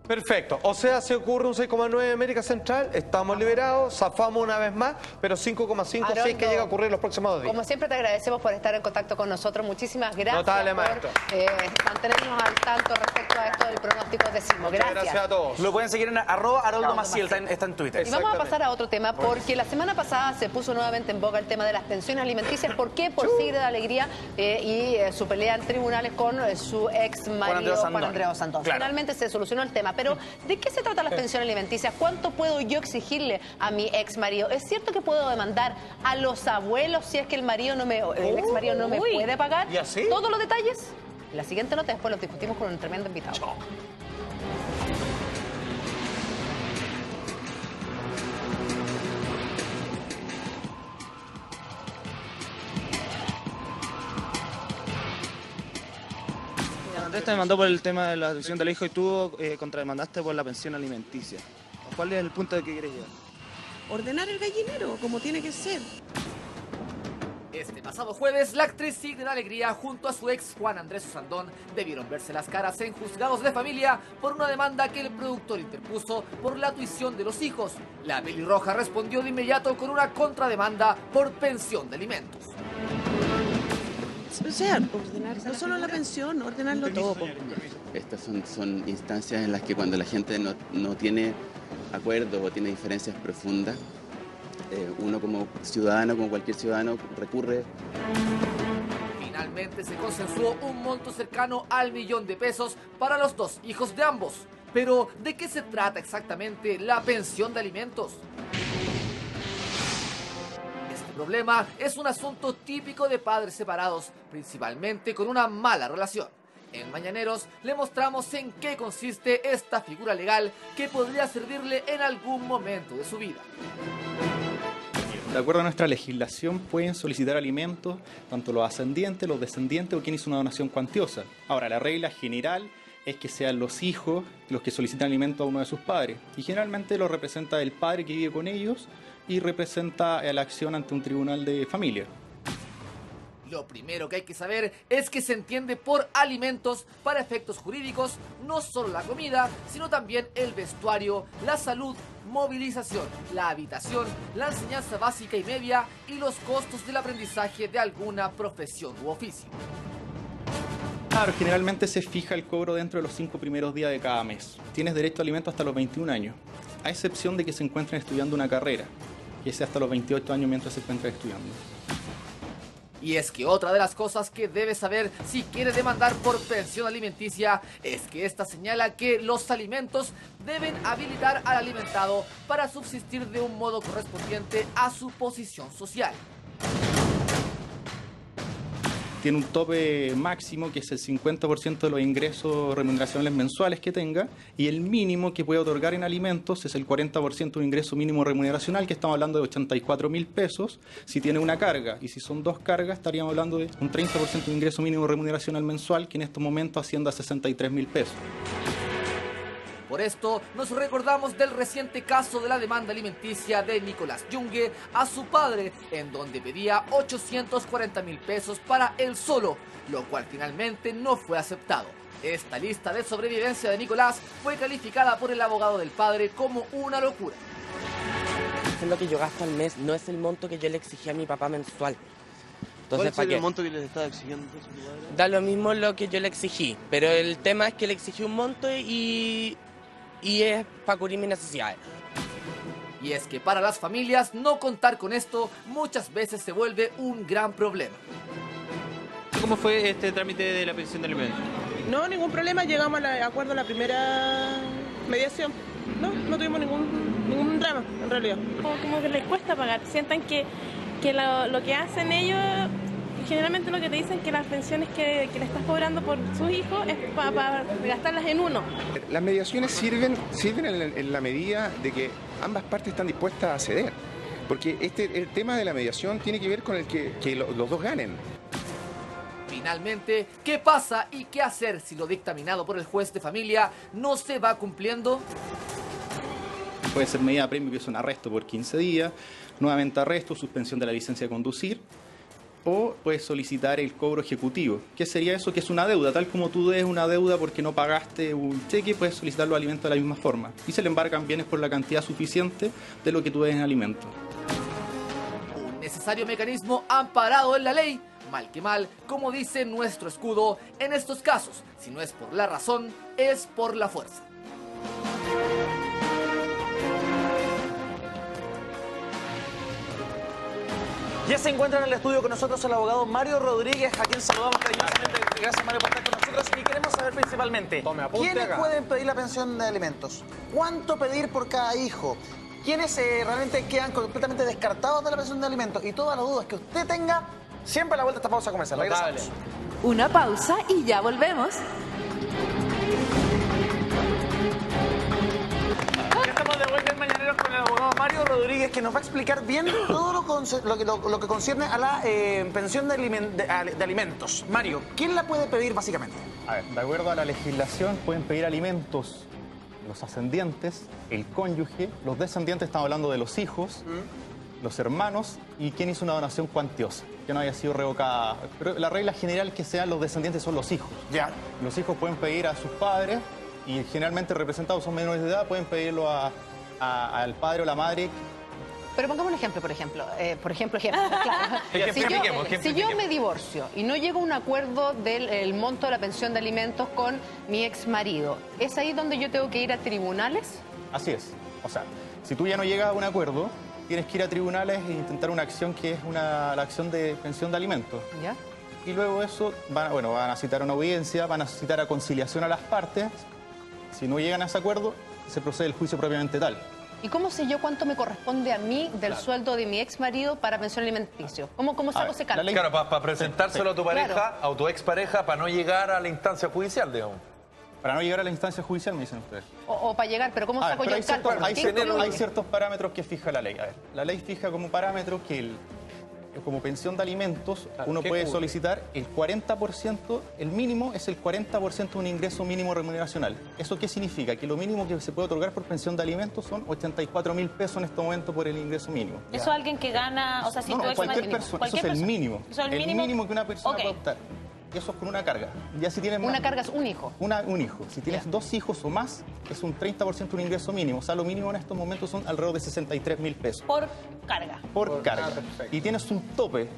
Perfecto. O sea, si ocurre un 6,9 en América Central, estamos liberados, zafamos una vez más, pero 5,5 si es que llega a ocurrir los próximos 2 días. Como siempre te agradecemos por estar en contacto con nosotros. Muchísimas gracias Notable, por maestro. mantenernos al tanto respecto a esto del pronóstico de sismo. Gracias a todos. Lo pueden seguir en @Haroldo Maciel, está en Twitter. Y vamos a pasar a otro tema, porque la semana pasada se puso nuevamente en boga el tema de las pensiones alimenticias. ¿Por qué? Por Sigrid Alegría y su pelea en tribunales con su ex marido Juan Andrés Osandón. Claro. Finalmente se solucionó el tema, pero ¿de qué se trata las pensiones alimenticias? ¿Cuánto puedo yo exigirle a mi ex marido? ¿Es cierto que puedo demandar a los abuelos si es que el ex marido no me puede pagar? ¿Y así? ¿Todos los detalles? En la siguiente nota después los discutimos con un tremendo invitado. Andrés te demandó por el tema de la adopción del hijo y tú contrademandaste por la pensión alimenticia. ¿Cuál es el punto de que quieres llegar? Ordenar el gallinero, como tiene que ser. Este pasado jueves, la actriz Sigrid Alegría junto a su ex Juan Andrés Osandón debieron verse las caras en juzgados de familia por una demanda que el productor interpuso por la tuición de los hijos. La pelirroja respondió de inmediato con una contrademanda por pensión de alimentos. O sea, ordenar no solo la pensión, ordenarlo todo. Estas son instancias en las que cuando la gente no tiene acuerdos o tiene diferencias profundas, uno como ciudadano, como cualquier ciudadano, recurre. Finalmente se consensuó un monto cercano al $1.000.000 para los 2 hijos de ambos. Pero, ¿de qué se trata exactamente la pensión de alimentos? Este problema es un asunto típico de padres separados, principalmente con una mala relación. En Mañaneros le mostramos en qué consiste esta figura legal que podría servirle en algún momento de su vida. De acuerdo a nuestra legislación, pueden solicitar alimentos tanto los ascendientes, los descendientes o quien hizo una donación cuantiosa. Ahora, la regla general es que sean los hijos los que solicitan alimentos a uno de sus padres. Y generalmente lo representa el padre que vive con ellos y representa la acción ante un tribunal de familia. Lo primero que hay que saber es que se entiende por alimentos para efectos jurídicos no solo la comida, sino también el vestuario, la salud, movilización, la habitación, la enseñanza básica y media y los costos del aprendizaje de alguna profesión u oficio. Claro, generalmente se fija el cobro dentro de los 5 primeros días de cada mes. Tienes derecho a alimentos hasta los 21 años, a excepción de que se encuentren estudiando una carrera, y ese hasta los 28 años mientras se encuentran estudiando. Y es que otra de las cosas que debes saber si quieres demandar por pensión alimenticia es que esta señala que los alimentos deben habilitar al alimentado para subsistir de un modo correspondiente a su posición social. tiene un tope máximo que es el 50% de los ingresos remuneracionales mensuales que tenga, y el mínimo que puede otorgar en alimentos es el 40% de ingreso mínimo remuneracional, que estamos hablando de 84.000 pesos si tiene una carga, y si son 2 cargas estaríamos hablando de un 30% de ingreso mínimo remuneracional mensual, que en estos momentos asciende a 63.000 pesos. Por esto, nos recordamos del reciente caso de la demanda alimenticia de Nicolás Yungue a su padre, en donde pedía 840.000 pesos para él solo, lo cual finalmente no fue aceptado. Esta lista de sobrevivencia de Nicolás fue calificada por el abogado del padre como una locura. Es lo que yo gasto al mes, no es el monto que yo le exigí a mi papá mensual. Entonces, ¿cuál es el monto que le estaba exigiendo entonces a tu padre? Da lo mismo lo que yo le exigí, pero el tema es que le exigí un monto y es para cubrir mis necesidades. Y es que para las familias no contar con esto muchas veces se vuelve un gran problema. ¿Cómo fue este trámite de la pensión de alimentos? No, ningún problema, llegamos a acuerdo a la primera mediación. No tuvimos ningún drama, en realidad. Como que les cuesta pagar, sientan que lo que hacen ellos, generalmente lo que te dicen que las pensiones que le estás cobrando por sus hijos es para gastarlas en uno. Las mediaciones sirven en la medida de que ambas partes están dispuestas a ceder, porque el tema de la mediación tiene que ver con el que los dos ganen. Finalmente, ¿qué pasa y qué hacer si lo dictaminado por el juez de familia no se va cumpliendo? Puede ser medida premio, que es un arresto por 15 días, nuevamente arresto, suspensión de la licencia de conducir, o puedes solicitar el cobro ejecutivo. ¿Qué sería eso? Que es una deuda. Tal como tú debes una deuda porque no pagaste un cheque, puedes solicitar los alimentos de la misma forma. Y se le embarcan bienes por la cantidad suficiente de lo que tú debes en alimentos. Un necesario mecanismo amparado en la ley. Mal que mal, como dice nuestro escudo, en estos casos, si no es por la razón, es por la fuerza. Ya se encuentra en el estudio con nosotros el abogado Mario Rodríguez, a quien saludamos cariñosamente. Gracias, Mario, por estar con nosotros. Y queremos saber principalmente, ¿quiénes pueden pedir la pensión de alimentos? ¿Cuánto pedir por cada hijo? ¿Quiénes realmente quedan completamente descartados de la pensión de alimentos? Y todas las dudas que usted tenga, siempre a la vuelta de esta pausa comercial. Regresamos. Una pausa y ya volvemos. Estamos de vuelta en Mañaneros con el abogado Mario Rodríguez, que nos va a explicar bien todo lo que concierne a la pensión de alimentos. Mario, ¿quién la puede pedir básicamente? A ver, de acuerdo a la legislación pueden pedir alimentos los ascendientes, el cónyuge, los descendientes, estamos hablando de los hijos, los hermanos y quien hizo una donación cuantiosa, que no haya sido revocada. Pero la regla general es que sean los descendientes son los hijos. Ya. Los hijos pueden pedir a sus padres y generalmente representados son menores de edad, pueden pedirlo al padre o la madre. Pero pongamos un ejemplo, claro. Si yo me divorcio y no llego a un acuerdo del monto de la pensión de alimentos con mi ex marido, ¿es ahí donde yo tengo que ir a tribunales? Así es. O sea, si tú ya no llegas a un acuerdo, tienes que ir a tribunales e intentar una acción que es la acción de pensión de alimentos. ¿Ya? Y luego de eso, van a citar una audiencia, van a citar a conciliación a las partes. Si no llegan a ese acuerdo, se procede el juicio propiamente tal. ¿Y cómo sé yo cuánto me corresponde a mí del sueldo de mi ex marido para pensión alimenticio? ¿Cómo saco ese cálculo? Claro, para presentárselo a tu pareja, Claro. a tu expareja, para no llegar a la instancia judicial, digamos. Para no llegar a la instancia judicial, me dicen ustedes. O para llegar, pero ¿cómo saco yo el cálculo? Hay ciertos parámetros que fija la ley. A ver, la ley fija como parámetro que como pensión de alimentos uno puede solicitar el 40%, el mínimo es el 40% de un ingreso mínimo remuneracional. ¿Eso qué significa? Que lo mínimo que se puede otorgar por pensión de alimentos son 84.000 pesos en este momento por el ingreso mínimo. Eso alguien que gana, o sea, si cualquier persona, eso es el mínimo. Eso es el mínimo que una persona puede optar. Y eso es con una carga. Ya si tienes una carga es un hijo. Un hijo. Si tienes 2 hijos o más, es un 30% de un ingreso mínimo. O sea, lo mínimo en estos momentos son alrededor de 63.000 pesos. Por carga. Por carga. Y tienes un tope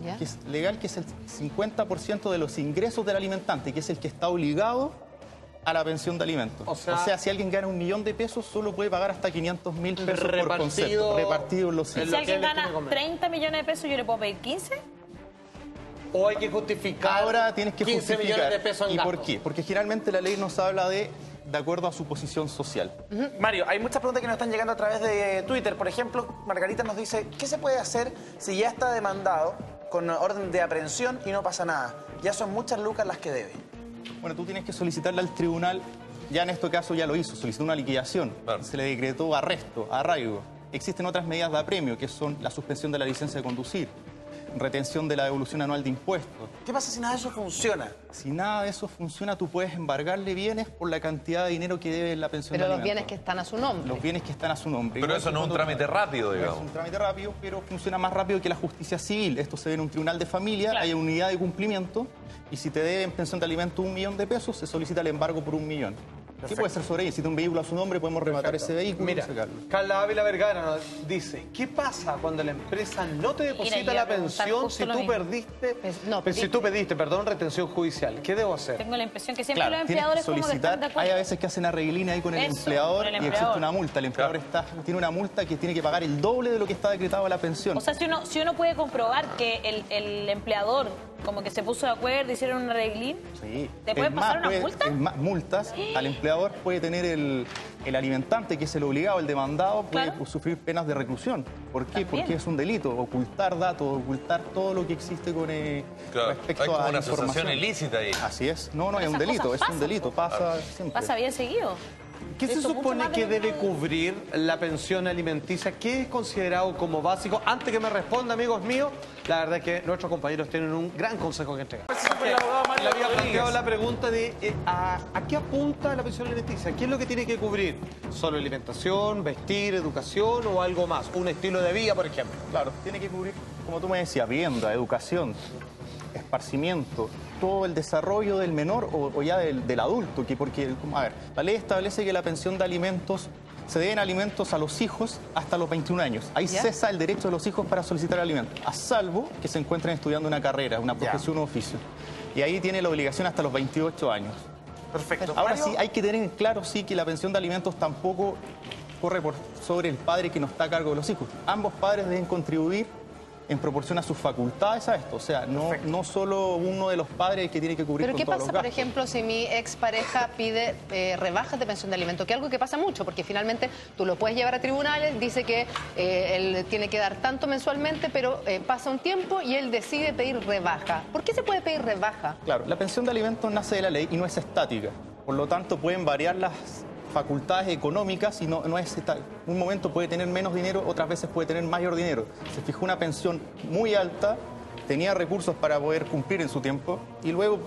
¿Ya? que es legal, que es el 50% de los ingresos del alimentante, que es el que está obligado a la pensión de alimentos. O sea, si alguien gana 1.000.000 de pesos, solo puede pagar hasta 500.000 pesos por concepto, repartido en los hijos. Si alguien gana 30 millones de pesos, ¿yo le puedo pedir 15? ¿O hay que justificar? Ahora tienes que 15 justificar. millones de pesos en ¿Y por gastos? qué? Porque generalmente la ley nos habla de acuerdo a su posición social. Mario, hay muchas preguntas que nos están llegando a través de Twitter. Por ejemplo, Margarita nos dice, ¿qué se puede hacer si ya está demandado con orden de aprehensión y no pasa nada. Ya son muchas lucas las que debe. Bueno, tú tienes que solicitarle al tribunal, ya en este caso ya lo hizo, solicitó una liquidación, se le decretó arresto, arraigo. Existen otras medidas de apremio, que son la suspensión de la licencia de conducir, retención de la devolución anual de impuestos. ¿Qué pasa si nada de eso funciona? Si nada de eso funciona, tú puedes embargarle bienes por la cantidad de dinero que debe la pensión de Pero los alimentos. bienes que están a su nombre. Los bienes que están a su nombre. Pero eso no es un trámite rápido, digamos. Es un trámite rápido, pero funciona más rápido que la justicia civil. Esto se ve en un tribunal de familia, hay unidad de cumplimiento, y si te deben pensión de alimentos 1 millón de pesos, se solicita el embargo por 1 millón. ¿Qué puede ser sobre ella? Si tiene un vehículo a su nombre, podemos rematar ese vehículo. Mira, Carla Ávila Vergara nos dice, ¿qué pasa cuando la empresa no te deposita la pensión si tú perdiste, si tú pediste, perdón, retención judicial? ¿Qué debo hacer? Tengo la impresión que siempre los empleadores como que están de acuerdo. Hay a veces que hacen arreglina ahí con el empleador y existe una multa. El empleador tiene una multa que tiene que pagar el doble de lo que está decretado a la pensión. O sea, si uno puede comprobar que el empleador como que se puso de acuerdo, hicieron un arreglín, sí. ¿te pueden pasar una multa? Más multas. Al empleador puede tener el alimentante, que es el obligado, el demandado, puede sufrir penas de reclusión. ¿Por qué? También. Porque es un delito. Ocultar datos, ocultar todo lo que existe con respecto hay como a una la información. asociación ilícita ahí. Así es. No, es un delito, pasa siempre. Pasa bien seguido. ¿Qué se supone que debe cubrir la pensión alimenticia? ¿Qué es considerado como básico? Antes que me responda, amigos míos, la verdad es que nuestros compañeros tienen un gran consejo que entregar. Le había planteado la pregunta de ¿a qué apunta la pensión alimenticia? ¿Qué es lo que tiene que cubrir? ¿Solo alimentación, vestir, educación o algo más? ¿Un estilo de vida, por ejemplo? Claro, tiene que cubrir, como tú me decías, vivienda, educación, esparcimiento, todo el desarrollo del menor o ya del adulto, porque, a ver, la ley establece que la pensión de alimentos, se deben alimentos a los hijos hasta los 21 años. Ahí cesa el derecho de los hijos para solicitar alimentos, a salvo que se encuentren estudiando una carrera, una profesión o oficio. Y ahí tiene la obligación hasta los 28 años. Perfecto. Ahora sí, hay que tener en claro, sí, que la pensión de alimentos tampoco corre sobre el padre que no está a cargo de los hijos. Ambos padres deben contribuir en proporción a sus facultades a esto. O sea, no solo uno de los padres que tiene que cubrir ¿Pero con qué todos pasa, los gastos. por ejemplo, si mi expareja pide rebajas de pensión de alimento? Que es algo que pasa mucho, porque finalmente tú lo puedes llevar a tribunales, dice que él tiene que dar tanto mensualmente, pero pasa un tiempo y él decide pedir rebaja. ¿Por qué se puede pedir rebaja? Claro, la pensión de alimentos nace de la ley y no es estática. Por lo tanto, pueden variar las facultades económicas y no es tal. Un momento puede tener menos dinero, otras veces puede tener mayor dinero. Se fijó una pensión muy alta, tenía recursos para poder cumplir en su tiempo y luego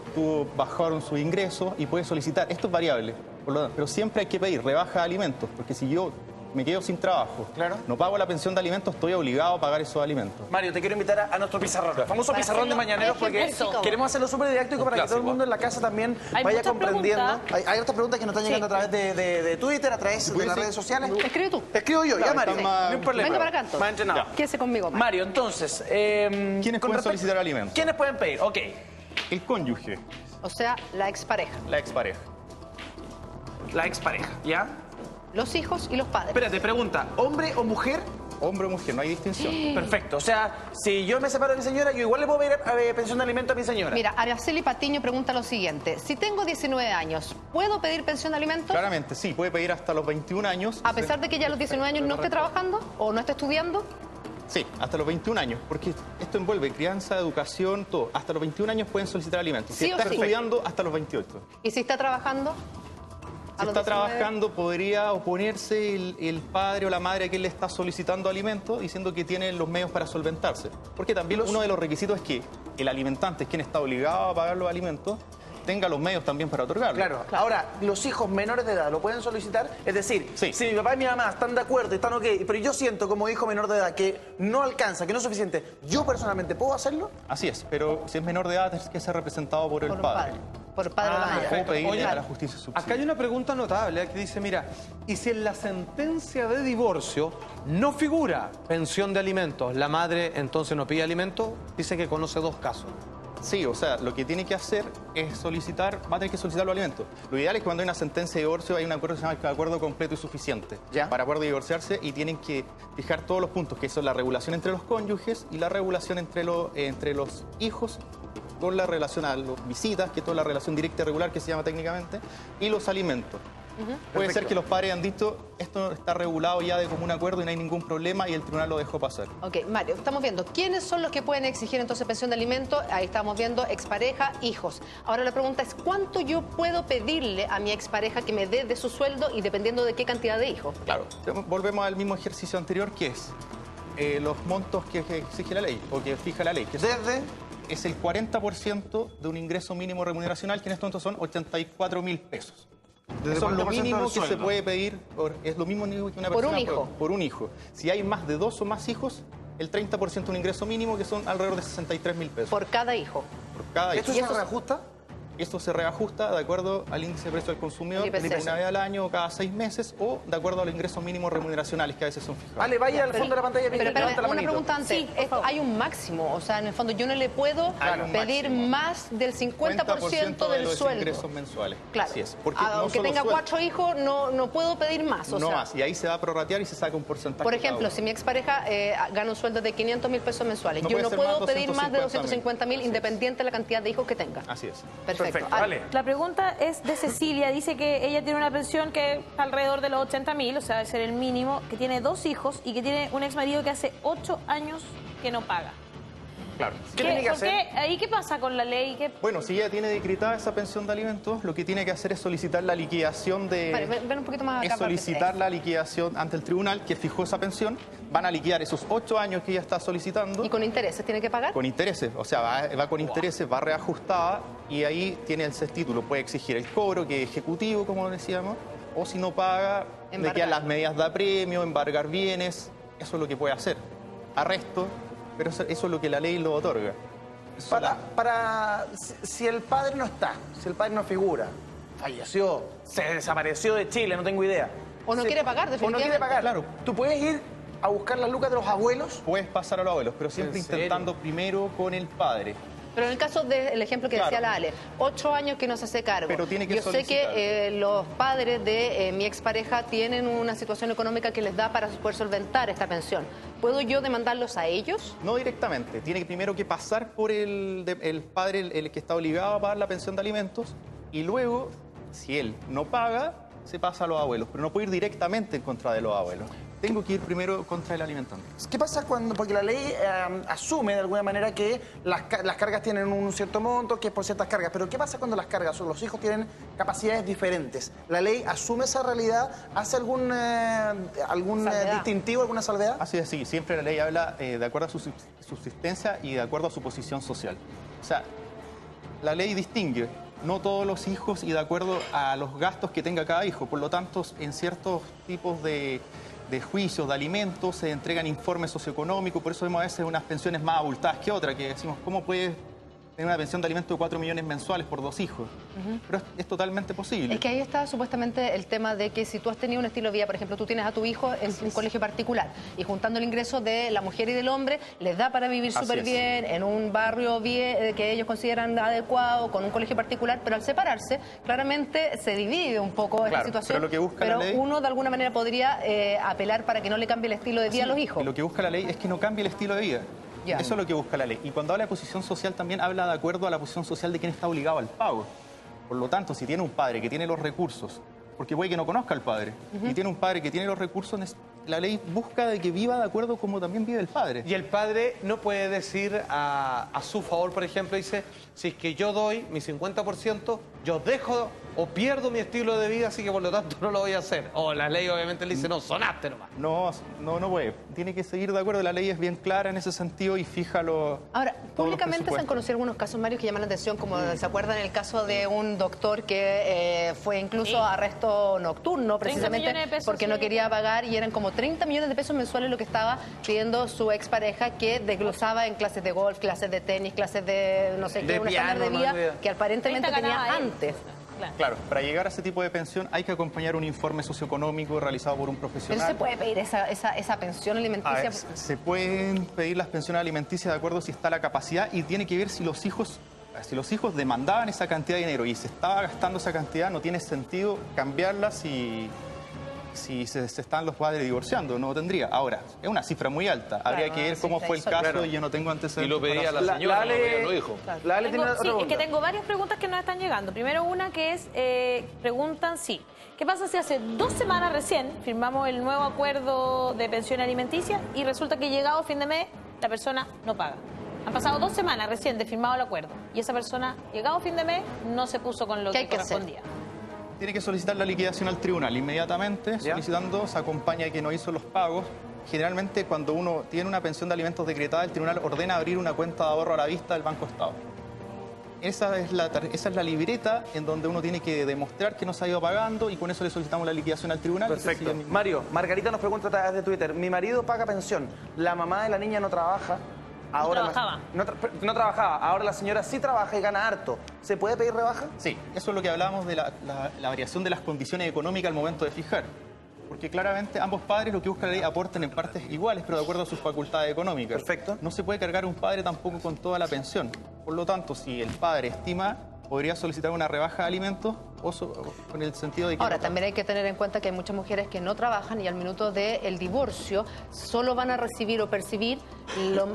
bajaron su ingreso y puede solicitar. Esto es variable, pero siempre hay que pedir rebaja de alimentos, porque si yo me quedo sin trabajo, no pago la pensión de alimentos, estoy obligado a pagar esos alimentos. Mario, te quiero invitar a nuestro pizarrón, el famoso pizarrón de Mañaneros, porque queremos hacerlo súper didáctico para que todo el mundo en la casa también vaya comprendiendo. Hay otras preguntas que nos están llegando a través de Twitter, a través de las redes sociales. Escribe tú. Escribo yo, ya, Mario. No hay problema. Venga para acá. Más entrenado. Quédese conmigo, Mario, entonces... ¿Quiénes pueden solicitar alimentos? ¿Quiénes pueden pedir? Ok. El cónyuge. O sea, la expareja. La expareja. La expareja, ¿ya? Los hijos y los padres. Espérate, pregunta, ¿hombre o mujer? Hombre o mujer, no hay distinción. Perfecto, o sea, si yo me separo de mi señora, yo igual le puedo pedir pensión de alimento a mi señora. Mira, Araceli Patiño pregunta lo siguiente. Si tengo 19 años, ¿puedo pedir pensión de alimentos? Claramente, sí, puede pedir hasta los 21 años. A pesar de que ya a los 19 años no esté trabajando o no esté estudiando. Sí, hasta los 21 años, porque esto envuelve crianza, educación, todo. Hasta los 21 años pueden solicitar alimentos. Si está estudiando, hasta los 28. ¿Y si está trabajando? Si está trabajando, podría oponerse el padre o la madre a quien le está solicitando alimentos, diciendo que tiene los medios para solventarse. Porque también uno de los requisitos es que el alimentante, quien está obligado a pagar los alimentos, tenga los medios también para otorgarlo. Claro. Ahora, los hijos menores de edad lo pueden solicitar. Es decir, si mi papá y mi mamá están de acuerdo y están ok, pero yo siento como hijo menor de edad que no alcanza, que no es suficiente, ¿yo personalmente puedo hacerlo? Así es, pero si es menor de edad, es que ser representado por el padre. Por el padre o la madre. O pedirle a la justicia subsidio. Acá hay una pregunta notable que dice, mira, y si en la sentencia de divorcio no figura pensión de alimentos, la madre entonces no pide alimentos, dice que conoce 2 casos. Sí, o sea, lo que tiene que hacer es solicitar, va a tener que solicitar los alimentos. Lo ideal es que cuando hay una sentencia de divorcio hay un acuerdo que se llama acuerdo completo y suficiente para poder divorciarse y tienen que fijar todos los puntos, que son la regulación entre los cónyuges y la regulación entre los hijos, con la relación a las visitas, que es toda la relación directa y regular que se llama técnicamente, y los alimentos. Puede ser que los padres han dicho, esto está regulado ya de común acuerdo y no hay ningún problema y el tribunal lo dejó pasar. Ok, Mario, estamos viendo, ¿quiénes son los que pueden exigir entonces pensión de alimento? Ahí estamos viendo expareja, hijos. Ahora la pregunta es, ¿cuánto yo puedo pedirle a mi expareja que me dé de su sueldo y dependiendo de qué cantidad de hijos? Claro, volvemos al mismo ejercicio anterior, que es los montos que exige la ley o que fija la ley. Que es el 40% de un ingreso mínimo remuneracional, que en estos momentos son 84.000 pesos. Eso es lo mínimo que se puede pedir, es lo mismo que una persona... ¿Por un hijo? Por un hijo. Si hay más de 2 o más hijos, el 30% de un ingreso mínimo, que son alrededor de 63.000 pesos. ¿Por cada hijo? Por cada hijo. ¿Esto se reajusta? Esto se reajusta de acuerdo al índice de precio del consumidor, una vez al año o cada 6 meses, o de acuerdo al ingreso mínimo remuneracionales que a veces son fijados. Vale, vaya al fondo de la pantalla. Pero una pregunta antes. Sí, hay un máximo, o sea, en el fondo yo no le puedo pedir más del 50% del sueldo. Ingresos mensuales. Claro. Así es. Porque aunque tenga 4 hijos, no puedo pedir más. No más, y ahí se va a prorratear y se saca un porcentaje. Por ejemplo, si mi expareja gana un sueldo de 500.000 pesos mensuales, yo no puedo pedir más de 250.000 independiente de la cantidad de hijos que tenga. Así es. Perfecto. Vale. La pregunta es de Cecilia, dice que ella tiene una pensión que está alrededor de los 80.000, o sea, debe ser el mínimo, que tiene 2 hijos y que tiene un exmarido que hace 8 años que no paga. Claro. ¿Qué tiene que hacer? ¿Ahí qué pasa con la ley? Bueno, si ella tiene decretada esa pensión de alimentos, lo que tiene que hacer es solicitar la liquidación de... Vale, ven un poquito más acá. Es solicitar la liquidación ante el tribunal que fijó esa pensión. Van a liquidar esos 8 años que ella está solicitando. ¿Y con intereses tiene que pagar? Con intereses, o sea, va con intereses, va reajustada y ahí tiene el título. Puede exigir el cobro, que es ejecutivo, como decíamos, o si no paga, le quedan las medidas de apremio, embargar bienes. Eso es lo que puede hacer. Arresto, pero eso es lo que la ley lo otorga. Si el padre no está, si el padre no figura, falleció, se desapareció de Chile, no tengo idea. O no quiere pagar, definitivamente. O no quiere pagar. Claro. ¿Tú puedes ir a buscar las lucas de los abuelos? Puedes pasar a los abuelos, pero siempre intentando primero con el padre. Pero en el caso del ejemplo que decía la Ale, 8 años que no se hace cargo. Pero tiene que Yo sé que los padres de mi expareja tienen una situación económica que les da para poder solventar esta pensión. ¿Puedo yo demandarlos a ellos? No directamente. Tiene primero que pasar por el padre, el que está obligado a pagar la pensión de alimentos, y luego, si él no paga, se pasa a los abuelos. Pero no puede ir directamente en contra de los abuelos. Tengo que ir primero contra el alimentante. ¿Qué pasa cuando, porque la ley asume de alguna manera que las cargas tienen un cierto monto, que es por ciertas cargas, pero qué pasa cuando las cargas o los hijos tienen capacidades diferentes? ¿La ley asume esa realidad? ¿Hace algún distintivo, alguna salvedad? Así es, sí. Siempre la ley habla de acuerdo a su subsistencia y de acuerdo a su posición social. O sea, la ley distingue no todos los hijos y de acuerdo a los gastos que tenga cada hijo. Por lo tanto, en ciertos tipos de juicios, de alimentos, se entregan informes socioeconómicos, por eso vemos a veces unas pensiones más abultadas que otras, que decimos, ¿cómo puedes tener una pensión de alimentos de 4 millones mensuales por 2 hijos? Pero es totalmente posible. Es que ahí está supuestamente el tema de que si tú has tenido un estilo de vida, por ejemplo, tú tienes a tu hijo en un colegio particular y juntando el ingreso de la mujer y del hombre, les da para vivir súper bien, en un barrio bien, que ellos consideran adecuado, con un colegio particular, pero al separarse, claramente se divide un poco esta situación. Pero lo que busca la ley, uno de alguna manera podría apelar para que no le cambie el estilo de vida a los hijos. Lo que busca la ley es que no cambie el estilo de vida. Eso es lo que busca la ley. Y cuando habla de posición social también habla de acuerdo a la posición social de quien está obligado al pago. Por lo tanto, si tiene un padre que tiene los recursos, porque puede que no conozca al padre, y tiene un padre que tiene los recursos, la ley busca de que viva de acuerdo como también vive el padre. Y el padre no puede decir a su favor, por ejemplo, dice, si es que yo doy mi 50%, yo dejo o pierdo mi estilo de vida, así que por lo tanto no lo voy a hacer. O la ley obviamente le dice, no, sonaste nomás. No puede. Tiene que seguir de acuerdo. La ley es bien clara en ese sentido y fija los... Ahora, públicamente se han conocido algunos casos, Mario, que llaman la atención, como se acuerdan el caso de un doctor que fue incluso arresto nocturno, precisamente porque no quería pagar, y eran como 30 millones de pesos mensuales lo que estaba pidiendo su expareja, que desglosaba en clases de golf, clases de tenis, clases de no sé qué, un estándar de vida que aparentemente tenía antes. Claro, para llegar a ese tipo de pensión hay que acompañar un informe socioeconómico realizado por un profesional. ¿Pero se puede pedir esa pensión alimenticia? Se pueden pedir las pensiones alimenticias de acuerdo si está la capacidad, y tiene que ver si los hijos demandaban esa cantidad de dinero y se estaba gastando esa cantidad, no tiene sentido cambiarla si si se están los padres divorciando, no tendría. Ahora, es una cifra muy alta. Habría que ver cómo fue el caso y yo no tengo antecedentes. Y lo pedía la señora, no lo dijo. Es que tengo varias preguntas que nos están llegando. Primero una que es, preguntan, ¿qué pasa si hace 2 semanas recién firmamos el nuevo acuerdo de pensión alimenticia y resulta que llegado fin de mes la persona no paga? Han pasado 2 semanas recién de firmado el acuerdo y esa persona, llegado fin de mes, no se puso con lo que correspondía. Tiene que solicitar la liquidación al tribunal inmediatamente, solicitando, se acompaña de que no hizo los pagos. Generalmente cuando uno tiene una pensión de alimentos decretada, el tribunal ordena abrir una cuenta de ahorro a la vista del Banco Estado. Esa es la libreta en donde uno tiene que demostrar que no se ha ido pagando y con eso le solicitamos la liquidación al tribunal. Perfecto. Mario, Margarita nos pregunta a través de Twitter, mi marido paga pensión, la mamá de la niña no trabaja. Ahora no trabajaba, ahora la señora sí trabaja y gana harto. ¿Se puede pedir rebaja? Sí, eso es lo que hablábamos de la variación de las condiciones económicas al momento de fijar. Porque claramente ambos padres lo que busca la ley aportan en partes iguales, pero de acuerdo a sus facultades económicas. Perfecto. No se puede cargar a un padre tampoco con toda la pensión. Por lo tanto, si el padre estima, podría solicitar una rebaja de alimentos con el sentido de que... Ahora, también hay que tener en cuenta que hay muchas mujeres que no trabajan y al minuto del divorcio solo van a recibir o percibir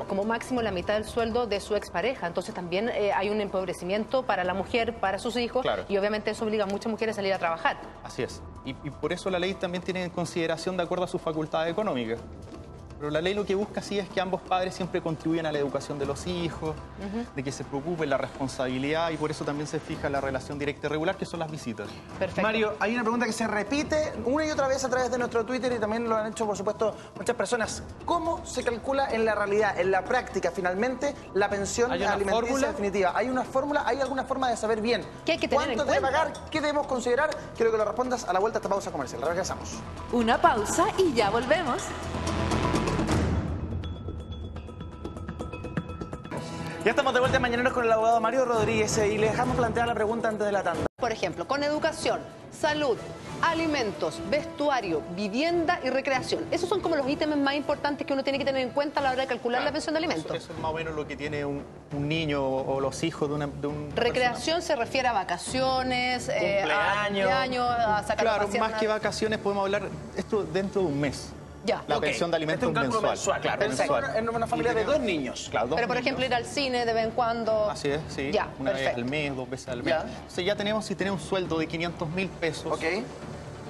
como máximo la mitad del sueldo de su expareja. Entonces también hay un empobrecimiento para la mujer, para sus hijos, y obviamente eso obliga a muchas mujeres a salir a trabajar. Así es. Y por eso la ley también tiene en consideración de acuerdo a sus facultades económicas. Pero la ley lo que busca sí es que ambos padres siempre contribuyan a la educación de los hijos, de que se preocupen la responsabilidad y por eso también se fija la relación directa y regular, que son las visitas. Perfecto. Mario, hay una pregunta que se repite una y otra vez a través de nuestro Twitter y también lo han hecho, por supuesto, muchas personas. ¿Cómo se calcula en la realidad, en la práctica, finalmente, la pensión alimenticia definitiva? ¿Hay una fórmula? ¿Hay alguna forma de saber bien ¿qué hay que tener en cuánto debe cuenta? pagar? ¿Qué debemos considerar? Quiero que lo respondas a la vuelta de esta pausa comercial. Regresamos. Una pausa y ya volvemos. Ya estamos de vuelta en Mañaneros con el abogado Mario Rodríguez y le dejamos plantear la pregunta antes de la tanda. Por ejemplo, con educación, salud, alimentos, vestuario, vivienda y recreación. Esos son como los ítems más importantes que uno tiene que tener en cuenta a la hora de calcular la pensión de alimentos. Eso es más o menos lo que tiene un niño o los hijos de un recreación se refiere a vacaciones, cumpleaños, a sacar claro, a pasear, más que vacaciones podemos hablar esto dentro de un mes. Ya. La pensión de alimentos mensual. Claro, mensual. En una familia de 2 niños. Claro, pero por ejemplo ir al cine de vez en cuando. Así es, sí. Ya, una perfecto. vez al mes, 2 veces al mes. Entonces ya tenemos, si tenemos un sueldo de 500.000 pesos. Ok.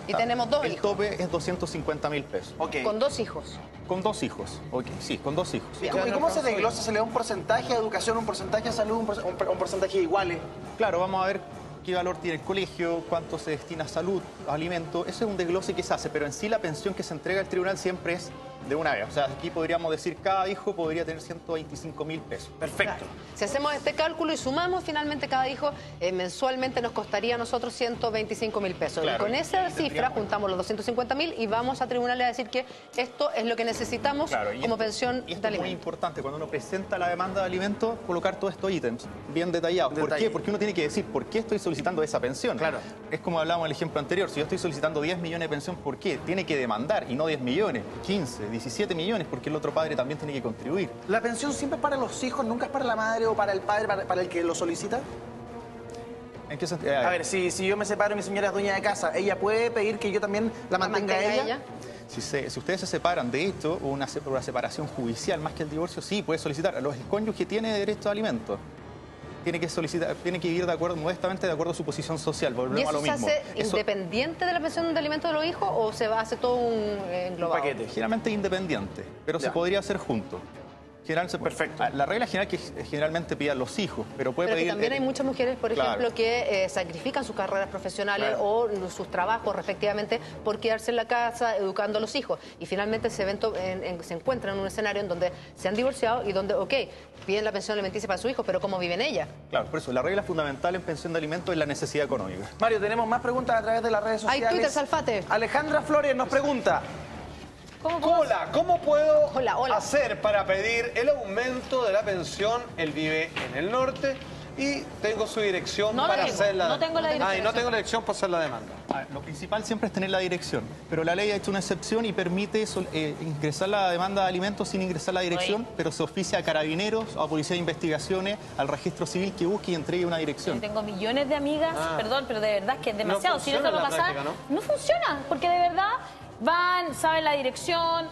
Y tenemos 2 hijos. El tope es 250.000 pesos. Con 2 hijos. Con 2 hijos, ok, sí, con 2 hijos. ¿Y cómo se desglosa? ¿Se le da un porcentaje a educación, un porcentaje a salud, un porcentaje iguales? Claro, vamos a ver qué valor tiene el colegio, cuánto se destina a salud, a alimentos. Ese es un desglose que se hace, pero en sí la pensión que se entrega al tribunal siempre es de una vez. O sea, aquí podríamos decir cada hijo podría tener 125.000 pesos. Perfecto. Claro. Si hacemos este cálculo y sumamos, finalmente cada hijo mensualmente nos costaría a nosotros 125.000 pesos. Claro. Y con esa cifra juntamos los 250.000 y vamos a tribunales a decir que esto es lo que necesitamos como pensión de alimentos. Es muy importante cuando uno presenta la demanda de alimentos colocar todos estos ítems bien detallados. ¿Por qué? Porque uno tiene que decir por qué estoy solicitando esa pensión. Claro. Es como hablábamos en el ejemplo anterior. Si yo estoy solicitando 10 millones de pensión, ¿por qué? Tiene que demandar y no 10 millones, 15, 17 millones, porque el otro padre también tiene que contribuir. ¿La pensión siempre es para los hijos, nunca es para la madre o para el padre, para el que lo solicita? ¿En qué sentido? A ver, si yo me separo y mi señora es dueña de casa, ¿ella puede pedir que yo también la mantenga a ella? Si ustedes se separan, de hecho, una separación judicial más que el divorcio, sí, puede solicitar. El cónyuge tiene derecho a alimentos. Tiene que solicitar, tiene que vivir de acuerdo, modestamente de acuerdo a su posición social. Volvemos a lo mismo. ¿Y eso se hace independiente de la pensión de alimentos de los hijos o se hace todo un englobado? Un paquete. Generalmente independiente, pero se podría hacer junto. Perfecto. La regla general que generalmente pidan los hijos, pero puede pedir... también hay muchas mujeres, por ejemplo, que sacrifican sus carreras profesionales o sus trabajos respectivamente por quedarse en la casa educando a los hijos. Y finalmente se encuentran en un escenario en donde se han divorciado y donde, piden la pensión alimenticia para su hijo, pero ¿cómo viven ellas? Claro, por eso la regla fundamental en pensión de alimentos es la necesidad económica. Mario, tenemos más preguntas a través de las redes sociales. Hay Twitter, Salfate. Alejandra Flores nos pregunta... Hola, ¿cómo puedo hacer para pedir el aumento de la pensión? Él vive en el norte y tengo su dirección para hacer la demanda. No tengo la dirección. Y no tengo la dirección para hacer la demanda. Lo principal siempre es tener la dirección, pero la ley ha hecho una excepción y permite ingresar la demanda de alimentos sin ingresar la dirección, pero se oficia a carabineros, a policía de investigaciones, al registro civil que busque y entregue una dirección. Yo tengo millones de amigas, perdón, pero de verdad es que es demasiado. Si esto va a pasar, no funciona, porque de verdad van, saben la dirección,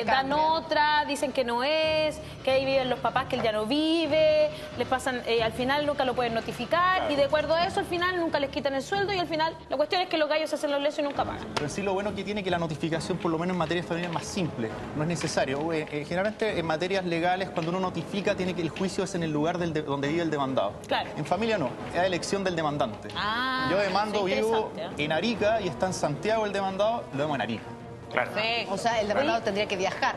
dan otra, dicen que no es, que ahí viven los papás, que él ya no vive, les pasan, al final nunca lo pueden notificar y de acuerdo a eso al final nunca les quitan el sueldo y al final la cuestión es que los gallos se hacen los lesos y nunca pagan. Pero sí lo bueno que tiene que la notificación, por lo menos en materia familiar, es más simple, no es necesario. Generalmente en materias legales, cuando uno notifica, tiene que el juicio es en el lugar donde vive el demandado. Claro. En familia no, es la elección del demandante. Ah, yo demando, vivo interesante, en Arica y está en Santiago el demandado, lo vemos en Arica. Claro. O sea, el demandado tendría que viajar.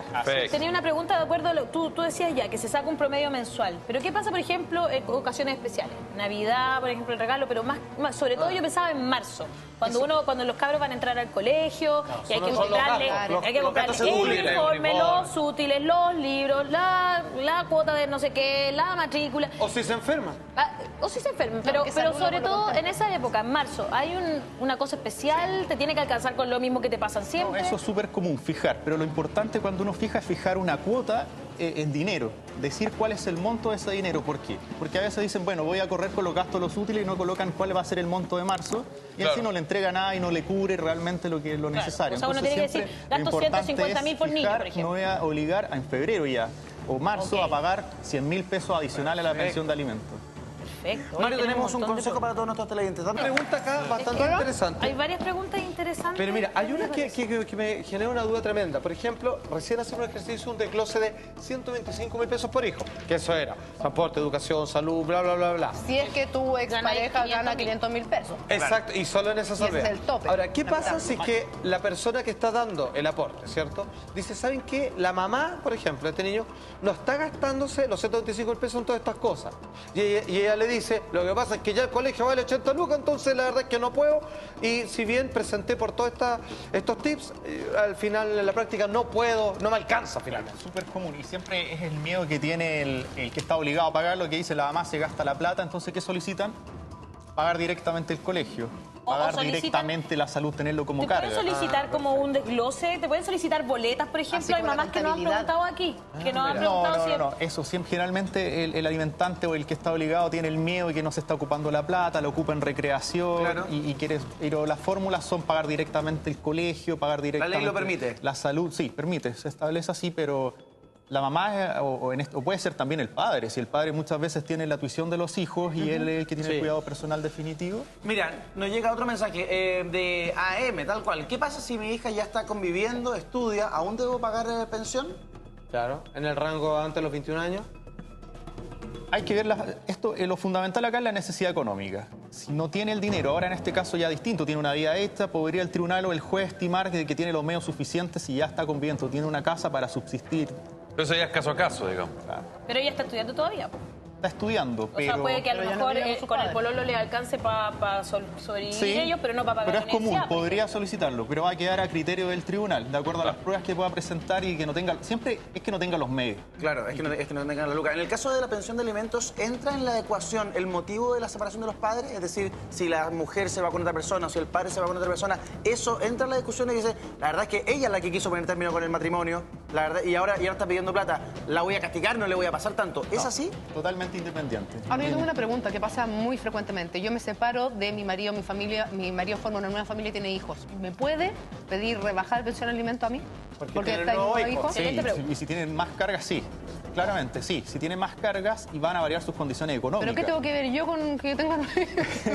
Tenía una pregunta de acuerdo a tú decías ya que se saca un promedio mensual. Pero ¿qué pasa, por ejemplo, en ocasiones especiales? Navidad, por ejemplo, el regalo, pero más sobre todo yo pensaba en marzo. Cuando los cabros van a entrar al colegio y hay que comprarle el uniforme, los útiles, los libros, la cuota de no sé qué, la matrícula. O si se enferma. O si se enferman, pero sobre todo en esa época, en marzo, hay una cosa especial, te tiene que alcanzar con lo mismo que te pasan siempre. No, eso es súper común, fijar, pero lo importante cuando uno fija es fijar una cuota en dinero, decir cuál es el monto de ese dinero. ¿Por qué? Porque a veces dicen, bueno, voy a correr con los gastos los útiles y no colocan cuál va a ser el monto de marzo y así no le entrega nada y no le cubre realmente lo necesario. O sea, uno tiene que decir, gasto 150.000 por niño, por ejemplo. No voy a obligar en febrero ya o marzo a pagar 100.000 pesos adicionales a la pensión de alimentos. Perfecto. Mario, tenemos un consejo para todos nuestros televidentes. Una pregunta acá bastante interesante. Hay varias preguntas interesantes. Pero mira, hay una que me genera una duda tremenda. Por ejemplo, recién hacemos un ejercicio, un desglose de 125.000 pesos por hijo. Que eso era transporte, educación, salud, bla, bla, bla, bla. Si es que tu expareja gana 500.000 pesos. Exacto, y solo en esa salvedad. Es el tope. Ahora, ¿qué pasa si es que la persona que está dando el aporte, ¿cierto? Dice, ¿saben qué? La mamá, por ejemplo, este niño, no está gastándose los 125.000 pesos en todas estas cosas. Y ella le dice, lo que pasa es que ya el colegio vale 80 lucas, entonces la verdad es que no puedo. Y si bien presenté por todos estos tips, al final en la práctica no puedo, no me alcanza finalmente. Súper común y siempre es el miedo que tiene el que está obligado a pagar, lo que dice la mamá, se gasta la plata, entonces ¿qué solicitan? Pagar directamente el colegio. Pagar directamente la salud, tenerlo como carga. ¿Te pueden solicitar como un desglose? ¿Te pueden solicitar boletas, por ejemplo? Hay mamás que no han preguntado aquí, que no han preguntado No, eso siempre, generalmente el alimentante o el que está obligado tiene el miedo de que no se está ocupando la plata, lo ocupa en recreación y quiere... Pero las fórmulas son pagar directamente el colegio, pagar directamente... ¿La ley lo permite? La salud, sí, permite, se establece así, pero... La mamá o puede ser también el padre, si el padre muchas veces tiene la tuición de los hijos y él es el que tiene el cuidado personal definitivo. Mira, nos llega otro mensaje de AM, tal cual. ¿Qué pasa si mi hija ya está conviviendo, estudia, aún debo pagar pensión? Claro, en el rango antes de los 21 años. Hay que ver, lo fundamental acá es la necesidad económica. Si no tiene el dinero, ahora en este caso ya distinto, tiene una vida hecha, podría el tribunal o el juez estimar que tiene los medios suficientes y ya está conviviendo, tiene una casa para subsistir. Pero eso ya es caso a caso, digamos. Claro. Pero ella está estudiando todavía. Está estudiando, pero... O sea, puede que a lo mejor con el pololo le alcance para sobrevivir ellos, pero no para pagar pero es común, universidad, podría solicitarlo, pero va a quedar a criterio del tribunal, de acuerdo a las pruebas que pueda presentar y que no tenga... Siempre es que no tenga los medios. Claro, es que no tengan la lucas. En el caso de la pensión de alimentos, ¿entra en la ecuación el motivo de la separación de los padres? Es decir, si la mujer se va con otra persona o si el padre se va con otra persona, ¿eso entra en la discusión y dice, la verdad es que ella es la que quiso poner término con el matrimonio, la verdad, y ahora está pidiendo plata, la voy a castigar, no le voy a pasar tanto? ¿Es así? Totalmente independiente. Ahora yo tengo una pregunta que pasa muy frecuentemente. Yo me separo de mi marido, mi marido forma una nueva familia y tiene hijos. ¿Me puede pedir rebajar pensión de alimento a mí? Porque está el nuevo hijo. Sí, y si tienen más cargas, sí. Claramente, sí. Si tienen más cargas y van a variar sus condiciones económicas. ¿Pero qué tengo que ver yo con que tenga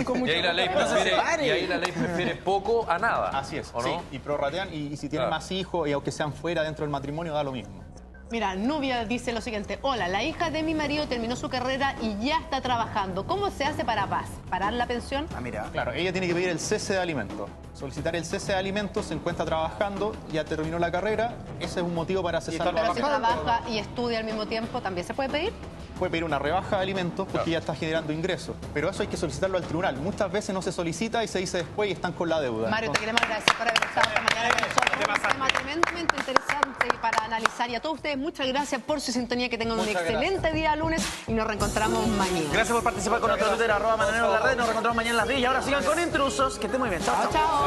con mucho? Y ahí la ley prefiere poco a nada. Así es, ¿o no? sí. Y prorratean y si tienen más hijos y aunque sean fuera dentro del matrimonio da lo mismo. Mira, Nubia dice lo siguiente. Hola, la hija de mi marido terminó su carrera y ya está trabajando. ¿Cómo se hace para parar la pensión? Ah, mira. Claro, ella tiene que pedir el cese de alimentos. Solicitar el cese de alimentos, se encuentra trabajando, ya terminó la carrera. Ese es un motivo para cesar. Pero si trabaja y estudia al mismo tiempo, ¿también se puede pedir? Puede pedir una rebaja de alimentos porque ya está generando ingresos. Pero eso hay que solicitarlo al tribunal. Muchas veces no se solicita y se dice después y están con la deuda. Mario, te queremos agradecer por haber estado esta mañana con nosotros. Un tema tremendamente interesante para analizar. Y a todos ustedes, muchas gracias por su sintonía. Que tengan un excelente día lunes y nos reencontramos mañana. Gracias por participar con nuestro Twitter, @Mananero en la red. Nos reencontramos mañana en las 10 y ahora sigan con Intrusos. Que estén muy bien. Chao, chao. Chao.